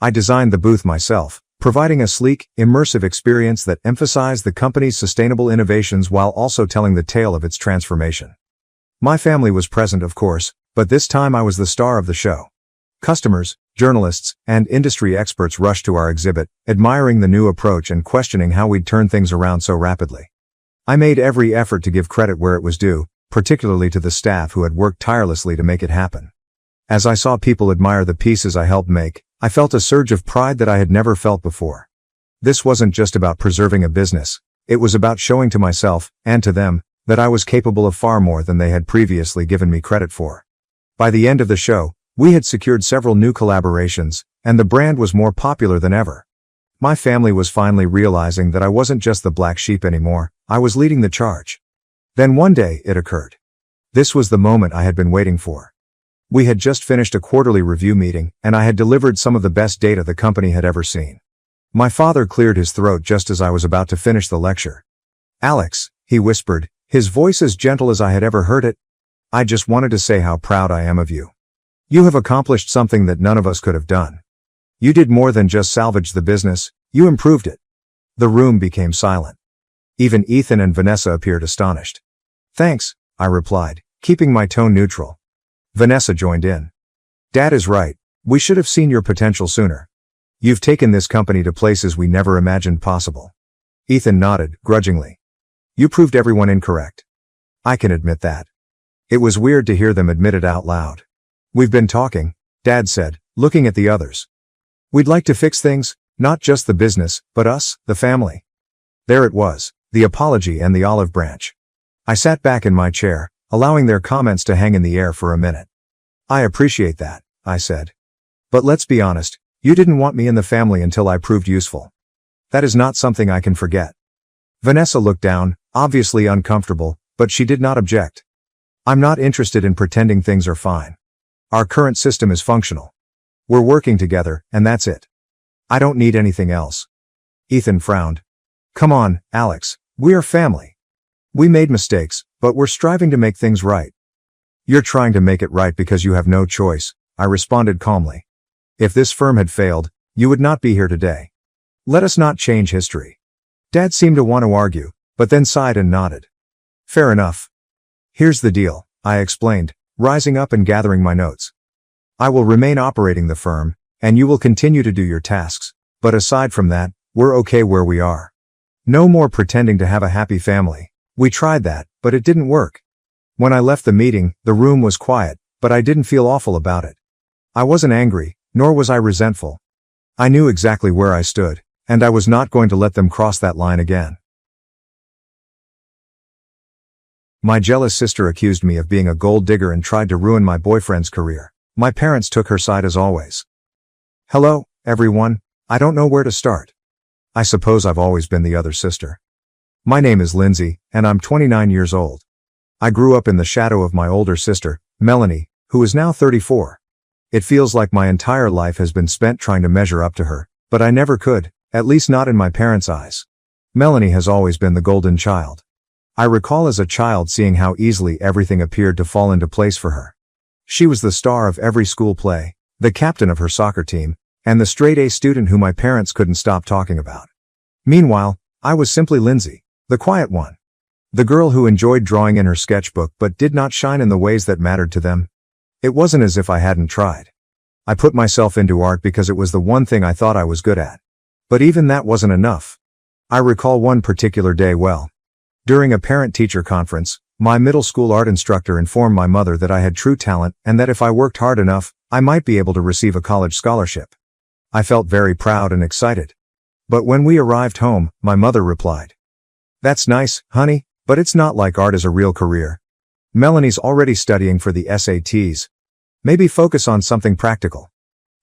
I designed the booth myself, providing a sleek, immersive experience that emphasized the company's sustainable innovations while also telling the tale of its transformation. My family was present, of course, but this time I was the star of the show. Customers, journalists, and industry experts rushed to our exhibit, admiring the new approach and questioning how we'd turned things around so rapidly. I made every effort to give credit where it was due, particularly to the staff who had worked tirelessly to make it happen. As I saw people admire the pieces I helped make, I felt a surge of pride that I had never felt before. This wasn't just about preserving a business, it was about showing to myself, and to them, that I was capable of far more than they had previously given me credit for. By the end of the show, we had secured several new collaborations, and the brand was more popular than ever. My family was finally realizing that I wasn't just the black sheep anymore, I was leading the charge. Then one day, it occurred. This was the moment I had been waiting for. We had just finished a quarterly review meeting, and I had delivered some of the best data the company had ever seen. My father cleared his throat just as I was about to finish the lecture. "Alex," he whispered, his voice as gentle as I had ever heard it, "I just wanted to say how proud I am of you. You have accomplished something that none of us could have done. You did more than just salvage the business, you improved it." The room became silent. Even Ethan and Vanessa appeared astonished. "Thanks," I replied, keeping my tone neutral. Vanessa joined in. "Dad is right, we should have seen your potential sooner. You've taken this company to places we never imagined possible." Ethan nodded, grudgingly. "You proved everyone incorrect." I can admit that. It was weird to hear them admit it out loud. "We've been talking," Dad said, looking at the others. "We'd like to fix things, not just the business, but us, the family." There it was, the apology and the olive branch. I sat back in my chair, allowing their comments to hang in the air for a minute. "I appreciate that," I said. "But let's be honest, you didn't want me in the family until I proved useful. That is not something I can forget." Vanessa looked down, obviously uncomfortable, but she did not object. "I'm not interested in pretending things are fine. Our current system is functional. We're working together, and that's it. I don't need anything else." Ethan frowned. "Come on, Alex, we are family. We made mistakes, but we're striving to make things right." "You're trying to make it right because you have no choice," I responded calmly. "If this firm had failed, you would not be here today. Let us not change history." Dad seemed to want to argue, but then sighed and nodded. "Fair enough. Here's the deal," I explained, rising up and gathering my notes. "I will remain operating the firm, and you will continue to do your tasks, but aside from that, we're okay where we are. No more pretending to have a happy family. We tried that, but it didn't work." When I left the meeting, the room was quiet, but I didn't feel awful about it. I wasn't angry, nor was I resentful. I knew exactly where I stood, and I was not going to let them cross that line again. My jealous sister accused me of being a gold digger and tried to ruin my boyfriend's career. My parents took her side as always. Hello, everyone. I don't know where to start. I suppose I've always been the other sister. My name is Lindsay, and I'm 29 years old. I grew up in the shadow of my older sister, Melanie, who is now 34. It feels like my entire life has been spent trying to measure up to her, but I never could, at least not in my parents' eyes. Melanie has always been the golden child. I recall as a child seeing how easily everything appeared to fall into place for her. She was the star of every school play, the captain of her soccer team, and the straight-A student who my parents couldn't stop talking about. Meanwhile, I was simply Lindsay, the quiet one. The girl who enjoyed drawing in her sketchbook but did not shine in the ways that mattered to them. It wasn't as if I hadn't tried. I put myself into art because it was the one thing I thought I was good at. But even that wasn't enough. I recall one particular day well. During a parent-teacher conference, my middle school art instructor informed my mother that I had true talent and that if I worked hard enough, I might be able to receive a college scholarship. I felt very proud and excited. But when we arrived home, my mother replied, "That's nice, honey, but it's not like art is a real career. Melanie's already studying for the SATs. Maybe focus on something practical."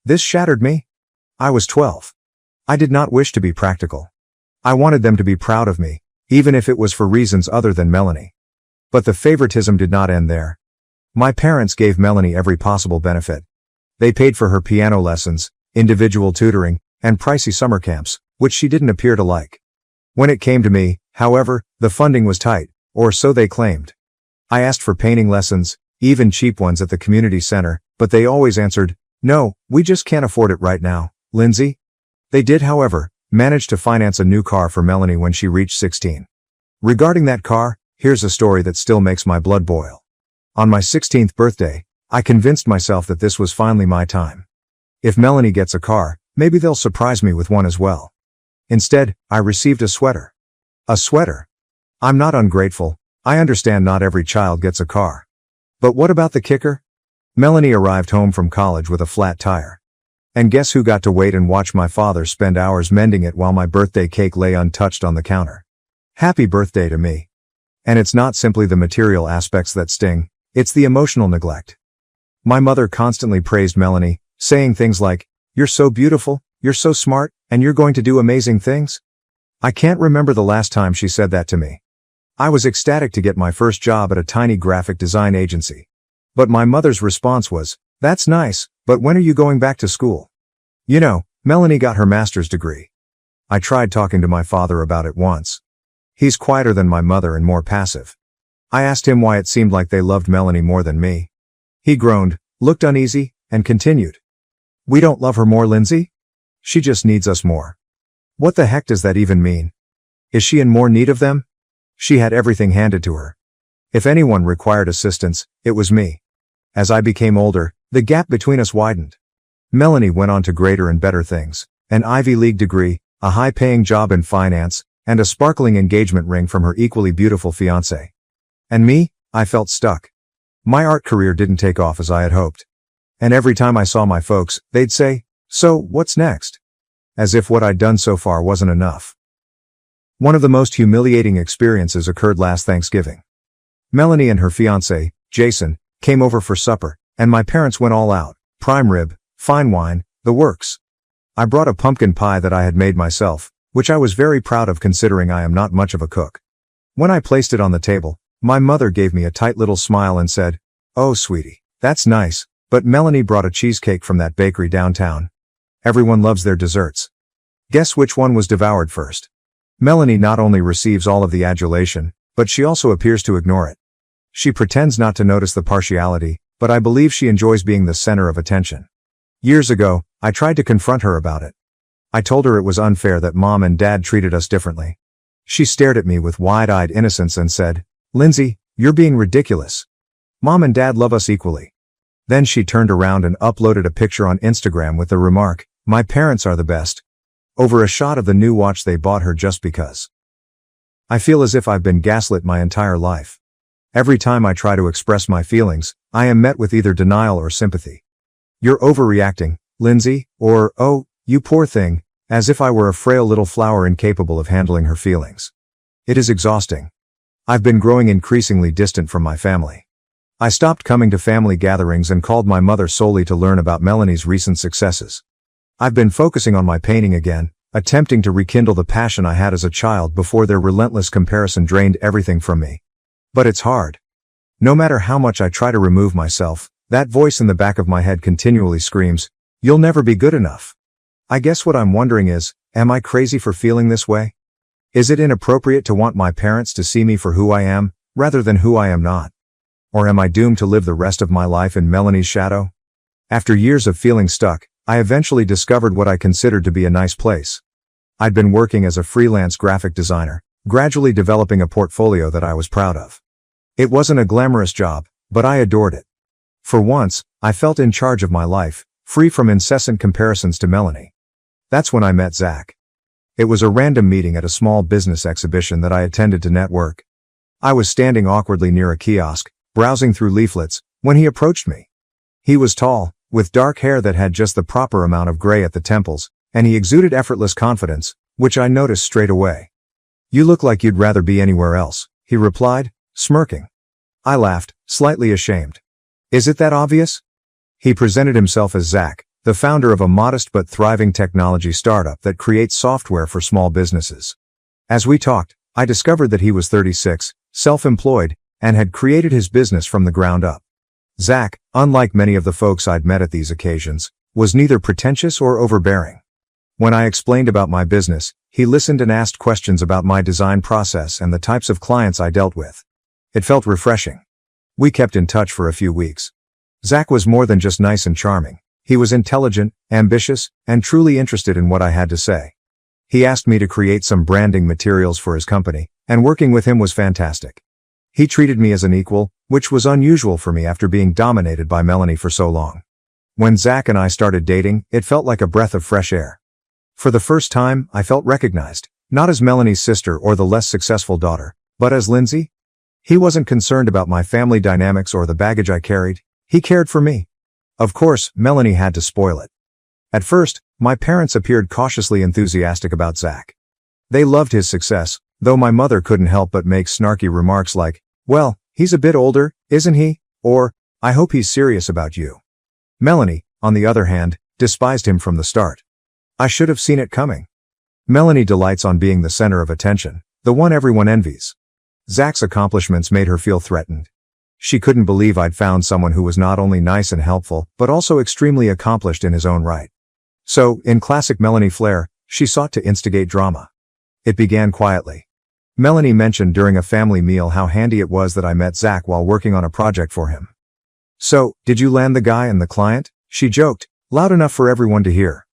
This shattered me. I was 12. I did not wish to be practical. I wanted them to be proud of me, even if it was for reasons other than Melanie. But the favoritism did not end there. My parents gave Melanie every possible benefit. They paid for her piano lessons, individual tutoring, and pricey summer camps, which she didn't appear to like. When it came to me, however, the funding was tight, or so they claimed. I asked for painting lessons, even cheap ones at the community center, but they always answered, "No, we just can't afford it right now, Lindsay." They did, however, manage to finance a new car for Melanie when she reached 16. Regarding that car, here's a story that still makes my blood boil. On my 16th birthday, I convinced myself that this was finally my time. If Melanie gets a car, maybe they'll surprise me with one as well. Instead, I received a sweater. A sweater. I'm not ungrateful, I understand not every child gets a car. But what about the kicker? Melanie arrived home from college with a flat tire. And guess who got to wait and watch my father spend hours mending it while my birthday cake lay untouched on the counter? Happy birthday to me. And it's not simply the material aspects that sting, it's the emotional neglect. My mother constantly praised Melanie, saying things like, "You're so beautiful, you're so smart, and you're going to do amazing things." I can't remember the last time she said that to me. I was ecstatic to get my first job at a tiny graphic design agency. But my mother's response was, "That's nice, but when are you going back to school?" You know, Melanie got her master's degree. I tried talking to my father about it once. He's quieter than my mother and more passive. I asked him why it seemed like they loved Melanie more than me. He groaned, looked uneasy, and continued. "We don't love her more, Lindsay. She just needs us more." What the heck does that even mean? Is she in more need of them? She had everything handed to her. If anyone required assistance, it was me. As I became older, the gap between us widened. Melanie went on to greater and better things, an Ivy League degree, a high-paying job in finance, and a sparkling engagement ring from her equally beautiful fiancé. And me, I felt stuck. My art career didn't take off as I had hoped. And every time I saw my folks, they'd say, "So, what's next?" As if what I'd done so far wasn't enough. One of the most humiliating experiences occurred last Thanksgiving. Melanie and her fiancé, Jason, came over for supper, and my parents went all out, prime rib, fine wine, the works. I brought a pumpkin pie that I had made myself, which I was very proud of considering I am not much of a cook. When I placed it on the table, my mother gave me a tight little smile and said, "Oh sweetie, that's nice, but Melanie brought a cheesecake from that bakery downtown. Everyone loves their desserts." Guess which one was devoured first? Melanie not only receives all of the adulation, but she also appears to ignore it. She pretends not to notice the partiality, but I believe she enjoys being the center of attention. Years ago, I tried to confront her about it. I told her it was unfair that Mom and Dad treated us differently. She stared at me with wide-eyed innocence and said, "Lindsay, you're being ridiculous. Mom and Dad love us equally." Then she turned around and uploaded a picture on Instagram with the remark, "My parents are the best," over a shot of the new watch they bought her just because. I feel as if I've been gaslit my entire life. Every time I try to express my feelings, I am met with either denial or sympathy. "You're overreacting, Lindsay," or, "Oh, you poor thing," as if I were a frail little flower incapable of handling her feelings. It is exhausting. I've been growing increasingly distant from my family. I stopped coming to family gatherings and called my mother solely to learn about Melanie's recent successes. I've been focusing on my painting again, attempting to rekindle the passion I had as a child before their relentless comparison drained everything from me. But it's hard. No matter how much I try to remove myself, that voice in the back of my head continually screams, "You'll never be good enough." I guess what I'm wondering is, am I crazy for feeling this way? Is it inappropriate to want my parents to see me for who I am, rather than who I am not? Or am I doomed to live the rest of my life in Melanie's shadow? After years of feeling stuck, I eventually discovered what I considered to be a nice place. I'd been working as a freelance graphic designer, gradually developing a portfolio that I was proud of. It wasn't a glamorous job, but I adored it. For once, I felt in charge of my life, free from incessant comparisons to Melanie. That's when I met Zach. It was a random meeting at a small business exhibition that I attended to network. I was standing awkwardly near a kiosk, browsing through leaflets, when he approached me. He was tall, with dark hair that had just the proper amount of gray at the temples, and he exuded effortless confidence, which I noticed straight away. "You look like you'd rather be anywhere else," he replied, smirking. I laughed, slightly ashamed. "Is it that obvious?" He presented himself as Zach, the founder of a modest but thriving technology startup that creates software for small businesses. As we talked, I discovered that he was 36, self-employed, and had created his business from the ground up. Zach, unlike many of the folks I'd met at these occasions, was neither pretentious or overbearing. When I explained about my business, he listened and asked questions about my design process and the types of clients I dealt with. It felt refreshing. We kept in touch for a few weeks. Zach was more than just nice and charming. He was intelligent, ambitious, and truly interested in what I had to say. He asked me to create some branding materials for his company, and working with him was fantastic. He treated me as an equal, which was unusual for me after being dominated by Melanie for so long. When Zach and I started dating, it felt like a breath of fresh air. For the first time, I felt recognized, not as Melanie's sister or the less successful daughter, but as Lindsay. He wasn't concerned about my family dynamics or the baggage I carried. He cared for me. Of course, Melanie had to spoil it. At first, my parents appeared cautiously enthusiastic about Zach. They loved his success, though my mother couldn't help but make snarky remarks like, "Well, he's a bit older, isn't he?" Or, "I hope he's serious about you." Melanie, on the other hand, despised him from the start. I should have seen it coming. Melanie delights on being the center of attention, the one everyone envies. Zach's accomplishments made her feel threatened. She couldn't believe I'd found someone who was not only nice and helpful, but also extremely accomplished in his own right. So, in classic Melanie flair, she sought to instigate drama. It began quietly. Melanie mentioned during a family meal how handy it was that I met Zach while working on a project for him. "So, did you land the guy and the client?" she joked, loud enough for everyone to hear.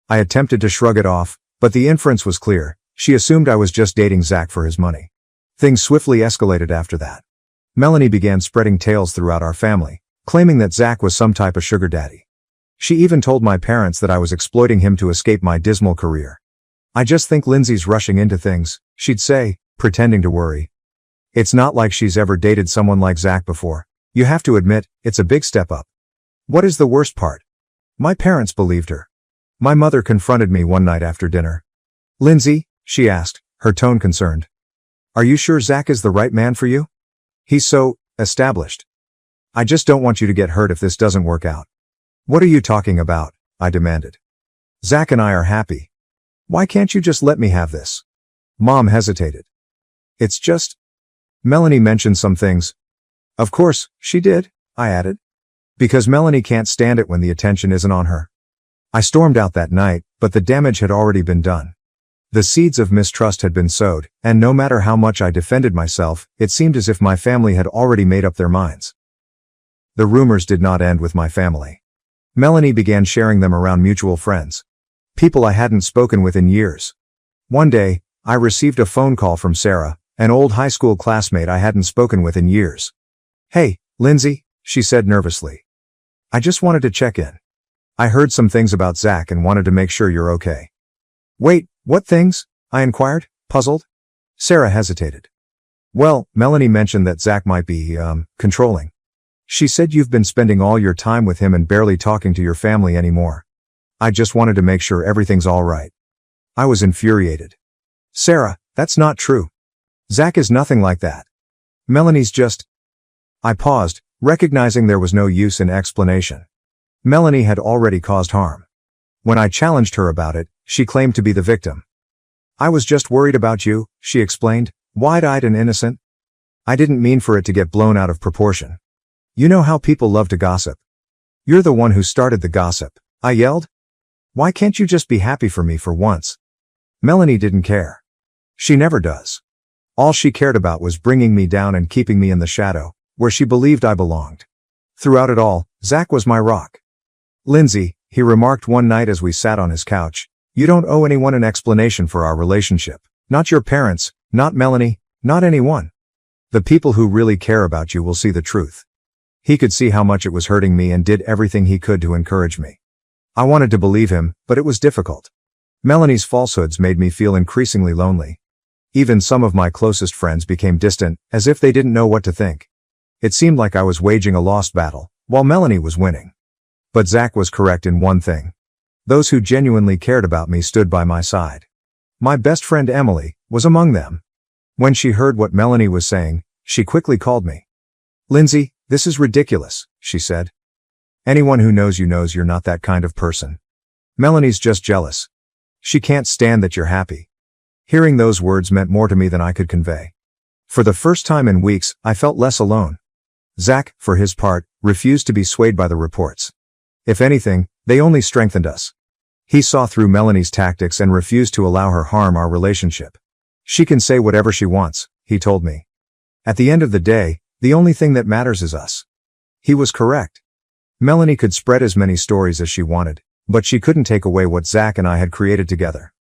I attempted to shrug it off, but the inference was clear. She assumed I was just dating Zach for his money. Things swiftly escalated after that. Melanie began spreading tales throughout our family, claiming that Zach was some type of sugar daddy. She even told my parents that I was exploiting him to escape my dismal career. "I just think Lindsay's rushing into things," she'd say, pretending to worry. "It's not like she's ever dated someone like Zach before. You have to admit, it's a big step up." What is the worst part? My parents believed her. My mother confronted me one night after dinner. "Lindsay," she asked, her tone concerned, "are you sure Zach is the right man for you? He's so established. I just don't want you to get hurt if this doesn't work out." "What are you talking about?" I demanded. "Zach and I are happy. Why can't you just let me have this?" Mom hesitated. "It's just..." Melanie mentioned some things. "Of course, she did," I added. "Because Melanie can't stand it when the attention isn't on her." I stormed out that night, but the damage had already been done. The seeds of mistrust had been sowed, and no matter how much I defended myself, it seemed as if my family had already made up their minds. The rumors did not end with my family. Melanie began sharing them around mutual friends. People I hadn't spoken with in years. One day, I received a phone call from Sarah, an old high school classmate I hadn't spoken with in years. "Hey, Lindsay," she said nervously. "I just wanted to check in. I heard some things about Zach and wanted to make sure you're okay." "Wait, what things?" I inquired, puzzled. Sarah hesitated. "Well, Melanie mentioned that Zach might be, controlling. She said you've been spending all your time with him and barely talking to your family anymore. I just wanted to make sure everything's all right." I was infuriated. "Sarah, that's not true. Zach is nothing like that. Melanie's just..." I paused, recognizing there was no use in explanation. Melanie had already caused harm. When I challenged her about it, she claimed to be the victim. "I was just worried about you," she explained, wide-eyed and innocent. "I didn't mean for it to get blown out of proportion. You know how people love to gossip. You're the one who started the gossip," I yelled. "Why can't you just be happy for me for once?" Melanie didn't care. She never does. All she cared about was bringing me down and keeping me in the shadow, where she believed I belonged. Throughout it all, Zach was my rock. "Lindsay," he remarked one night as we sat on his couch, "you don't owe anyone an explanation for our relationship. Not your parents, not Melanie, not anyone. The people who really care about you will see the truth." He could see how much it was hurting me and did everything he could to encourage me. I wanted to believe him, but it was difficult. Melanie's falsehoods made me feel increasingly lonely. Even some of my closest friends became distant, as if they didn't know what to think. It seemed like I was waging a lost battle, while Melanie was winning. But Zach was correct in one thing. Those who genuinely cared about me stood by my side. My best friend Emily was among them. When she heard what Melanie was saying, she quickly called me. "Lindsay, this is ridiculous," she said. "Anyone who knows you knows you're not that kind of person. Melanie's just jealous. She can't stand that you're happy." Hearing those words meant more to me than I could convey. For the first time in weeks, I felt less alone. Zach, for his part, refused to be swayed by the reports. If anything, they only strengthened us. He saw through Melanie's tactics and refused to allow her harm our relationship. "She can say whatever she wants," he told me. "At the end of the day, the only thing that matters is us." He was correct. Melanie could spread as many stories as she wanted, but she couldn't take away what Zach and I had created together.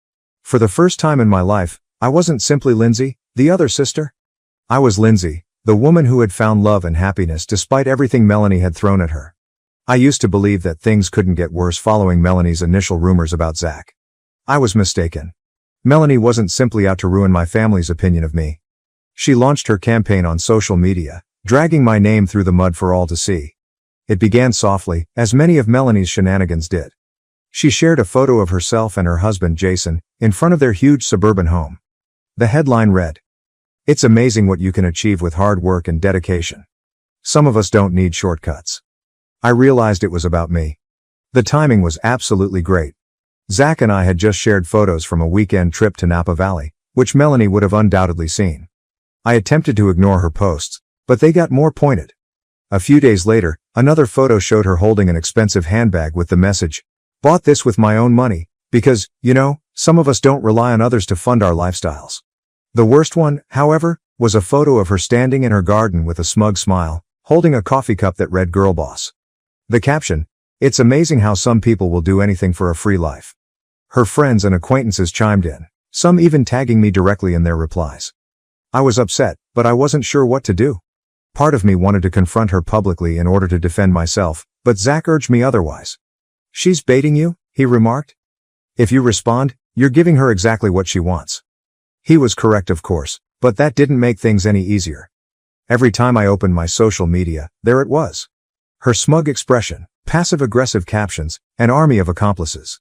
For the first time in my life, I wasn't simply Lindsay, the other sister. I was Lindsay, the woman who had found love and happiness despite everything Melanie had thrown at her. I used to believe that things couldn't get worse following Melanie's initial rumors about Zach. I was mistaken. Melanie wasn't simply out to ruin my family's opinion of me. She launched her campaign on social media, dragging my name through the mud for all to see. It began softly, as many of Melanie's shenanigans did. She shared a photo of herself and her husband Jason, in front of their huge suburban home. The headline read, "It's amazing what you can achieve with hard work and dedication. Some of us don't need shortcuts." I realized it was about me. The timing was absolutely great. Zach and I had just shared photos from a weekend trip to Napa Valley, which Melanie would have undoubtedly seen. I attempted to ignore her posts, but they got more pointed. A few days later, another photo showed her holding an expensive handbag with the message, "Bought this with my own money, because, some of us don't rely on others to fund our lifestyles." The worst one, however, was a photo of her standing in her garden with a smug smile, holding a coffee cup that read "Girl Boss." The caption, "It's amazing how some people will do anything for a free life." Her friends and acquaintances chimed in, some even tagging me directly in their replies. I was upset, but I wasn't sure what to do. Part of me wanted to confront her publicly in order to defend myself, but Zach urged me otherwise. "She's baiting you," he remarked. "If you respond, you're giving her exactly what she wants." He was correct, of course, but that didn't make things any easier. Every time I opened my social media, there it was. Her smug expression, passive-aggressive captions, an army of accomplices.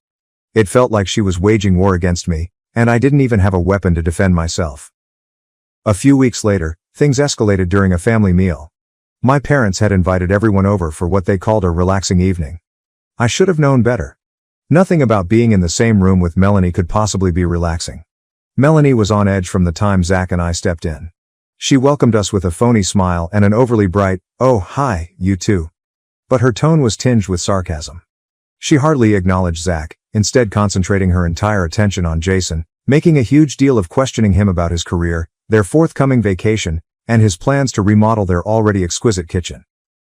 It felt like she was waging war against me, and I didn't even have a weapon to defend myself. A few weeks later, things escalated during a family meal. My parents had invited everyone over for what they called a relaxing evening. I should have known better. Nothing about being in the same room with Melanie could possibly be relaxing. Melanie was on edge from the time Zach and I stepped in. She welcomed us with a phony smile and an overly bright, "Oh, hi, you too." But her tone was tinged with sarcasm. She hardly acknowledged Zach, instead concentrating her entire attention on Jason, making a huge deal of questioning him about his career, their forthcoming vacation, and his plans to remodel their already exquisite kitchen.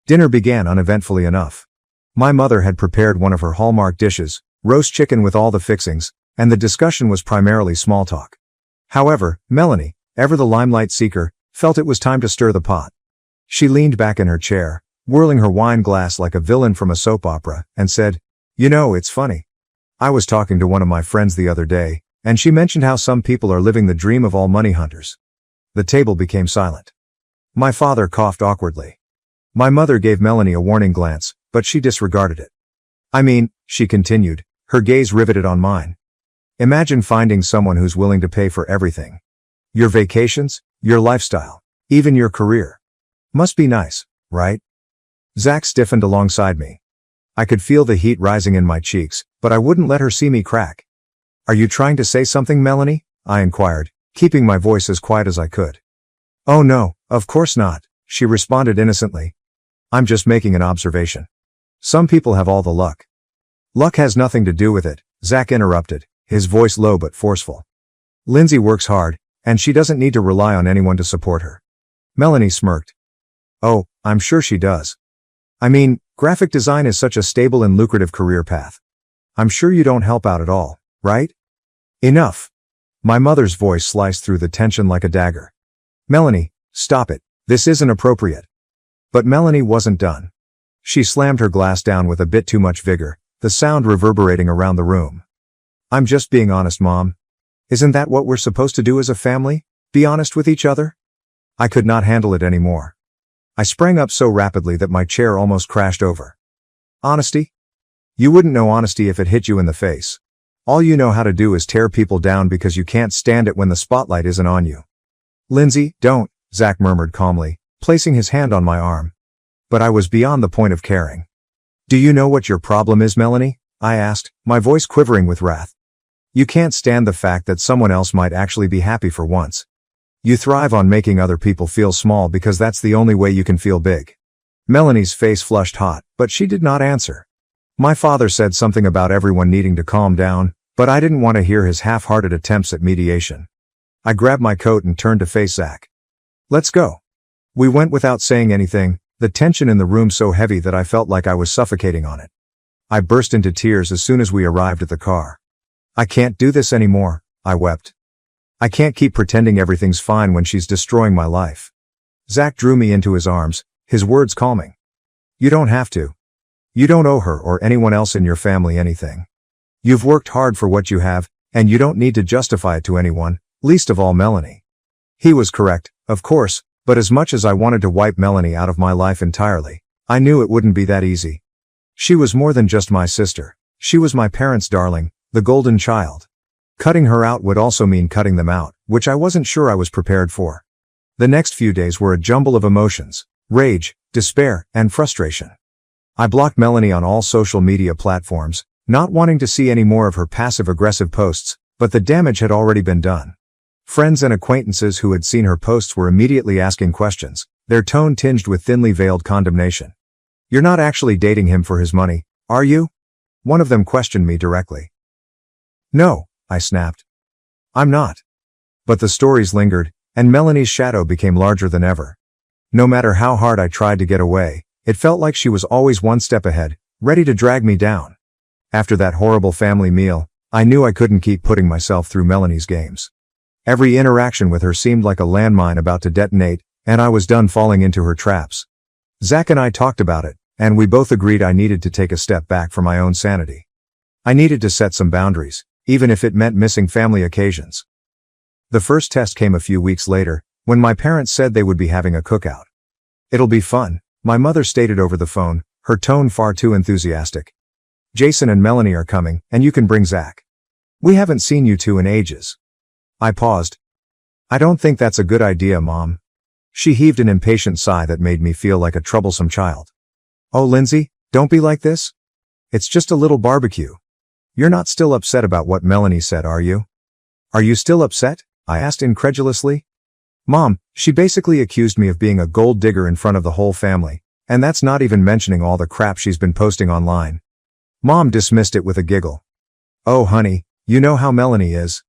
Dinner began uneventfully enough. My mother had prepared one of her hallmark dishes, roast chicken with all the fixings, and the discussion was primarily small talk. However, Melanie, ever the limelight seeker, felt it was time to stir the pot. She leaned back in her chair, whirling her wine glass like a villain from a soap opera, and said, "It's funny. I was talking to one of my friends the other day, and she mentioned how some people are living the dream of all money hunters." The table became silent. My father coughed awkwardly. My mother gave Melanie a warning glance, but she disregarded it. "I mean," she continued, her gaze riveted on mine. "Imagine finding someone who's willing to pay for everything. Your vacations, your lifestyle, even your career. Must be nice, right?" Zach stiffened alongside me. I could feel the heat rising in my cheeks, but I wouldn't let her see me crack. "Are you trying to say something, Melanie?" I inquired, keeping my voice as quiet as I could. "Oh no, of course not," she responded innocently. "I'm just making an observation. Some people have all the luck." "Luck has nothing to do with it," Zach interrupted, his voice low but forceful. "Lindsay works hard, and she doesn't need to rely on anyone to support her." Melanie smirked. "Oh, I'm sure she does. I mean, graphic design is such a stable and lucrative career path. I'm sure you don't help out at all, right?" "Enough." My mother's voice sliced through the tension like a dagger. "Melanie, stop it. This isn't appropriate." But Melanie wasn't done. She slammed her glass down with a bit too much vigor, the sound reverberating around the room. "I'm just being honest, Mom. Isn't that what we're supposed to do as a family? Be honest with each other?" I could not handle it anymore. I sprang up so rapidly that my chair almost crashed over. "Honesty? You wouldn't know honesty if it hit you in the face. All you know how to do is tear people down because you can't stand it when the spotlight isn't on you." "Lindsay, don't," Zach murmured calmly, placing his hand on my arm. But I was beyond the point of caring. "Do you know what your problem is, Melanie?" I asked, my voice quivering with wrath. "You can't stand the fact that someone else might actually be happy for once. You thrive on making other people feel small because that's the only way you can feel big." Melanie's face flushed hot, but she did not answer. My father said something about everyone needing to calm down, but I didn't want to hear his half-hearted attempts at mediation. I grabbed my coat and turned to face Zach. "Let's go." We went without saying anything, the tension in the room so heavy that I felt like I was suffocating on it. I burst into tears as soon as we arrived at the car. "I can't do this anymore," I wept. "I can't keep pretending everything's fine when she's destroying my life." Zach drew me into his arms, his words calming. "You don't have to. You don't owe her or anyone else in your family anything. You've worked hard for what you have, and you don't need to justify it to anyone, least of all Melanie." He was correct, Of course, but as much as I wanted to wipe Melanie out of my life entirely, I knew it wouldn't be that easy. She was more than just my sister. She was my parents' darling, the golden child. Cutting her out would also mean cutting them out, which I wasn't sure I was prepared for. The next few days were a jumble of emotions: rage, despair, and frustration. I blocked Melanie on all social media platforms, not wanting to see any more of her passive-aggressive posts, but the damage had already been done. Friends and acquaintances who had seen her posts were immediately asking questions, their tone tinged with thinly veiled condemnation. "You're not actually dating him for his money, are you?" One of them questioned me directly. "No," I snapped. "I'm not." But the stories lingered, and Melanie's shadow became larger than ever. No matter how hard I tried to get away, it felt like she was always one step ahead, ready to drag me down. After that horrible family meal, I knew I couldn't keep putting myself through Melanie's games. Every interaction with her seemed like a landmine about to detonate, and I was done falling into her traps. Zach and I talked about it, and we both agreed I needed to take a step back for my own sanity. I needed to set some boundaries, even if it meant missing family occasions. The first test came a few weeks later, when my parents said they would be having a cookout. "It'll be fun," my mother stated over the phone, her tone far too enthusiastic. "Jason and Melanie are coming, and you can bring Zach. We haven't seen you two in ages." I paused. "I don't think that's a good idea, Mom." She heaved an impatient sigh that made me feel like a troublesome child. "Oh, Lindsay, don't be like this. It's just a little barbecue. You're not still upset about what Melanie said, are you?" "Are you still upset?" I asked incredulously. "Mom, she basically accused me of being a gold digger in front of the whole family, and that's not even mentioning all the crap she's been posting online." Mom dismissed it with a giggle. "Oh, honey, you know how Melanie is.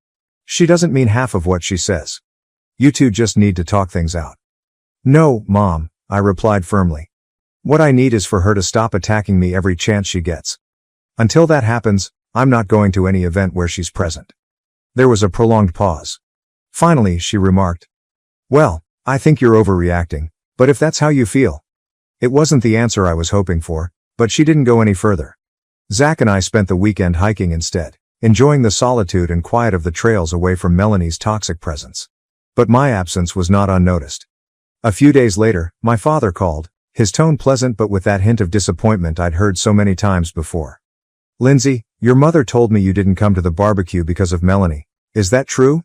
She doesn't mean half of what she says. You two just need to talk things out." "No, Mom," I replied firmly. "What I need is for her to stop attacking me every chance she gets. Until that happens, I'm not going to any event where she's present." There was a prolonged pause. Finally, she remarked, "Well, I think you're overreacting, but if that's how you feel." It wasn't the answer I was hoping for, but she didn't go any further. Zach and I spent the weekend hiking instead, enjoying the solitude and quiet of the trails away from Melanie's toxic presence. But my absence was not unnoticed. A few days later, my father called, his tone pleasant but with that hint of disappointment I'd heard so many times before. "Lindsay, your mother told me you didn't come to the barbecue because of Melanie. Is that true?"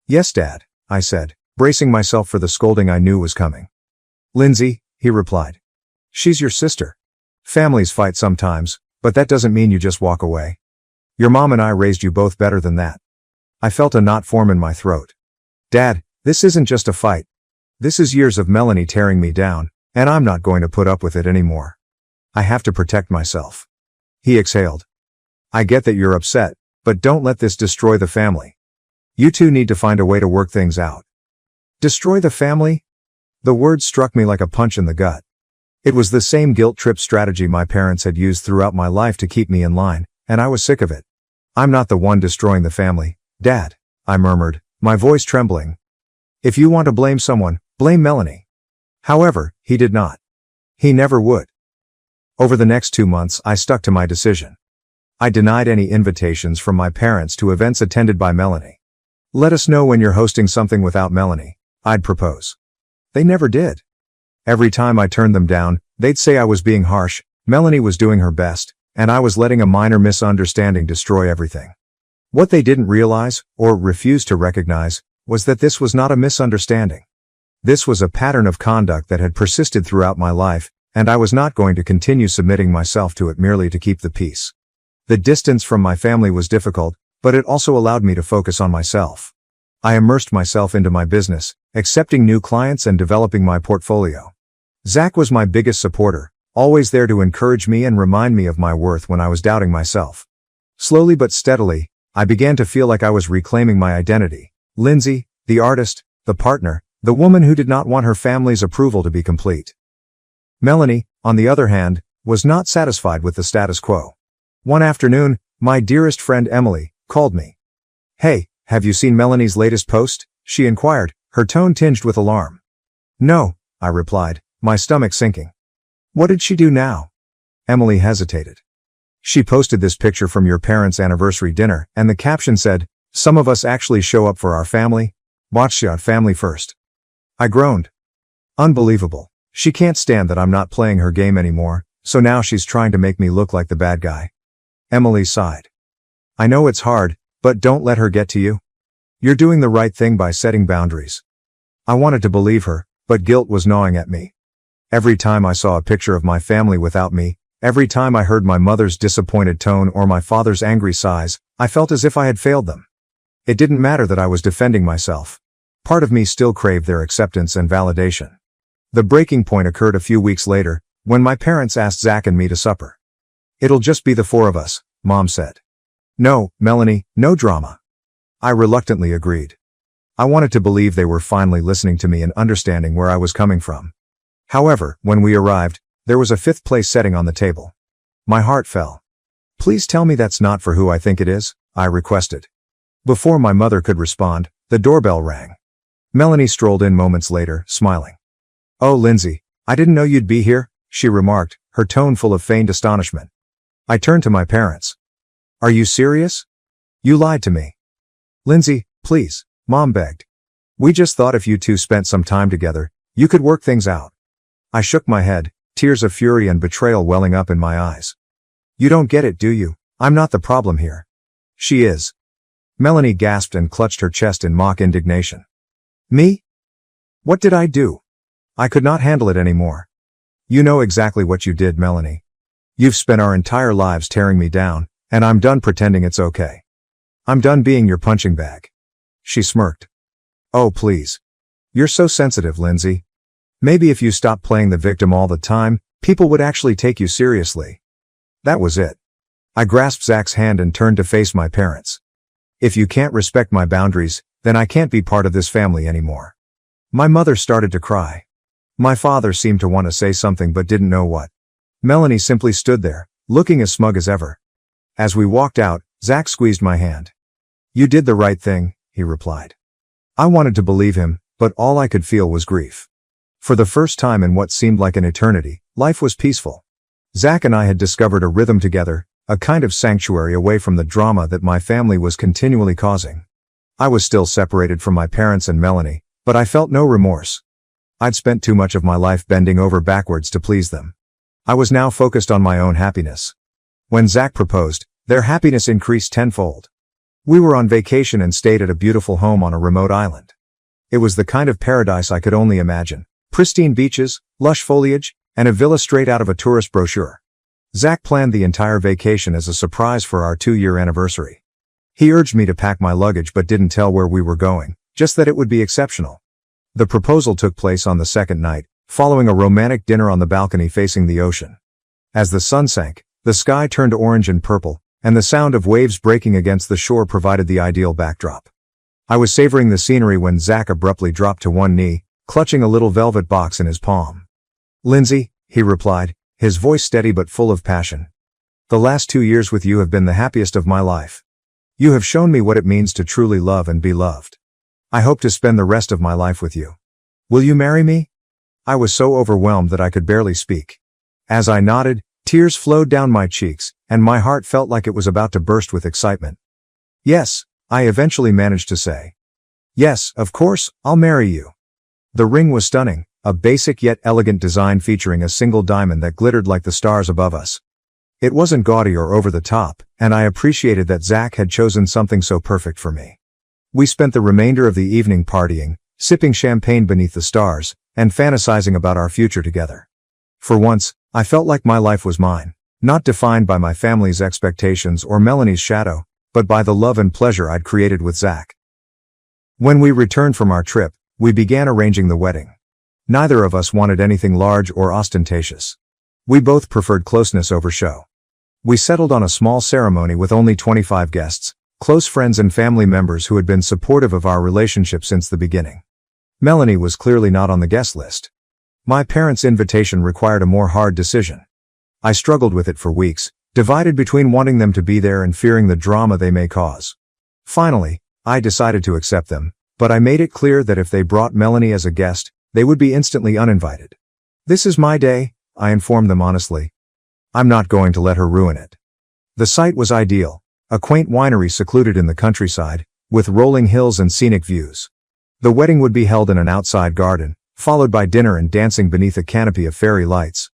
"Yes, Dad," I said, bracing myself for the scolding I knew was coming. "Lindsay," he replied. "She's your sister. Families fight sometimes, but that doesn't mean you just walk away. Your mom and I raised you both better than that." I felt a knot form in my throat. "Dad, this isn't just a fight. This is years of Melanie tearing me down, and I'm not going to put up with it anymore. I have to protect myself." He exhaled. "I get that you're upset, but don't let this destroy the family. You two need to find a way to work things out." Destroy the family? The word struck me like a punch in the gut. It was the same guilt trip strategy my parents had used throughout my life to keep me in line, and I was sick of it. "I'm not the one destroying the family, Dad," I murmured, my voice trembling. "If you want to blame someone, blame Melanie." However, he did not. He never would. Over the next 2 months, I stuck to my decision. I denied any invitations from my parents to events attended by Melanie. "Let us know when you're hosting something without Melanie," I'd propose. They never did. Every time I turned them down, they'd say I was being harsh, Melanie was doing her best, and I was letting a minor misunderstanding destroy everything. What they didn't realize, or refused to recognize, was that this was not a misunderstanding. This was a pattern of conduct that had persisted throughout my life, and I was not going to continue submitting myself to it merely to keep the peace. The distance from my family was difficult, but it also allowed me to focus on myself. I immersed myself into my business, accepting new clients and developing my portfolio. Zach was my biggest supporter, always there to encourage me and remind me of my worth when I was doubting myself. Slowly but steadily, I began to feel like I was reclaiming my identity. Lindsay, the artist, the partner, the woman who did not want her family's approval to be complete. Melanie, on the other hand, was not satisfied with the status quo. One afternoon, my dearest friend Emily called me. "Hey, have you seen Melanie's latest post?" she inquired, her tone tinged with alarm. "No," I replied, my stomach sinking. "What did she do now?" Emily hesitated. "She posted this picture from your parents' anniversary dinner, and the caption said, 'Some of us actually show up for our family. Watch your family first.'" I groaned. Unbelievable. She can't stand that I'm not playing her game anymore, so now she's trying to make me look like the bad guy. Emily sighed. I know it's hard, but don't let her get to you. You're doing the right thing by setting boundaries. I wanted to believe her, but guilt was gnawing at me. Every time I saw a picture of my family without me, every time I heard my mother's disappointed tone or my father's angry sighs, I felt as if I had failed them. It didn't matter that I was defending myself. Part of me still craved their acceptance and validation. The breaking point occurred a few weeks later, when my parents asked Zach and me to supper. It'll just be the four of us, Mom said. No, Melanie, no drama. I reluctantly agreed. I wanted to believe they were finally listening to me and understanding where I was coming from. However, when we arrived, there was a fifth-place setting on the table. My heart fell. Please tell me that's not for who I think it is, I requested. Before my mother could respond, the doorbell rang. Melanie strolled in moments later, smiling. Oh, Lindsay, I didn't know you'd be here, she remarked, her tone full of feigned astonishment. I turned to my parents. Are you serious? You lied to me. Lindsay, please, Mom begged. We just thought if you two spent some time together, you could work things out. I shook my head, tears of fury and betrayal welling up in my eyes. You don't get it, do you? I'm not the problem here. She is. Melanie gasped and clutched her chest in mock indignation. Me? What did I do? I could not handle it anymore. You know exactly what you did, Melanie. You've spent our entire lives tearing me down, and I'm done pretending it's okay. I'm done being your punching bag. She smirked. Oh, please. You're so sensitive, Lindsay. Maybe if you stopped playing the victim all the time, people would actually take you seriously. That was it. I grasped Zach's hand and turned to face my parents. If you can't respect my boundaries, then I can't be part of this family anymore. My mother started to cry. My father seemed to want to say something but didn't know what. Melanie simply stood there, looking as smug as ever. As we walked out, Zach squeezed my hand. You did the right thing, he replied. I wanted to believe him, but all I could feel was grief. For the first time in what seemed like an eternity, life was peaceful. Zach and I had discovered a rhythm together, a kind of sanctuary away from the drama that my family was continually causing. I was still separated from my parents and Melanie, but I felt no remorse. I'd spent too much of my life bending over backwards to please them. I was now focused on my own happiness. When Zach proposed, their happiness increased tenfold. We were on vacation and stayed at a beautiful home on a remote island. It was the kind of paradise I could only imagine. Pristine beaches, lush foliage, and a villa straight out of a tourist brochure. Zach planned the entire vacation as a surprise for our 2-year anniversary. He urged me to pack my luggage but didn't tell where we were going, just that it would be exceptional. The proposal took place on the second night, following a romantic dinner on the balcony facing the ocean. As the sun sank, the sky turned orange and purple, and the sound of waves breaking against the shore provided the ideal backdrop. I was savoring the scenery when Zach abruptly dropped to one knee, clutching a little velvet box in his palm. Lindsay, he replied, his voice steady but full of passion. The last 2 years with you have been the happiest of my life. You have shown me what it means to truly love and be loved. I hope to spend the rest of my life with you. Will you marry me? I was so overwhelmed that I could barely speak. As I nodded, tears flowed down my cheeks, and my heart felt like it was about to burst with excitement. Yes, I eventually managed to say. Yes, of course, I'll marry you. The ring was stunning, a basic yet elegant design featuring a single diamond that glittered like the stars above us. It wasn't gaudy or over the top, and I appreciated that Zach had chosen something so perfect for me. We spent the remainder of the evening partying, sipping champagne beneath the stars, and fantasizing about our future together. For once, I felt like my life was mine, not defined by my family's expectations or Melanie's shadow, but by the love and pleasure I'd created with Zach. When we returned from our trip, we began arranging the wedding. Neither of us wanted anything large or ostentatious. We both preferred closeness over show. We settled on a small ceremony with only 25 guests, close friends and family members who had been supportive of our relationship since the beginning. Melanie was clearly not on the guest list. My parents' invitation required a more hard decision. I struggled with it for weeks, divided between wanting them to be there and fearing the drama they may cause. Finally, I decided to accept them, but I made it clear that if they brought Melanie as a guest, they would be instantly uninvited. This is my day, I informed them honestly. I'm not going to let her ruin it. The site was ideal, a quaint winery secluded in the countryside, with rolling hills and scenic views. The wedding would be held in an outside garden, followed by dinner and dancing beneath a canopy of fairy lights.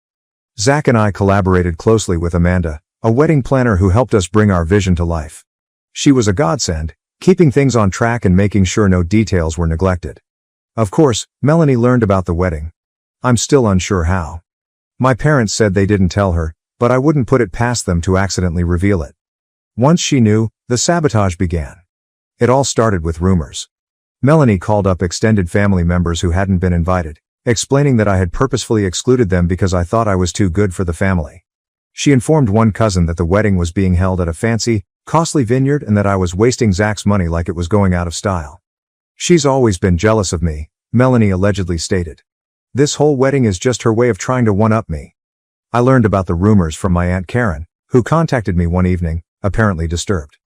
Zach and I collaborated closely with Amanda, a wedding planner who helped us bring our vision to life. She was a godsend, keeping things on track and making sure no details were neglected. Of course, Melanie learned about the wedding. I'm still unsure how. My parents said they didn't tell her, but I wouldn't put it past them to accidentally reveal it. Once she knew, the sabotage began. It all started with rumors. Melanie called up extended family members who hadn't been invited, explaining that I had purposefully excluded them because I thought I was too good for the family. She informed one cousin that the wedding was being held at a fancy, costly vineyard and that I was wasting Zach's money like it was going out of style. She's always been jealous of me, Melanie allegedly stated. This whole wedding is just her way of trying to one-up me. I learned about the rumors from my Aunt Karen, who contacted me one evening, apparently disturbed.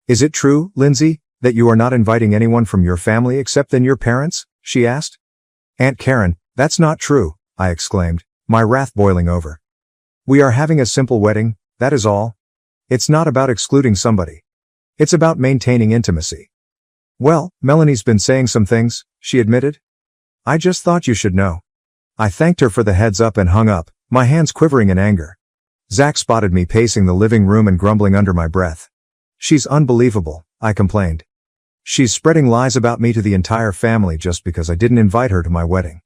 Is it true, Lindsay, that you are not inviting anyone from your family except then your parents? She asked. Aunt Karen, that's not true, I exclaimed, my wrath boiling over. We are having a simple wedding, that is all. It's not about excluding somebody. It's about maintaining intimacy. Well, Melanie's been saying some things, she admitted. I just thought you should know. I thanked her for the heads up and hung up, my hands quivering in anger. Zach spotted me pacing the living room and grumbling under my breath. She's unbelievable, I complained. She's spreading lies about me to the entire family just because I didn't invite her to my wedding.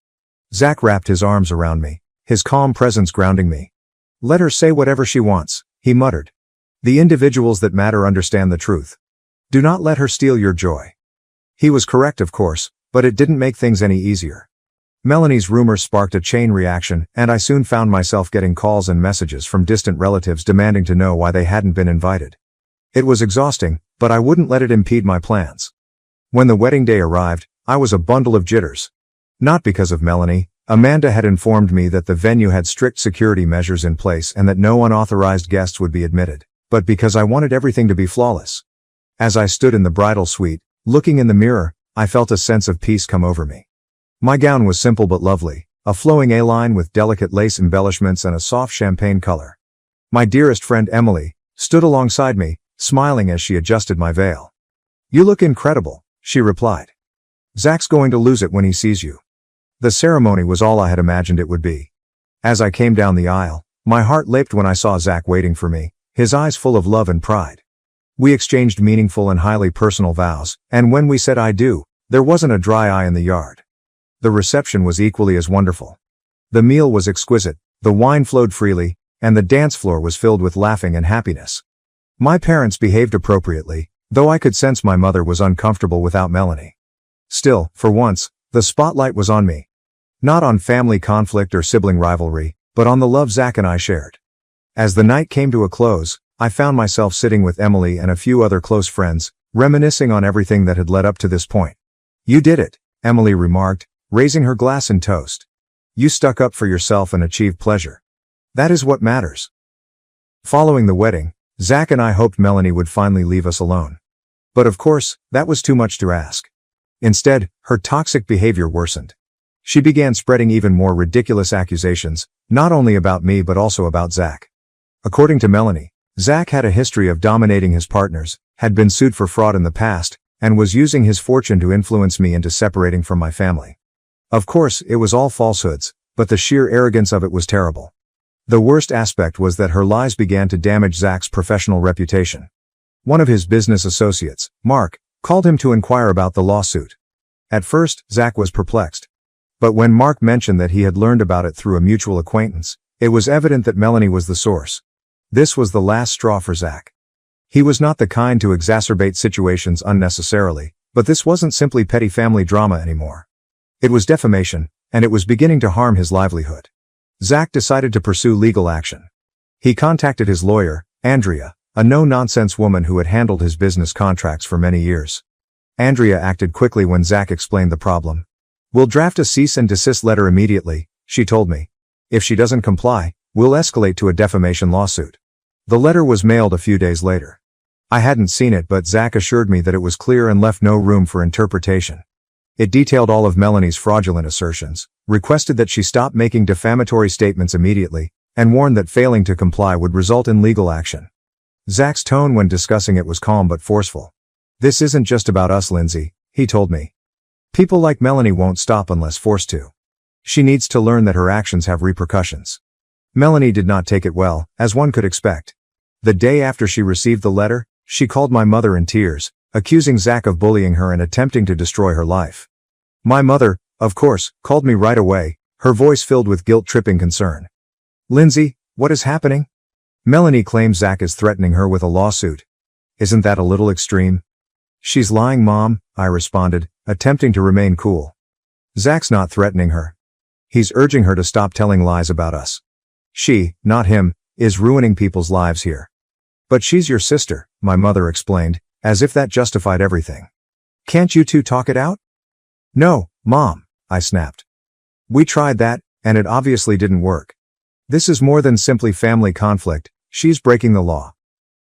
Zach wrapped his arms around me, his calm presence grounding me. Let her say whatever she wants, he muttered. The individuals that matter understand the truth. Do not let her steal your joy. He was correct, of course, but it didn't make things any easier. Melanie's rumors sparked a chain reaction, and I soon found myself getting calls and messages from distant relatives demanding to know why they hadn't been invited. It was exhausting, but I wouldn't let it impede my plans. When the wedding day arrived, I was a bundle of jitters. Not because of Melanie. Amanda had informed me that the venue had strict security measures in place and that no unauthorized guests would be admitted, but because I wanted everything to be flawless. As I stood in the bridal suite, looking in the mirror, I felt a sense of peace come over me. My gown was simple but lovely, a flowing A-line with delicate lace embellishments and a soft champagne color. My dearest friend Emily stood alongside me, smiling as she adjusted my veil. You look incredible, she replied. Zach's going to lose it when he sees you. The ceremony was all I had imagined it would be. As I came down the aisle, my heart leaped when I saw Zach waiting for me, his eyes full of love and pride. We exchanged meaningful and highly personal vows, and when we said I do, there wasn't a dry eye in the yard. The reception was equally as wonderful. The meal was exquisite, the wine flowed freely, and the dance floor was filled with laughing and happiness. My parents behaved appropriately, though I could sense my mother was uncomfortable without Melanie. Still, for once, the spotlight was on me. Not on family conflict or sibling rivalry, but on the love Zach and I shared. As the night came to a close, I found myself sitting with Emily and a few other close friends, reminiscing on everything that had led up to this point. You did it, Emily remarked, raising her glass in toast. You stuck up for yourself and achieved pleasure. That is what matters. Following the wedding, Zach and I hoped Melanie would finally leave us alone. But of course, that was too much to ask. Instead, her toxic behavior worsened. She began spreading even more ridiculous accusations, not only about me but also about Zach. According to Melanie, Zach had a history of dominating his partners, had been sued for fraud in the past, and was using his fortune to influence me into separating from my family. Of course, it was all falsehoods, but the sheer arrogance of it was terrible. The worst aspect was that her lies began to damage Zach's professional reputation. One of his business associates, Mark, called him to inquire about the lawsuit. At first, Zach was perplexed. But when Mark mentioned that he had learned about it through a mutual acquaintance, it was evident that Melanie was the source. This was the last straw for Zach. He was not the kind to exacerbate situations unnecessarily, but this wasn't simply petty family drama anymore. It was defamation, and it was beginning to harm his livelihood. Zach decided to pursue legal action. He contacted his lawyer, Andrea, a no-nonsense woman who had handled his business contracts for many years. Andrea acted quickly when Zach explained the problem. We'll draft a cease and desist letter immediately, she told me. If she doesn't comply, we'll escalate to a defamation lawsuit. The letter was mailed a few days later. I hadn't seen it, but Zach assured me that it was clear and left no room for interpretation. It detailed all of Melanie's fraudulent assertions, requested that she stop making defamatory statements immediately, and warned that failing to comply would result in legal action. Zach's tone when discussing it was calm but forceful. This isn't just about us, Lindsay, he told me. People like Melanie won't stop unless forced to. She needs to learn that her actions have repercussions. Melanie did not take it well, as one could expect. The day after she received the letter, she called my mother in tears, accusing Zach of bullying her and attempting to destroy her life. My mother, of course, called me right away, her voice filled with guilt-tripping concern. "Lindsay, what is happening?" Melanie claims Zach is threatening her with a lawsuit. "Isn't that a little extreme?" "She's lying, Mom," I responded, attempting to remain cool. "Zach's not threatening her. He's urging her to stop telling lies about us. She, not him, is ruining people's lives here." "But she's your sister," my mother explained, as if that justified everything. "Can't you two talk it out?" "No, Mom," I snapped. "We tried that, and it obviously didn't work. This is more than simply family conflict, she's breaking the law.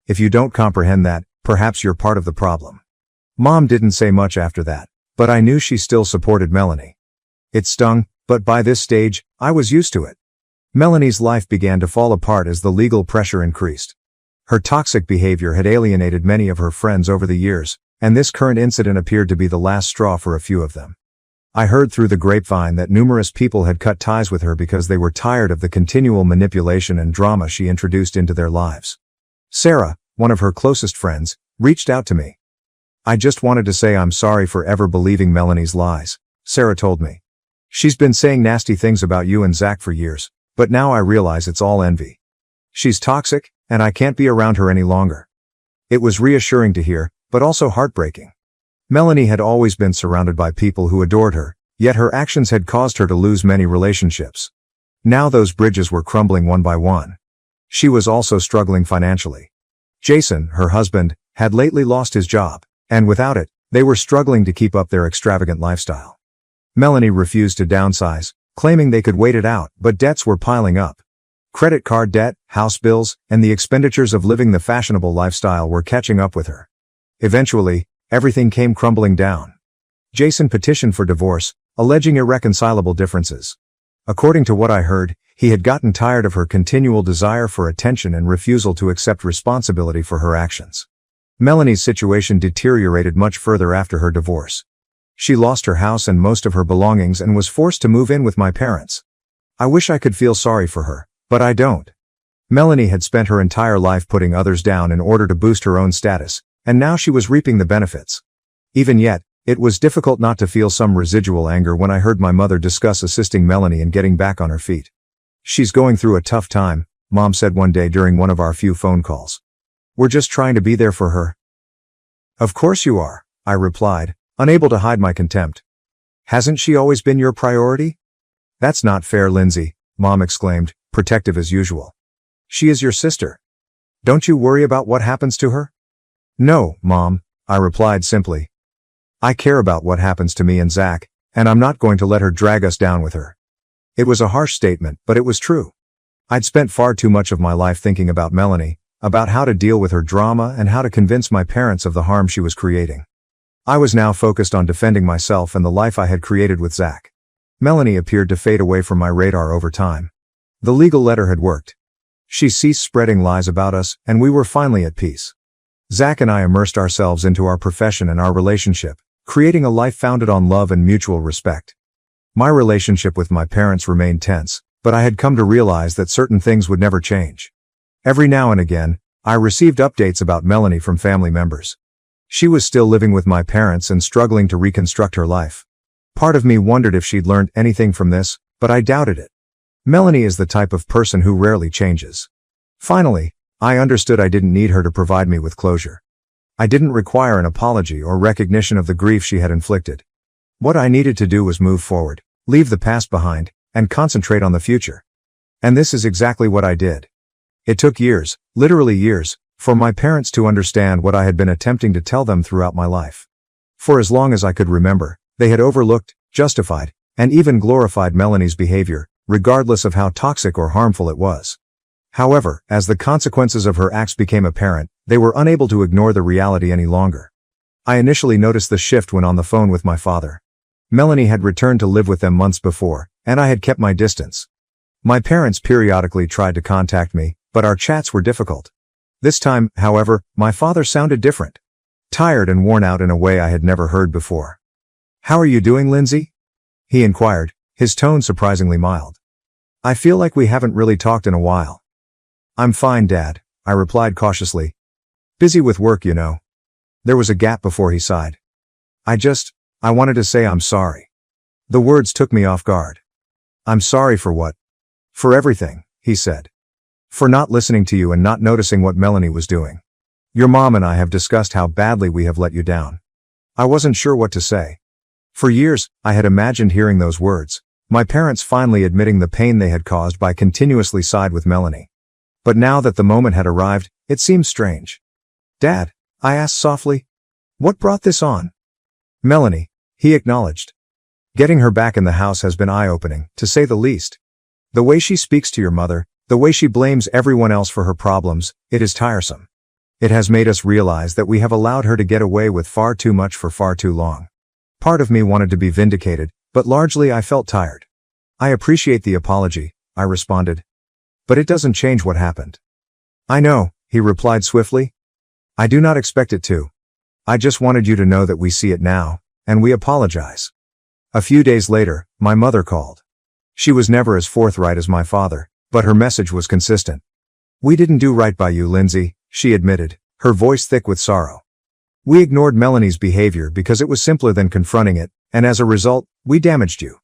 If you don't comprehend that, perhaps you're part of the problem." Mom didn't say much after that, but I knew she still supported Melanie. It stung, but by this stage, I was used to it. Melanie's life began to fall apart as the legal pressure increased. Her toxic behavior had alienated many of her friends over the years, and this current incident appeared to be the last straw for a few of them. I heard through the grapevine that numerous people had cut ties with her because they were tired of the continual manipulation and drama she introduced into their lives. Sarah, one of her closest friends, reached out to me. "I just wanted to say I'm sorry for ever believing Melanie's lies," Sarah told me. "She's been saying nasty things about you and Zach for years, but now I realize it's all envy. She's toxic, and I can't be around her any longer." It was reassuring to hear, but also heartbreaking. Melanie had always been surrounded by people who adored her, yet her actions had caused her to lose many relationships. Now those bridges were crumbling one by one. She was also struggling financially. Jason, her husband, had lately lost his job, and without it, they were struggling to keep up their extravagant lifestyle. Melanie refused to downsize, claiming they could wait it out, but debts were piling up. Credit card debt, house bills, and the expenditures of living the fashionable lifestyle were catching up with her. Eventually, everything came crumbling down. Jason petitioned for divorce, alleging irreconcilable differences. According to what I heard, he had gotten tired of her continual desire for attention and refusal to accept responsibility for her actions. Melanie's situation deteriorated much further after her divorce. She lost her house and most of her belongings and was forced to move in with my parents. I wish I could feel sorry for her, but I don't. Melanie had spent her entire life putting others down in order to boost her own status, and now she was reaping the benefits. Even yet, it was difficult not to feel some residual anger when I heard my mother discuss assisting Melanie in getting back on her feet. "She's going through a tough time," Mom said one day during one of our few phone calls. "We're just trying to be there for her." "Of course you are," I replied, unable to hide my contempt. "Hasn't she always been your priority?" "That's not fair, Lindsay," Mom exclaimed, protective as usual. "She is your sister. Don't you worry about what happens to her?" "No, Mom," I replied simply. "I care about what happens to me and Zach, and I'm not going to let her drag us down with her." It was a harsh statement, but it was true. I'd spent far too much of my life thinking about Melanie, about how to deal with her drama and how to convince my parents of the harm she was creating. I was now focused on defending myself and the life I had created with Zach. Melanie appeared to fade away from my radar over time. The legal letter had worked. She ceased spreading lies about us, and we were finally at peace. Zach and I immersed ourselves into our profession and our relationship, creating a life founded on love and mutual respect. My relationship with my parents remained tense, but I had come to realize that certain things would never change. Every now and again, I received updates about Melanie from family members. She was still living with my parents and struggling to reconstruct her life. Part of me wondered if she'd learned anything from this, but I doubted it. Melanie is the type of person who rarely changes. Finally, I understood I didn't need her to provide me with closure. I didn't require an apology or recognition of the grief she had inflicted. What I needed to do was move forward, leave the past behind, and concentrate on the future. And this is exactly what I did. It took years, literally years, for my parents to understand what I had been attempting to tell them throughout my life. For as long as I could remember, they had overlooked, justified, and even glorified Melanie's behavior, regardless of how toxic or harmful it was. However, as the consequences of her acts became apparent, they were unable to ignore the reality any longer. I initially noticed the shift when on the phone with my father. Melanie had returned to live with them months before, and I had kept my distance. My parents periodically tried to contact me, but our chats were difficult. This time, however, my father sounded different. Tired and worn out in a way I had never heard before. How are you doing, Lindsay? He inquired, his tone surprisingly mild. I feel like we haven't really talked in a while. I'm fine, Dad, I replied cautiously. Busy with work, you know. There was a gap before he sighed. I wanted to say I'm sorry. The words took me off guard. I'm sorry for what? For everything, he said. For not listening to you and not noticing what Melanie was doing. Your mom and I have discussed how badly we have let you down. I wasn't sure what to say. For years, I had imagined hearing those words, my parents finally admitting the pain they had caused by continuously side with Melanie. But now that the moment had arrived, it seemed strange. Dad, I asked softly, what brought this on? Melanie, he acknowledged. Getting her back in the house has been eye-opening, to say the least. The way she speaks to your mother, the way she blames everyone else for her problems, it is tiresome. It has made us realize that we have allowed her to get away with far too much for far too long. Part of me wanted to be vindicated, but largely I felt tired. I appreciate the apology, I responded. But it doesn't change what happened. I know, he replied swiftly. I do not expect it to. I just wanted you to know that we see it now, and we apologize. A few days later, my mother called. She was never as forthright as my father, but her message was consistent. We didn't do right by you, Lindsay, she admitted, her voice thick with sorrow. We ignored Melanie's behavior because it was simpler than confronting it, and as a result, we damaged you.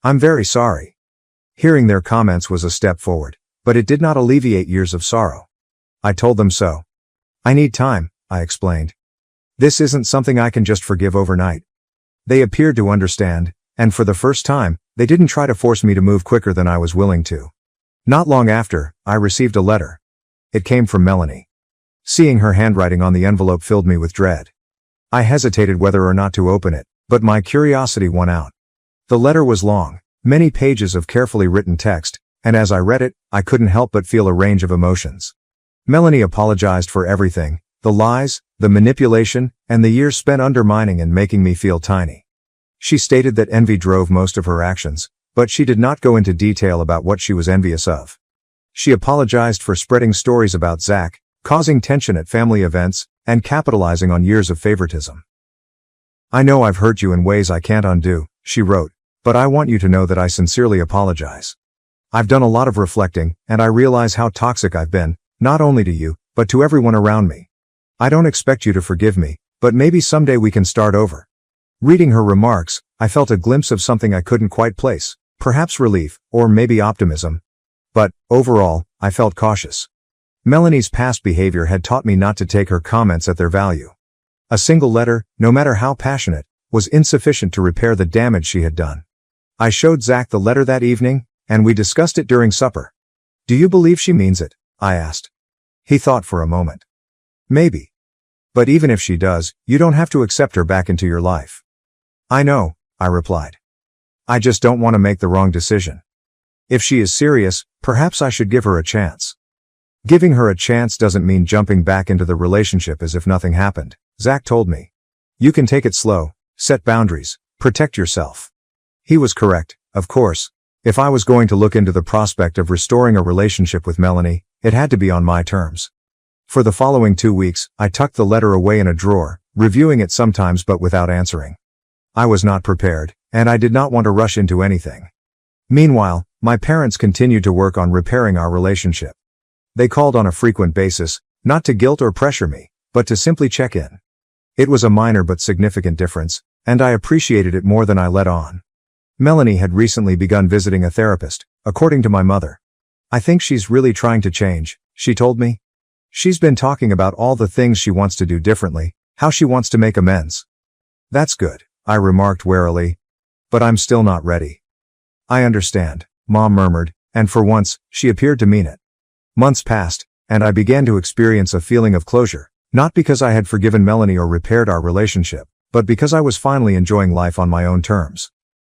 I'm very sorry. Hearing their comments was a step forward, but it did not alleviate years of sorrow. I told them so. I need time, I explained. This isn't something I can just forgive overnight. They appeared to understand, and for the first time, they didn't try to force me to move quicker than I was willing to. Not long after, I received a letter. It came from Melanie. Seeing her handwriting on the envelope filled me with dread. I hesitated whether or not to open it, but my curiosity won out. The letter was long, many pages of carefully written text, and as I read it, I couldn't help but feel a range of emotions. Melanie apologized for everything, the lies, the manipulation, and the years spent undermining and making me feel tiny. She stated that envy drove most of her actions, but she did not go into detail about what she was envious of. She apologized for spreading stories about Zach, causing tension at family events, and capitalizing on years of favoritism. I know I've hurt you in ways I can't undo, she wrote, but I want you to know that I sincerely apologize. I've done a lot of reflecting, and I realize how toxic I've been, not only to you, but to everyone around me. I don't expect you to forgive me, but maybe someday we can start over. Reading her remarks, I felt a glimpse of something I couldn't quite place, perhaps relief, or maybe optimism. But, overall, I felt cautious. Melanie's past behavior had taught me not to take her comments at their value. A single letter, no matter how passionate, was insufficient to repair the damage she had done. I showed Zach the letter that evening, and we discussed it during supper. Do you believe she means it? I asked. He thought for a moment. Maybe. But even if she does, you don't have to accept her back into your life. I know, I replied. I just don't want to make the wrong decision. If she is serious, perhaps I should give her a chance. Giving her a chance doesn't mean jumping back into the relationship as if nothing happened, Zach told me. You can take it slow, set boundaries, protect yourself. He was correct, of course. If I was going to look into the prospect of restoring a relationship with Melanie, it had to be on my terms. For the following 2 weeks, I tucked the letter away in a drawer, reviewing it sometimes but without answering. I was not prepared, and I did not want to rush into anything. Meanwhile, my parents continued to work on repairing our relationship. They called on a frequent basis, not to guilt or pressure me, but to simply check in. It was a minor but significant difference, and I appreciated it more than I let on. Melanie had recently begun visiting a therapist, according to my mother. I think she's really trying to change, she told me. She's been talking about all the things she wants to do differently, how she wants to make amends. That's good, I remarked warily. But I'm still not ready. I understand, Mom murmured, and for once, she appeared to mean it. Months passed, and I began to experience a feeling of closure, not because I had forgiven Melanie or repaired our relationship, but because I was finally enjoying life on my own terms.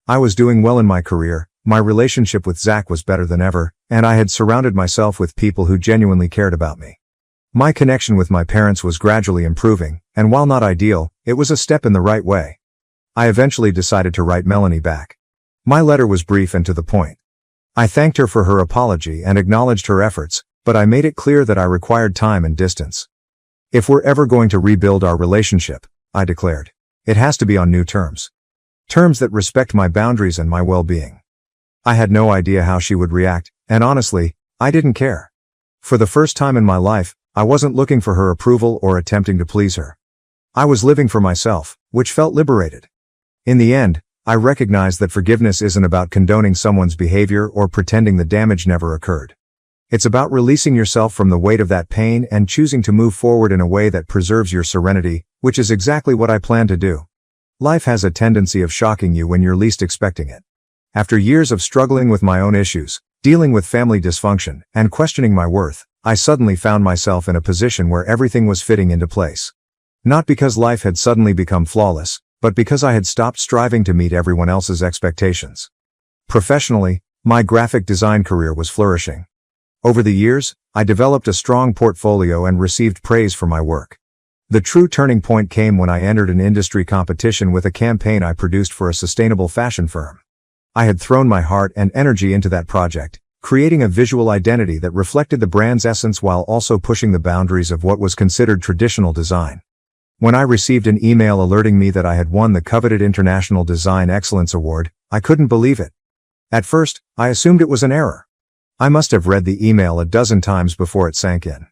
I was doing well in my career, my relationship with Zach was better than ever, and I had surrounded myself with people who genuinely cared about me. My connection with my parents was gradually improving, and while not ideal, it was a step in the right way. I eventually decided to write Melanie back. My letter was brief and to the point. I thanked her for her apology and acknowledged her efforts, but I made it clear that I required time and distance. If we're ever going to rebuild our relationship, I declared, it has to be on new terms. Terms that respect my boundaries and my well-being. I had no idea how she would react, and honestly, I didn't care. For the first time in my life, I wasn't looking for her approval or attempting to please her. I was living for myself, which felt liberated. In the end, I recognized that forgiveness isn't about condoning someone's behavior or pretending the damage never occurred. It's about releasing yourself from the weight of that pain and choosing to move forward in a way that preserves your serenity, which is exactly what I plan to do. Life has a tendency of shocking you when you're least expecting it. After years of struggling with my own issues, dealing with family dysfunction, and questioning my worth, I suddenly found myself in a position where everything was fitting into place. Not because life had suddenly become flawless, but because I had stopped striving to meet everyone else's expectations. Professionally, my graphic design career was flourishing. Over the years, I developed a strong portfolio and received praise for my work. The true turning point came when I entered an industry competition with a campaign I produced for a sustainable fashion firm. I had thrown my heart and energy into that project, creating a visual identity that reflected the brand's essence while also pushing the boundaries of what was considered traditional design. When I received an email alerting me that I had won the coveted International Design Excellence Award, I couldn't believe it. At first, I assumed it was an error. I must have read the email a dozen times before it sank in.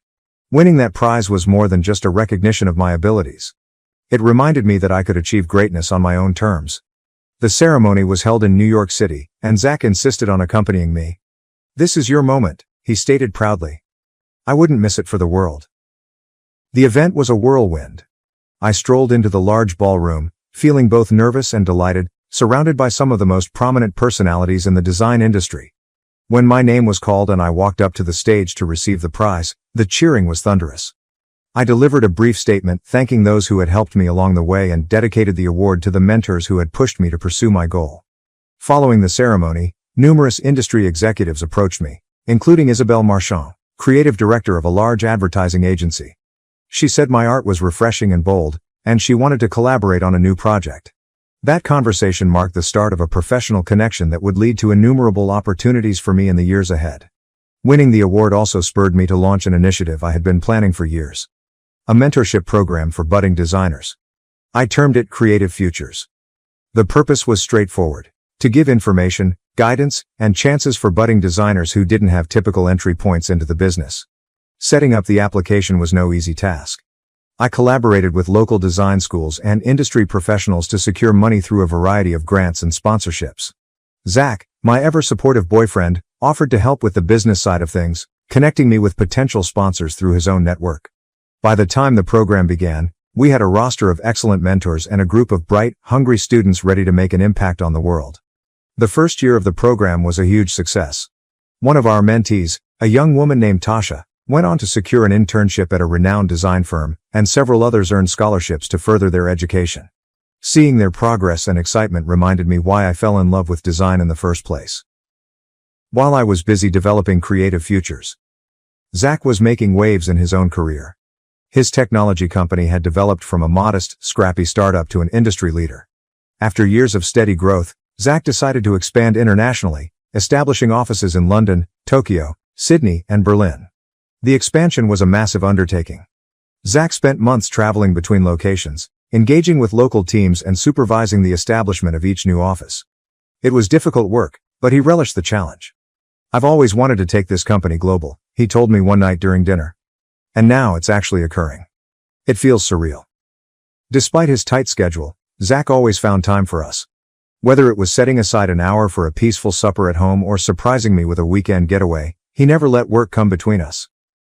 Winning that prize was more than just a recognition of my abilities. It reminded me that I could achieve greatness on my own terms. The ceremony was held in New York City, and Zach insisted on accompanying me. "This is your moment," he stated proudly. I wouldn't miss it for the world. The event was a whirlwind. I strolled into the large ballroom, feeling both nervous and delighted, surrounded by some of the most prominent personalities in the design industry. When my name was called and I walked up to the stage to receive the prize, the cheering was thunderous. I delivered a brief statement thanking those who had helped me along the way and dedicated the award to the mentors who had pushed me to pursue my goal. Following the ceremony, numerous industry executives approached me, including Isabelle Marchand, creative director of a large advertising agency. She said my art was refreshing and bold, and she wanted to collaborate on a new project. That conversation marked the start of a professional connection that would lead to innumerable opportunities for me in the years ahead. Winning the award also spurred me to launch an initiative I had been planning for years. A mentorship program for budding designers. I termed it Creative Futures. The purpose was straightforward: to give information, guidance, and chances for budding designers who didn't have typical entry points into the business. Setting up the application was no easy task. I collaborated with local design schools and industry professionals to secure money through a variety of grants and sponsorships. Zach, my ever-supportive boyfriend, offered to help with the business side of things, connecting me with potential sponsors through his own network. By the time the program began, we had a roster of excellent mentors and a group of bright, hungry students ready to make an impact on the world. The first year of the program was a huge success. One of our mentees, a young woman named Tasha, went on to secure an internship at a renowned design firm, and several others earned scholarships to further their education. Seeing their progress and excitement reminded me why I fell in love with design in the first place. While I was busy developing Creative Futures, Zach was making waves in his own career. His technology company had developed from a modest, scrappy startup to an industry leader. After years of steady growth, Zach decided to expand internationally, establishing offices in London, Tokyo, Sydney, and Berlin. The expansion was a massive undertaking. Zach spent months traveling between locations, engaging with local teams and supervising the establishment of each new office. It was difficult work, but he relished the challenge. "I've always wanted to take this company global," he told me one night during dinner. "And now it's actually occurring. It feels surreal." Despite his tight schedule, Zach always found time for us. Whether it was setting aside an hour for a peaceful supper at home or surprising me with a weekend getaway, he never let work come between us.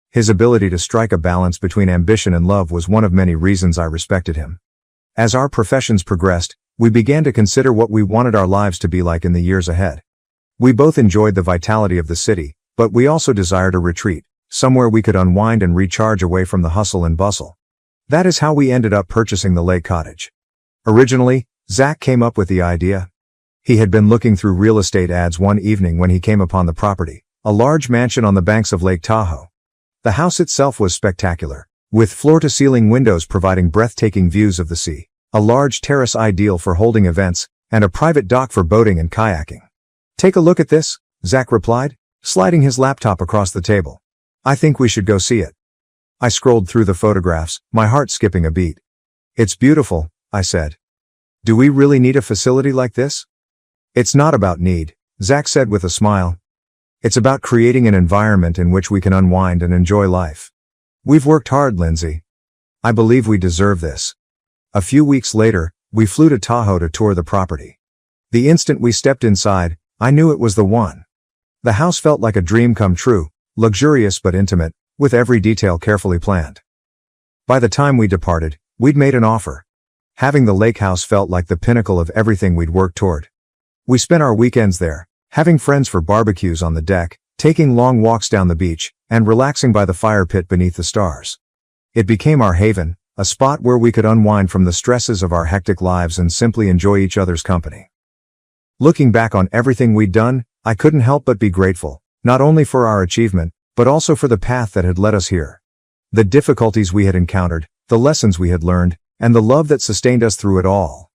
His ability to strike a balance between ambition and love was one of many reasons I respected him. As our professions progressed, we began to consider what we wanted our lives to be like in the years ahead. We both enjoyed the vitality of the city, but we also desired a retreat, somewhere we could unwind and recharge away from the hustle and bustle. That is how we ended up purchasing the Lake Cottage. Originally, Zach came up with the idea. He had been looking through real estate ads one evening when he came upon the property, a large mansion on the banks of Lake Tahoe. The house itself was spectacular, with floor-to-ceiling windows providing breathtaking views of the sea, a large terrace ideal for holding events, and a private dock for boating and kayaking. "Take a look at this," Zach replied, sliding his laptop across the table. "I think we should go see it." I scrolled through the photographs, my heart skipping a beat. "It's beautiful," I said. Do we really need a facility like this? It's not about need, Zach said with a smile. It's about creating an environment in which we can unwind and enjoy life. We've worked hard, Lindsay. I believe we deserve this. A few weeks later, we flew to Tahoe to tour the property. The instant we stepped inside, I knew it was the one. The house felt like a dream come true, luxurious but intimate, with every detail carefully planned. By the time we departed, we'd made an offer. Having the lake house felt like the pinnacle of everything we'd worked toward. We spent our weekends there, having friends for barbecues on the deck, taking long walks down the beach, and relaxing by the fire pit beneath the stars. It became our haven, a spot where we could unwind from the stresses of our hectic lives and simply enjoy each other's company. Looking back on everything we'd done, I couldn't help but be grateful, not only for our achievement, but also for the path that had led us here. The difficulties we had encountered, the lessons we had learned, and the love that sustained us through it all.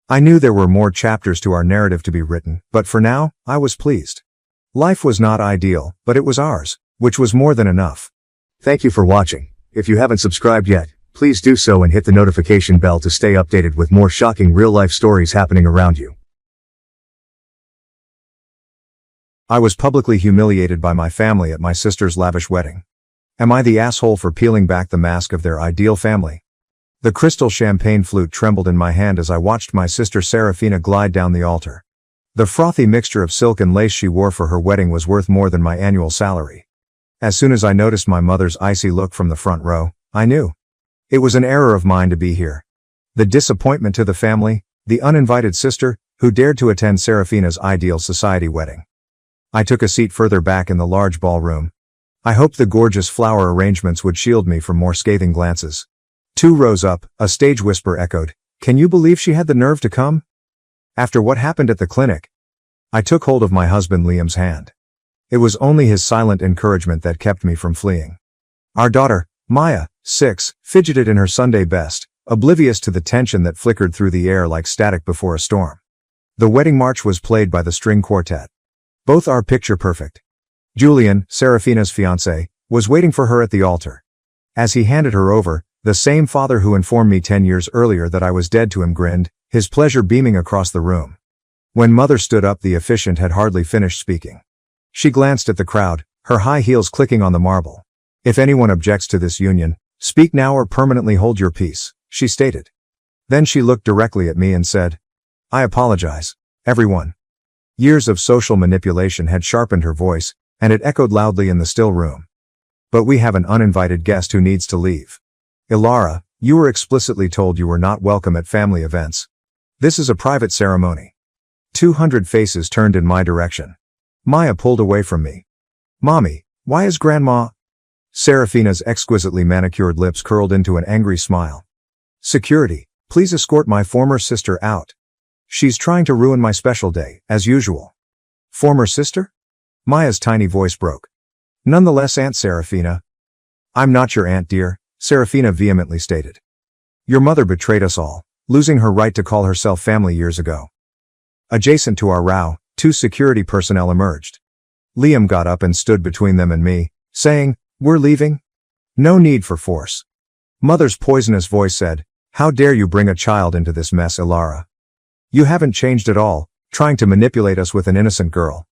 I knew there were more chapters to our narrative to be written, but for now, I was pleased. Life was not ideal, but it was ours, which was more than enough. Thank you for watching. If you haven't subscribed yet, please do so and hit the notification bell to stay updated with more shocking real-life stories happening around you. I was publicly humiliated by my family at my sister's lavish wedding. Am I the asshole for peeling back the mask of their ideal family? The crystal champagne flute trembled in my hand as I watched my sister Serafina glide down the altar. The frothy mixture of silk and lace she wore for her wedding was worth more than my annual salary. As soon as I noticed my mother's icy look from the front row, I knew. It was an error of mine to be here. The disappointment to the family, the uninvited sister, who dared to attend Serafina's ideal society wedding. I took a seat further back in the large ballroom. I hoped the gorgeous flower arrangements would shield me from more scathing glances. 2 rows up, a stage whisper echoed, "Can you believe she had the nerve to come?" After what happened at the clinic, I took hold of my husband Liam's hand. It was only his silent encouragement that kept me from fleeing. Our daughter, Maya, 6, fidgeted in her Sunday best, oblivious to the tension that flickered through the air like static before a storm. The wedding march was played by the string quartet. Both are picture perfect. Julian, Serafina's fiancé, was waiting for her at the altar. As he handed her over, the same father who informed me 10 years earlier that I was dead to him grinned, his pleasure beaming across the room. When Mother stood up, the officiant had hardly finished speaking. She glanced at the crowd, her high heels clicking on the marble. "If anyone objects to this union, speak now or permanently hold your peace," she stated. Then she looked directly at me and said, "I apologize, everyone." Years of social manipulation had sharpened her voice, and it echoed loudly in the still room. "But we have an uninvited guest who needs to leave. Ilara, you were explicitly told you were not welcome at family events. This is a private ceremony." 200 faces turned in my direction. Maya pulled away from me. "Mommy, why is Grandma?" Serafina's exquisitely manicured lips curled into an angry smile. "Security, please escort my former sister out. She's trying to ruin my special day, as usual." "Former sister?" Maya's tiny voice broke. "Nonetheless, Aunt Serafina." "I'm not your aunt, dear," Serafina vehemently stated. "Your mother betrayed us all, losing her right to call herself family years ago." Adjacent to our row, 2 security personnel emerged. Liam got up and stood between them and me, saying, "We're leaving? No need for force." Mother's poisonous voice said, "How dare you bring a child into this mess, Ilara? You haven't changed at all, trying to manipulate us with an innocent girl."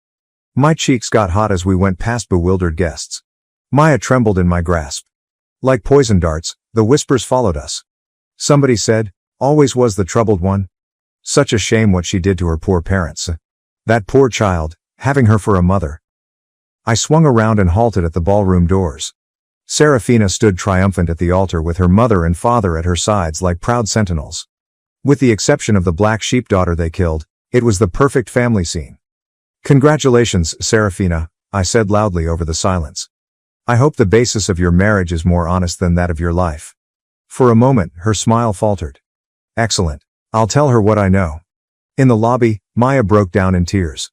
My cheeks got hot as we went past bewildered guests. Maya trembled in my grasp. Like poison darts, the whispers followed us. Somebody said, "Always was the troubled one. Such a shame what she did to her poor parents. That poor child, having her for a mother." I swung around and halted at the ballroom doors. Serafina stood triumphant at the altar with her mother and father at her sides like proud sentinels. With the exception of the black sheep daughter they killed, it was the perfect family scene. "Congratulations, Serafina," I said loudly over the silence. "I hope the basis of your marriage is more honest than that of your life." For a moment, her smile faltered. "Excellent. I'll tell her what I know." In the lobby, Maya broke down in tears.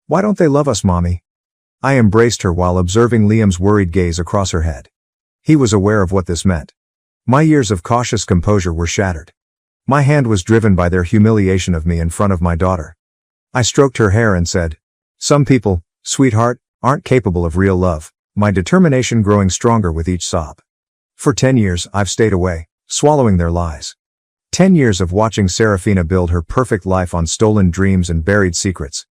"Why don't they love us, Mommy?" I embraced her while observing Liam's worried gaze across her head. He was aware of what this meant. My years of cautious composure were shattered. My hand was driven by their humiliation of me in front of my daughter. I stroked her hair and said, "Some people, sweetheart, aren't capable of real love," my determination growing stronger with each sob. "For 10 years, I've stayed away, swallowing their lies. 10 years of watching Serafina build her perfect life on stolen dreams and buried secrets.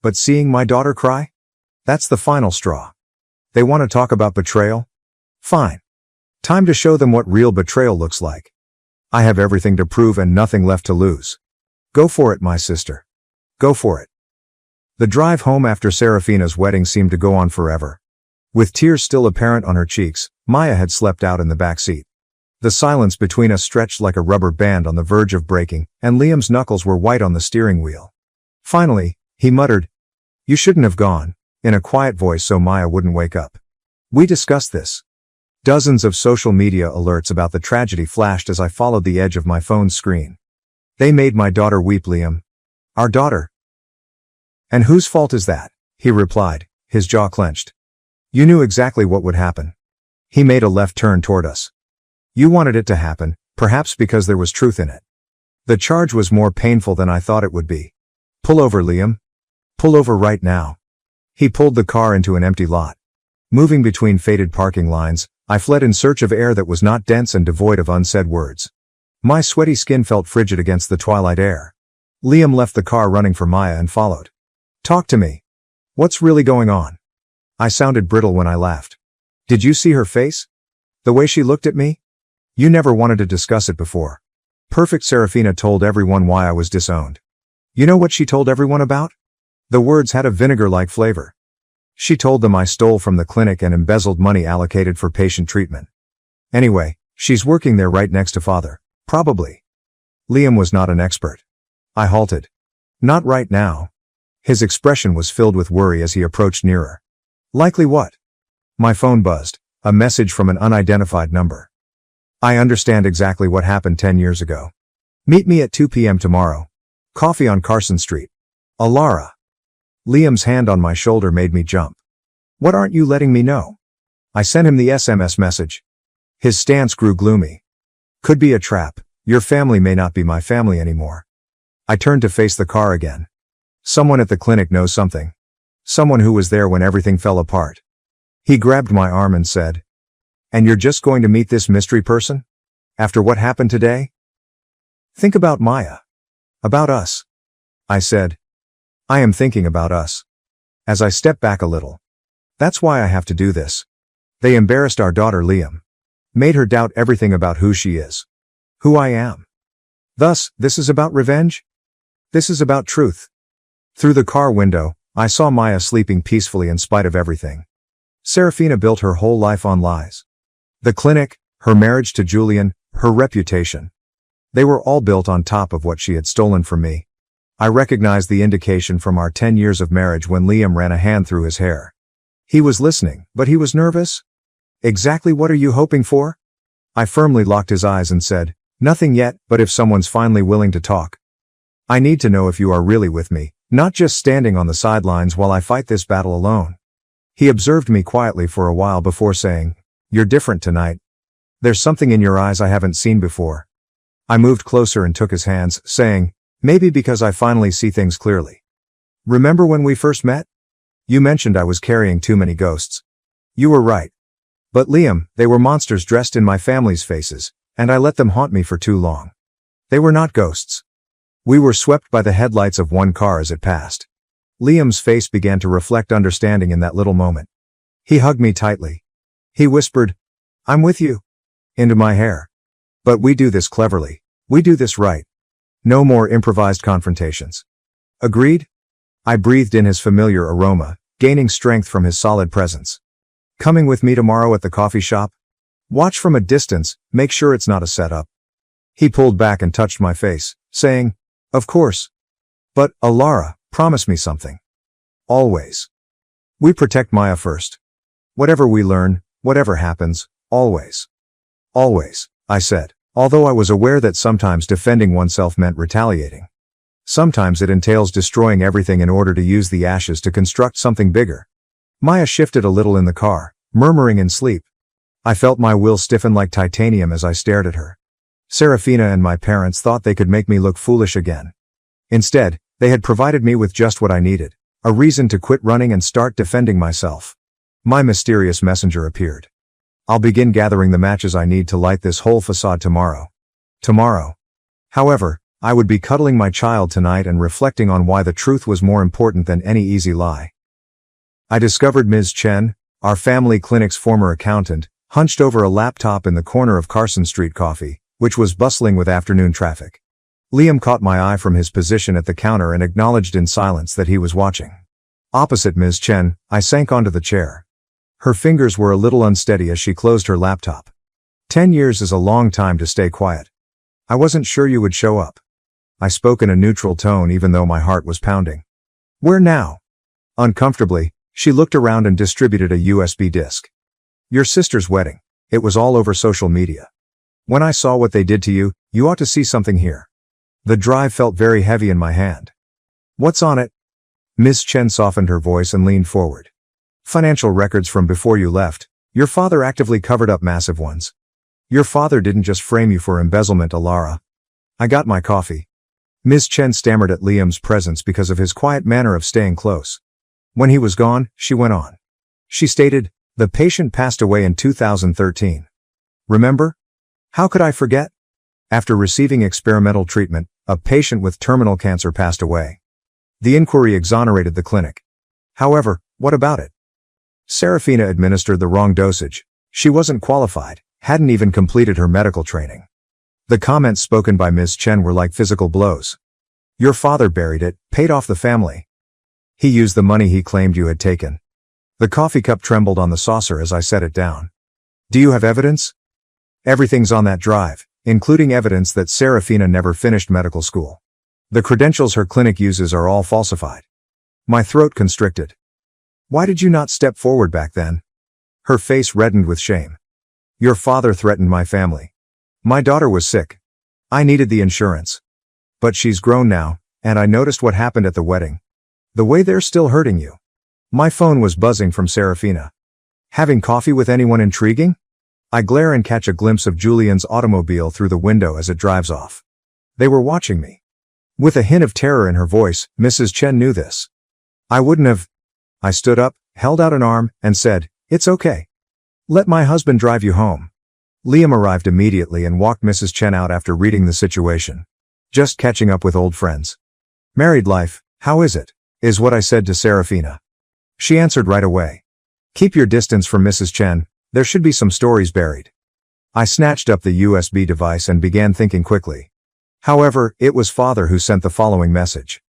But seeing my daughter cry? That's the final straw. They want to talk about betrayal? Fine. Time to show them what real betrayal looks like. I have everything to prove and nothing left to lose. Go for it, my sister. Go for it. The drive home after Serafina's wedding seemed to go on forever. With tears still apparent on her cheeks, Maya had slept out in the back seat. The silence between us stretched like a rubber band on the verge of breaking, and Liam's knuckles were white on the steering wheel. Finally, he muttered, "You shouldn't have gone," in a quiet voice so Maya wouldn't wake up. We discussed this. Dozens of social media alerts about the tragedy flashed as I followed the edge of my phone's screen. They made my daughter weep, Liam. Our daughter. And whose fault is that? He replied, his jaw clenched. You knew exactly what would happen. He made a left turn toward us. You wanted it to happen, perhaps because there was truth in it. The charge was more painful than I thought it would be. Pull over, Liam. Pull over right now. He pulled the car into an empty lot. Moving between faded parking lines, I fled in search of air that was not dense and devoid of unsaid words. My sweaty skin felt frigid against the twilight air. Liam left the car running for Maya and followed. Talk to me. What's really going on? I sounded brittle when I laughed. Did you see her face? The way she looked at me? You never wanted to discuss it before. Perfect Serafina told everyone why I was disowned. You know what she told everyone about? The words had a vinegar-like flavor. She told them I stole from the clinic and embezzled money allocated for patient treatment. Anyway, she's working there right next to Father. Probably. Liam was not an expert. I halted. Not right now. His expression was filled with worry as he approached nearer. Likely what? My phone buzzed, a message from an unidentified number. I understand exactly what happened 10 years ago. Meet me at 2 p.m. tomorrow. Coffee on Carson Street. Alara. Liam's hand on my shoulder made me jump. What aren't you letting me know? I sent him the SMS message. His stance grew gloomy. Could be a trap. Your family may not be my family anymore. I turned to face the car again. Someone at the clinic knows something. Someone who was there when everything fell apart. He grabbed my arm and said, "And you're just going to meet this mystery person? After what happened today? Think about Maya. About us." I said, "I am thinking about us." As I stepped back a little. That's why I have to do this. They embarrassed our daughter, Liam. Made her doubt everything about who she is. Who I am. Thus, this is about revenge? This is about truth. Through the car window, I saw Maya sleeping peacefully in spite of everything. Serafina built her whole life on lies. The clinic, her marriage to Julian, her reputation. They were all built on top of what she had stolen from me. I recognized the indication from our 10 years of marriage when Liam ran a hand through his hair. He was listening, but he was nervous. Exactly what are you hoping for? I firmly locked his eyes and said, nothing yet, but if someone's finally willing to talk. I need to know if you are really with me, not just standing on the sidelines while I fight this battle alone. He observed me quietly for a while before saying, "You're different tonight. There's something in your eyes I haven't seen before." I moved closer and took his hands, saying, "Maybe because I finally see things clearly. Remember when we first met? You mentioned I was carrying too many ghosts. You were right. But Liam, they were monsters dressed in my family's faces, and I let them haunt me for too long. They were not ghosts. We were swept by the headlights of one car as it passed." Liam's face began to reflect understanding in that little moment. He hugged me tightly. He whispered, "I'm with you," into my hair. "But we do this cleverly. We do this right. No more improvised confrontations. Agreed?" I breathed in his familiar aroma, gaining strength from his solid presence. "Coming with me tomorrow at the coffee shop? Watch from a distance, make sure it's not a setup." He pulled back and touched my face, saying, "Of course. But, Alara, promise me something. Always. We protect Maya first. Whatever we learn, whatever happens, always." "Always," I said, although I was aware that sometimes defending oneself meant retaliating. Sometimes it entails destroying everything in order to use the ashes to construct something bigger. Maya shifted a little in the car, murmuring in sleep. I felt my will stiffen like titanium as I stared at her. Serafina and my parents thought they could make me look foolish again. Instead, they had provided me with just what I needed, a reason to quit running and start defending myself. My mysterious messenger appeared. "I'll begin gathering the matches I need to light this whole facade tomorrow." Tomorrow. However, I would be cuddling my child tonight and reflecting on why the truth was more important than any easy lie. I discovered Ms. Chen, our family clinic's former accountant, hunched over a laptop in the corner of Carson Street Coffee, which was bustling with afternoon traffic. Liam caught my eye from his position at the counter and acknowledged in silence that he was watching. Opposite Ms. Chen, I sank onto the chair. Her fingers were a little unsteady as she closed her laptop. 10 years is a long time to stay quiet. I wasn't sure you would show up. I spoke in a neutral tone even though my heart was pounding. Where now? Uncomfortably, she looked around and distributed a USB disk. Your sister's wedding. It was all over social media. When I saw what they did to you, you ought to see something here. The drive felt very heavy in my hand. What's on it? Miss Chen softened her voice and leaned forward. Financial records from before you left. Your father actively covered up massive ones. Your father didn't just frame you for embezzlement, Alara. I got my coffee. Miss Chen stammered at Liam's presence because of his quiet manner of staying close. When he was gone, she went on. She stated, the patient passed away in 2013. Remember? How could I forget? After receiving experimental treatment, a patient with terminal cancer passed away. The inquiry exonerated the clinic. However, what about it? Serafina administered the wrong dosage. She wasn't qualified, hadn't even completed her medical training. The comments spoken by Ms. Chen were like physical blows. Your father buried it, paid off the family. He used the money he claimed you had taken. The coffee cup trembled on the saucer as I set it down. Do you have evidence? Everything's on that drive, including evidence that Serafina never finished medical school. The credentials her clinic uses are all falsified. My throat constricted. Why did you not step forward back then? Her face reddened with shame. Your father threatened my family. My daughter was sick. I needed the insurance. But she's grown now, and I noticed what happened at the wedding. The way they're still hurting you. My phone was buzzing from Serafina. Having coffee with anyone intriguing? I glare and catch a glimpse of Julian's automobile through the window as it drives off. They were watching me. With a hint of terror in her voice, Mrs. Chen knew this. I wouldn't have. I stood up, held out an arm, and said, it's okay. Let my husband drive you home. Liam arrived immediately and walked Mrs. Chen out after reading the situation. Just catching up with old friends. Married life, how is it? Is what I said to Serafina. She answered right away. Keep your distance from Mrs. Chen, there should be some stories buried. I snatched up the USB device and began thinking quickly. However, it was father who sent the following message.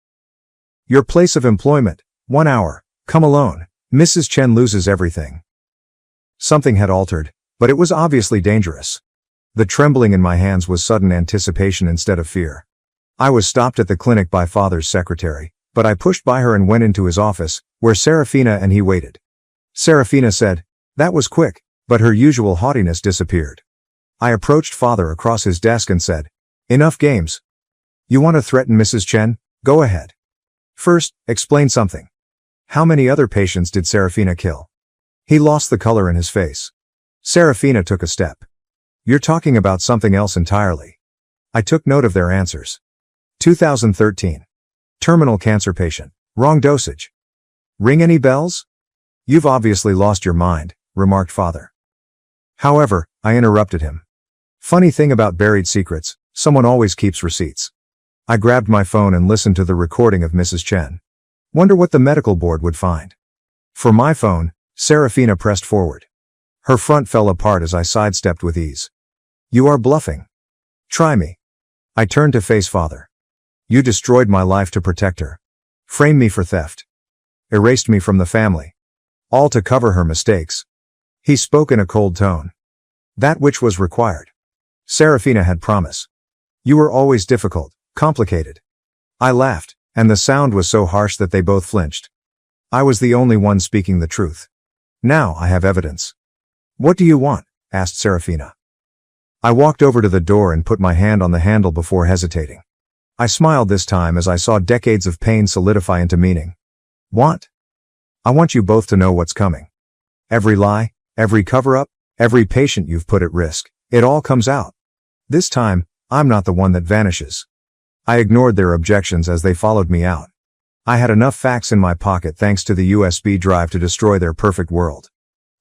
Your place of employment, 1 hour, come alone, Mrs. Chen loses everything. Something had altered, but it was obviously dangerous. The trembling in my hands was sudden anticipation instead of fear. I was stopped at the clinic by father's secretary, but I pushed by her and went into his office, where Serafina and he waited. Serafina said, that was quick, but her usual haughtiness disappeared. I approached father across his desk and said, enough games. You want to threaten Mrs. Chen? Go ahead. First, explain something. How many other patients did Serafina kill? He lost the color in his face. Serafina took a step. You're talking about something else entirely. I took note of their answers. 2013. Terminal cancer patient. Wrong dosage. Ring any bells? You've obviously lost your mind, remarked father. However, I interrupted him. Funny thing about buried secrets, someone always keeps receipts. I grabbed my phone and listened to the recording of Mrs. Chen. Wonder what the medical board would find. For my phone, Serafina pressed forward. Her front fell apart as I sidestepped with ease. You are bluffing. Try me. I turned to face father. You destroyed my life to protect her. Framed me for theft. Erased me from the family. All to cover her mistakes. He spoke in a cold tone. That which was required. Serafina had promise. You were always difficult, complicated. I laughed, and the sound was so harsh that they both flinched. I was the only one speaking the truth. Now I have evidence. What do you want? Asked Serafina. I walked over to the door and put my hand on the handle before hesitating. I smiled this time as I saw decades of pain solidify into meaning. Want? I want you both to know what's coming. Every lie, every cover-up, every patient you've put at risk, it all comes out. This time, I'm not the one that vanishes. I ignored their objections as they followed me out. I had enough facts in my pocket thanks to the USB drive to destroy their perfect world.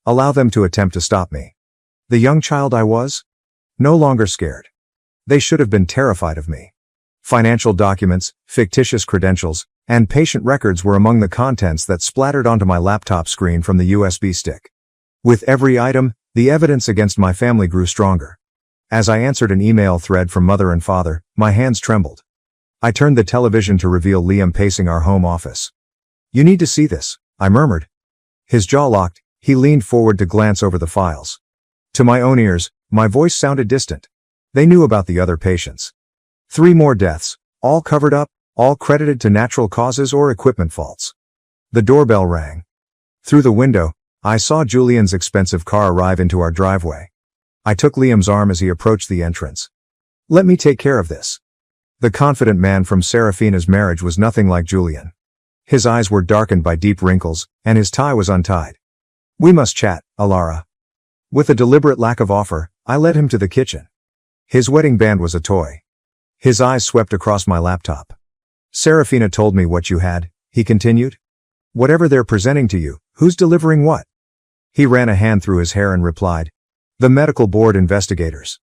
Allow them to attempt to stop me. The young child I was? No longer scared. They should have been terrified of me. Financial documents, fictitious credentials, and patient records were among the contents that splattered onto my laptop screen from the USB stick. With every item, the evidence against my family grew stronger. As I answered an email thread from mother and father, my hands trembled. I turned the television to reveal Liam pacing our home office. "You need to see this," I murmured. His jaw locked, he leaned forward to glance over the files. To my own ears, my voice sounded distant. They knew about the other patients. 3 more deaths, all covered up, all credited to natural causes or equipment faults. The doorbell rang. Through the window, I saw Julian's expensive car arrive into our driveway. I took Liam's arm as he approached the entrance. "Let me take care of this." The confident man from Serafina's marriage was nothing like Julian. His eyes were darkened by deep wrinkles, and his tie was untied. "We must chat, Alara." With a deliberate lack of offer, I led him to the kitchen. His wedding band was a toy. His eyes swept across my laptop. "Serafina told me what you had," he continued. "Whatever they're presenting to you, who's delivering what?" He ran a hand through his hair and replied, "The medical board investigators.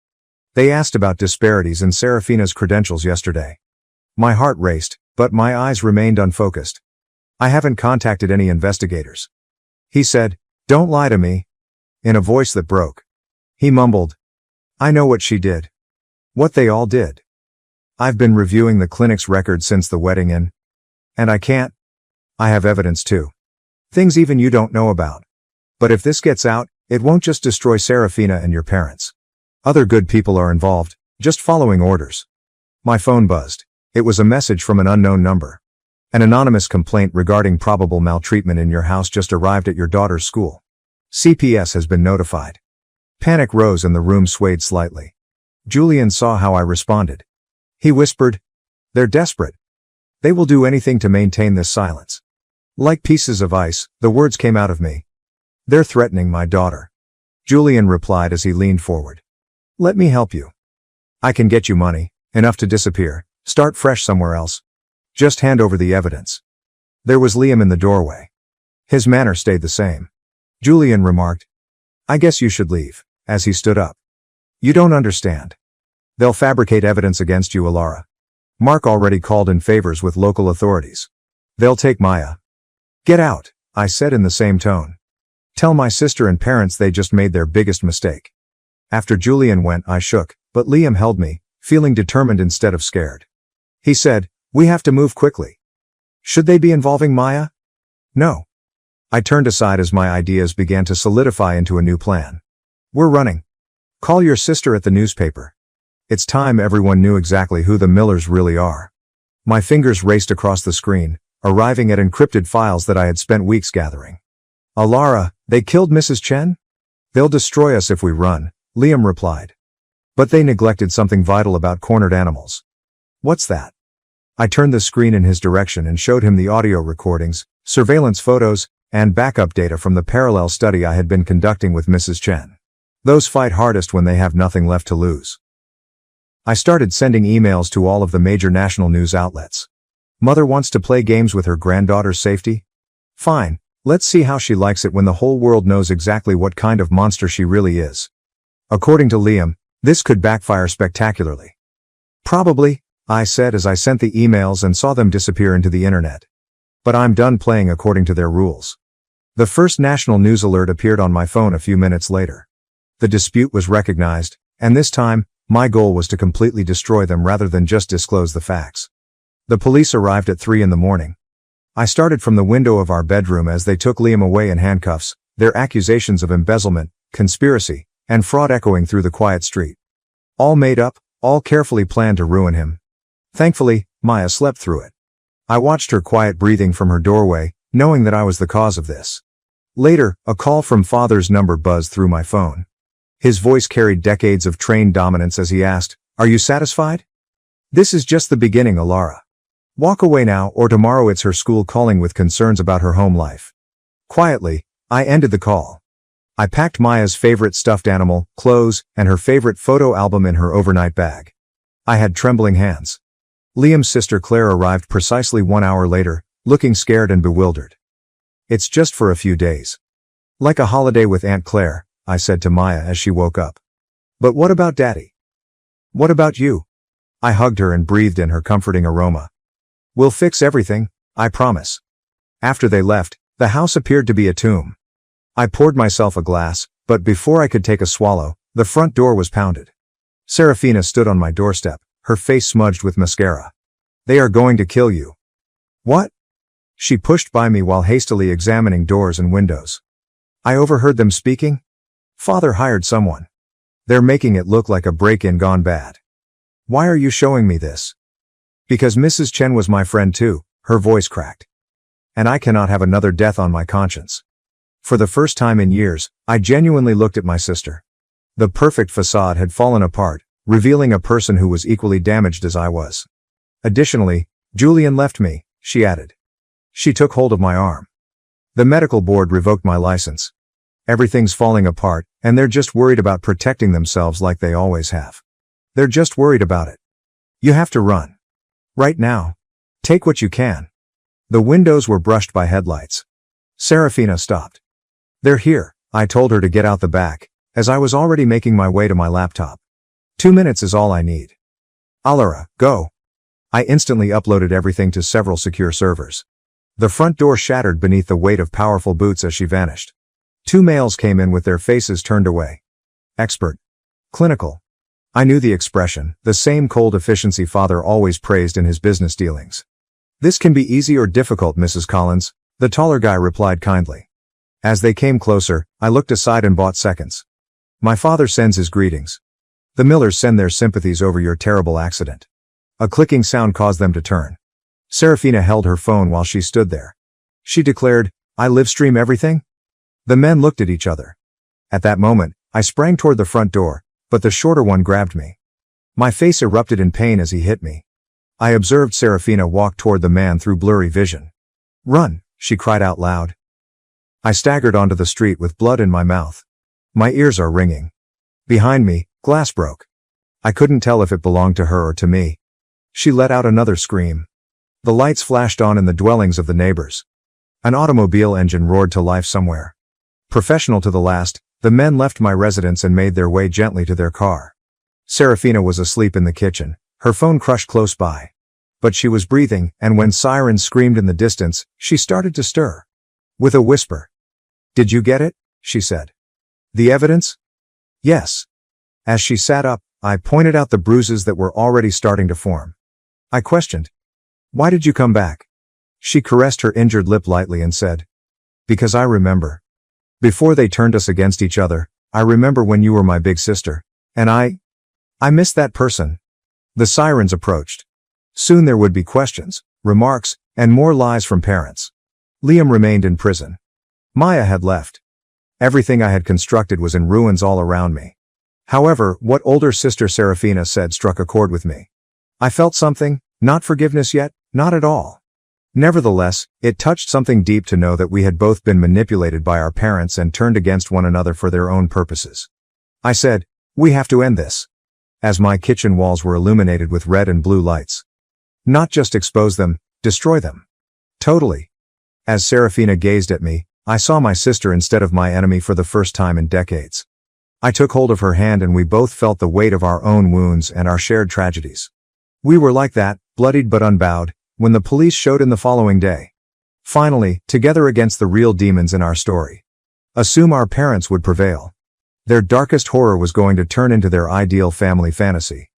They asked about disparities in Serafina's credentials yesterday." My heart raced, but my eyes remained unfocused. "I haven't contacted any investigators," he said. "Don't lie to me," in a voice that broke. He mumbled, "I know what she did. What they all did. I've been reviewing the clinic's records since the wedding and I can't. I have evidence too. Things even you don't know about. But if this gets out, it won't just destroy Serafina and your parents. Other good people are involved, just following orders." My phone buzzed. It was a message from an unknown number. "An anonymous complaint regarding probable maltreatment in your house just arrived at your daughter's school. CPS has been notified." Panic rose and the room swayed slightly. Julian saw how I responded. He whispered, "They're desperate. They will do anything to maintain this silence." Like pieces of ice, the words came out of me. "They're threatening my daughter." Julian replied as he leaned forward. "Let me help you. I can get you money, enough to disappear, start fresh somewhere else. Just hand over the evidence." There was Liam in the doorway. His manner stayed the same. Julian remarked, "I guess you should leave," as he stood up. "You don't understand. They'll fabricate evidence against you, Alara. Mark already called in favors with local authorities. They'll take Maya." "Get out," I said in the same tone. "Tell my sister and parents they just made their biggest mistake." After Julian went, I shook, but Liam held me, feeling determined instead of scared. He said, "We have to move quickly." "Should they be involving Maya?" "No." I turned aside as my ideas began to solidify into a new plan. "We're running. Call your sister at the newspaper. It's time everyone knew exactly who the Millers really are." My fingers raced across the screen, arriving at encrypted files that I had spent weeks gathering. "Alara, they killed Mrs. Chen? They'll destroy us if we run," Liam replied. "But they neglected something vital about cornered animals." "What's that?" I turned the screen in his direction and showed him the audio recordings, surveillance photos, and backup data from the parallel study I had been conducting with Mrs. Chen. Those fight hardest when they have nothing left to lose. I started sending emails to all of the major national news outlets. "Mother wants to play games with her granddaughter's safety? Fine, let's see how she likes it when the whole world knows exactly what kind of monster she really is." According to Liam, this could backfire spectacularly. "Probably," I said as I sent the emails and saw them disappear into the internet. "But I'm done playing according to their rules." The first national news alert appeared on my phone a few minutes later. The dispute was recognized, and this time, my goal was to completely destroy them rather than just disclose the facts. The police arrived at 3 in the morning. I started from the window of our bedroom as they took Liam away in handcuffs, their accusations of embezzlement, conspiracy, and fraud echoing through the quiet street. All made up, all carefully planned to ruin him. Thankfully, Maya slept through it. I watched her quiet breathing from her doorway, knowing that I was the cause of this. Later, a call from father's number buzzed through my phone. His voice carried decades of trained dominance as he asked, "Are you satisfied? This is just the beginning, Alara. Walk away now or tomorrow it's her school calling with concerns about her home life." Quietly, I ended the call. I packed Maya's favorite stuffed animal, clothes, and her favorite photo album in her overnight bag. I had trembling hands. Liam's sister Claire arrived precisely 1 hour later, looking scared and bewildered. "It's just for a few days. Like a holiday with Aunt Claire," I said to Maya as she woke up. "But what about Daddy? What about you?" I hugged her and breathed in her comforting aroma. "We'll fix everything, I promise." After they left, the house appeared to be a tomb. I poured myself a glass, but before I could take a swallow, the front door was pounded. Serafina stood on my doorstep, her face smudged with mascara. "They are going to kill you." "What?" She pushed by me while hastily examining doors and windows. "I overheard them speaking. Father hired someone. They're making it look like a break-in gone bad." "Why are you showing me this?" "Because Mrs. Chen was my friend too," her voice cracked. "And I cannot have another death on my conscience." For the first time in years, I genuinely looked at my sister. The perfect facade had fallen apart, revealing a person who was equally damaged as I was. "Additionally, Julian left me," she added. She took hold of my arm. "The medical board revoked my license. Everything's falling apart, and they're just worried about protecting themselves like they always have. They're just worried about it. You have to run. Right now. Take what you can." The windows were brushed by headlights. Serafina stopped. "They're here," I told her to get out the back, as I was already making my way to my laptop. 2 minutes is all I need. "Alara, go." I instantly uploaded everything to several secure servers. The front door shattered beneath the weight of powerful boots as she vanished. 2 males came in with their faces turned away. Expert. Clinical. I knew the expression, the same cold efficiency father always praised in his business dealings. "This can be easy or difficult, Mrs. Collins," the taller guy replied kindly. As they came closer, I looked aside and bought seconds. "My father sends his greetings. The Millers send their sympathies over your terrible accident." A clicking sound caused them to turn. Serafina held her phone while she stood there. She declared, "I live stream everything?" The men looked at each other. At that moment, I sprang toward the front door, but the shorter one grabbed me. My face erupted in pain as he hit me. I observed Serafina walk toward the man through blurry vision. "Run," she cried out loud. I staggered onto the street with blood in my mouth. My ears are ringing. Behind me, glass broke. I couldn't tell if it belonged to her or to me. She let out another scream. The lights flashed on in the dwellings of the neighbors. An automobile engine roared to life somewhere. Professional to the last, the men left my residence and made their way gently to their car. Serafina was asleep in the kitchen, her phone crushed close by. But she was breathing, and when sirens screamed in the distance, she started to stir. With a whisper. "Did you get it?" she said. "The evidence?" "Yes." As she sat up, I pointed out the bruises that were already starting to form. I questioned. "Why did you come back?" She caressed her injured lip lightly and said, "Because I remember. Before they turned us against each other, I remember when you were my big sister. And I miss that person." The sirens approached. Soon there would be questions, remarks, and more lies from parents. Liam remained in prison. Maya had left. Everything I had constructed was in ruins all around me. However, what older sister Serafina said struck a chord with me. I felt something, not forgiveness yet, not at all. Nevertheless, it touched something deep to know that we had both been manipulated by our parents and turned against one another for their own purposes. I said, "We have to end this." As my kitchen walls were illuminated with red and blue lights. Not just expose them, destroy them. Totally. As Serafina gazed at me, I saw my sister instead of my enemy for the first time in decades. I took hold of her hand and we both felt the weight of our own wounds and our shared tragedies. We were like that, bloodied but unbowed, when the police showed in the following day. Finally, together against the real demons in our story. Assume our parents would prevail. Their darkest horror was going to turn into their ideal family fantasy.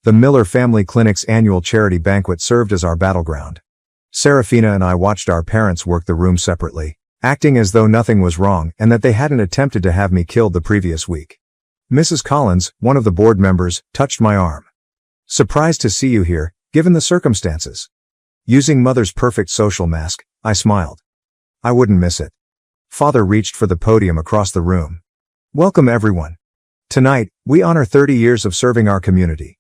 The Miller Family Clinic's annual charity banquet served as our battleground. Serafina and I watched our parents work the room separately, acting as though nothing was wrong and that they hadn't attempted to have me killed the previous week. Mrs. Collins, one of the board members, touched my arm. "Surprised to see you here, given the circumstances." Using Mother's perfect social mask, I smiled. "I wouldn't miss it." Father reached for the podium across the room. "Welcome everyone. Tonight, we honor 30 years of serving our community."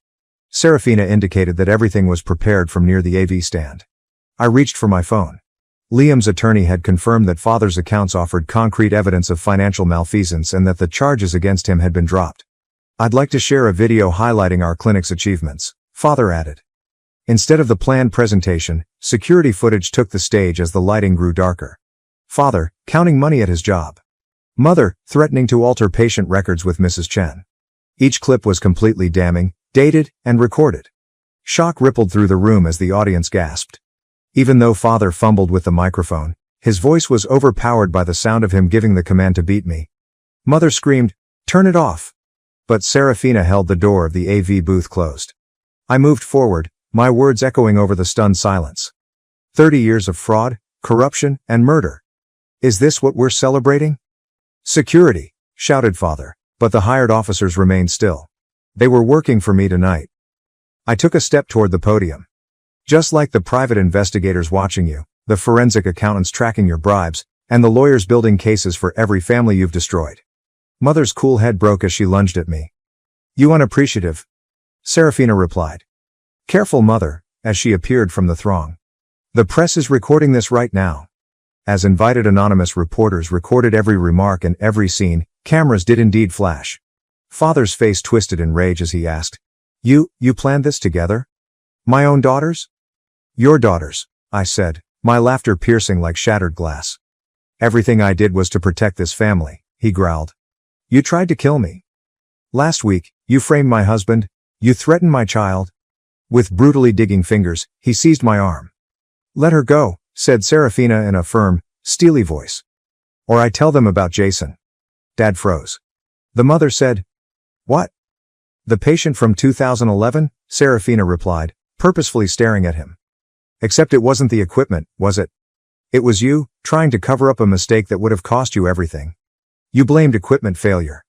Serafina indicated that everything was prepared from near the AV stand. I reached for my phone. Liam's attorney had confirmed that Father's accounts offered concrete evidence of financial malfeasance and that the charges against him had been dropped. "I'd like to share a video highlighting our clinic's achievements," Father added. Instead of the planned presentation, security footage took the stage as the lighting grew darker. Father, counting money at his job. Mother, threatening to alter patient records with Mrs. Chen. Each clip was completely damning, dated, and recorded. Shock rippled through the room as the audience gasped. Even though father fumbled with the microphone, his voice was overpowered by the sound of him giving the command to beat me. Mother screamed, "Turn it off!" But Serafina held the door of the AV booth closed. I moved forward, my words echoing over the stunned silence. 30 years of fraud, corruption, and murder. Is this what we're celebrating? "Security!" shouted father, but the hired officers remained still. They were working for me tonight. I took a step toward the podium. Just like the private investigators watching you, the forensic accountants tracking your bribes, and the lawyers building cases for every family you've destroyed. Mother's cool head broke as she lunged at me. "You unappreciative," Serafina replied. "Careful, mother," as she appeared from the throng. "The press is recording this right now." As invited anonymous reporters recorded every remark and every scene, cameras did indeed flash. Father's face twisted in rage as he asked, You planned this together? My own daughters?" "Your daughters," I said, my laughter piercing like shattered glass. "Everything I did was to protect this family," he growled. "You tried to kill me. Last week, you framed my husband, you threatened my child." With brutally digging fingers, he seized my arm. "Let her go," said Serafina in a firm, steely voice. "Or I tell them about Jason." Dad froze. The mother said, "What?" "The patient from 2011, Serafina replied, purposefully staring at him. "Except it wasn't the equipment, was it? It was you, trying to cover up a mistake that would have cost you everything. You blamed equipment failure."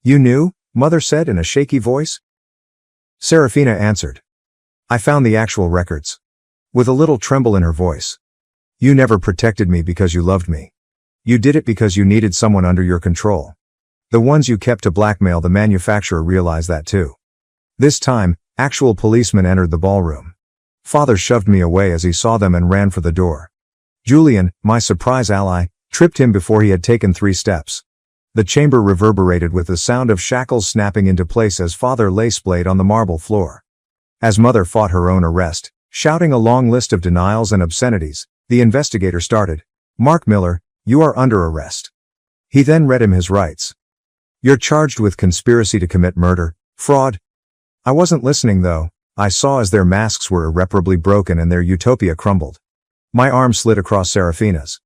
"You knew?" Mother said in a shaky voice. Serafina answered. "I found the actual records." With a little tremble in her voice. "You never protected me because you loved me. You did it because you needed someone under your control. The ones you kept to blackmail the manufacturer realized that too." This time, actual policemen entered the ballroom. Father shoved me away as he saw them and ran for the door. Julian, my surprise ally, tripped him before he had taken 3 steps. The chamber reverberated with the sound of shackles snapping into place as father lay splayed on the marble floor. As mother fought her own arrest, shouting a long list of denials and obscenities, the investigator started, "Mark Miller, you are under arrest." He then read him his rights. "You're charged with conspiracy to commit murder, fraud." I wasn't listening though. I saw as their masks were irreparably broken and their utopia crumbled. My arm slid across Serafina's.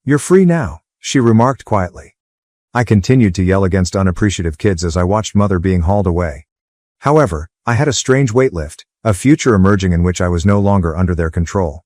"You're free now," she remarked quietly. I continued to yell against unappreciative kids as I watched mother being hauled away. However, I had a strange weight lift, a future emerging in which I was no longer under their control.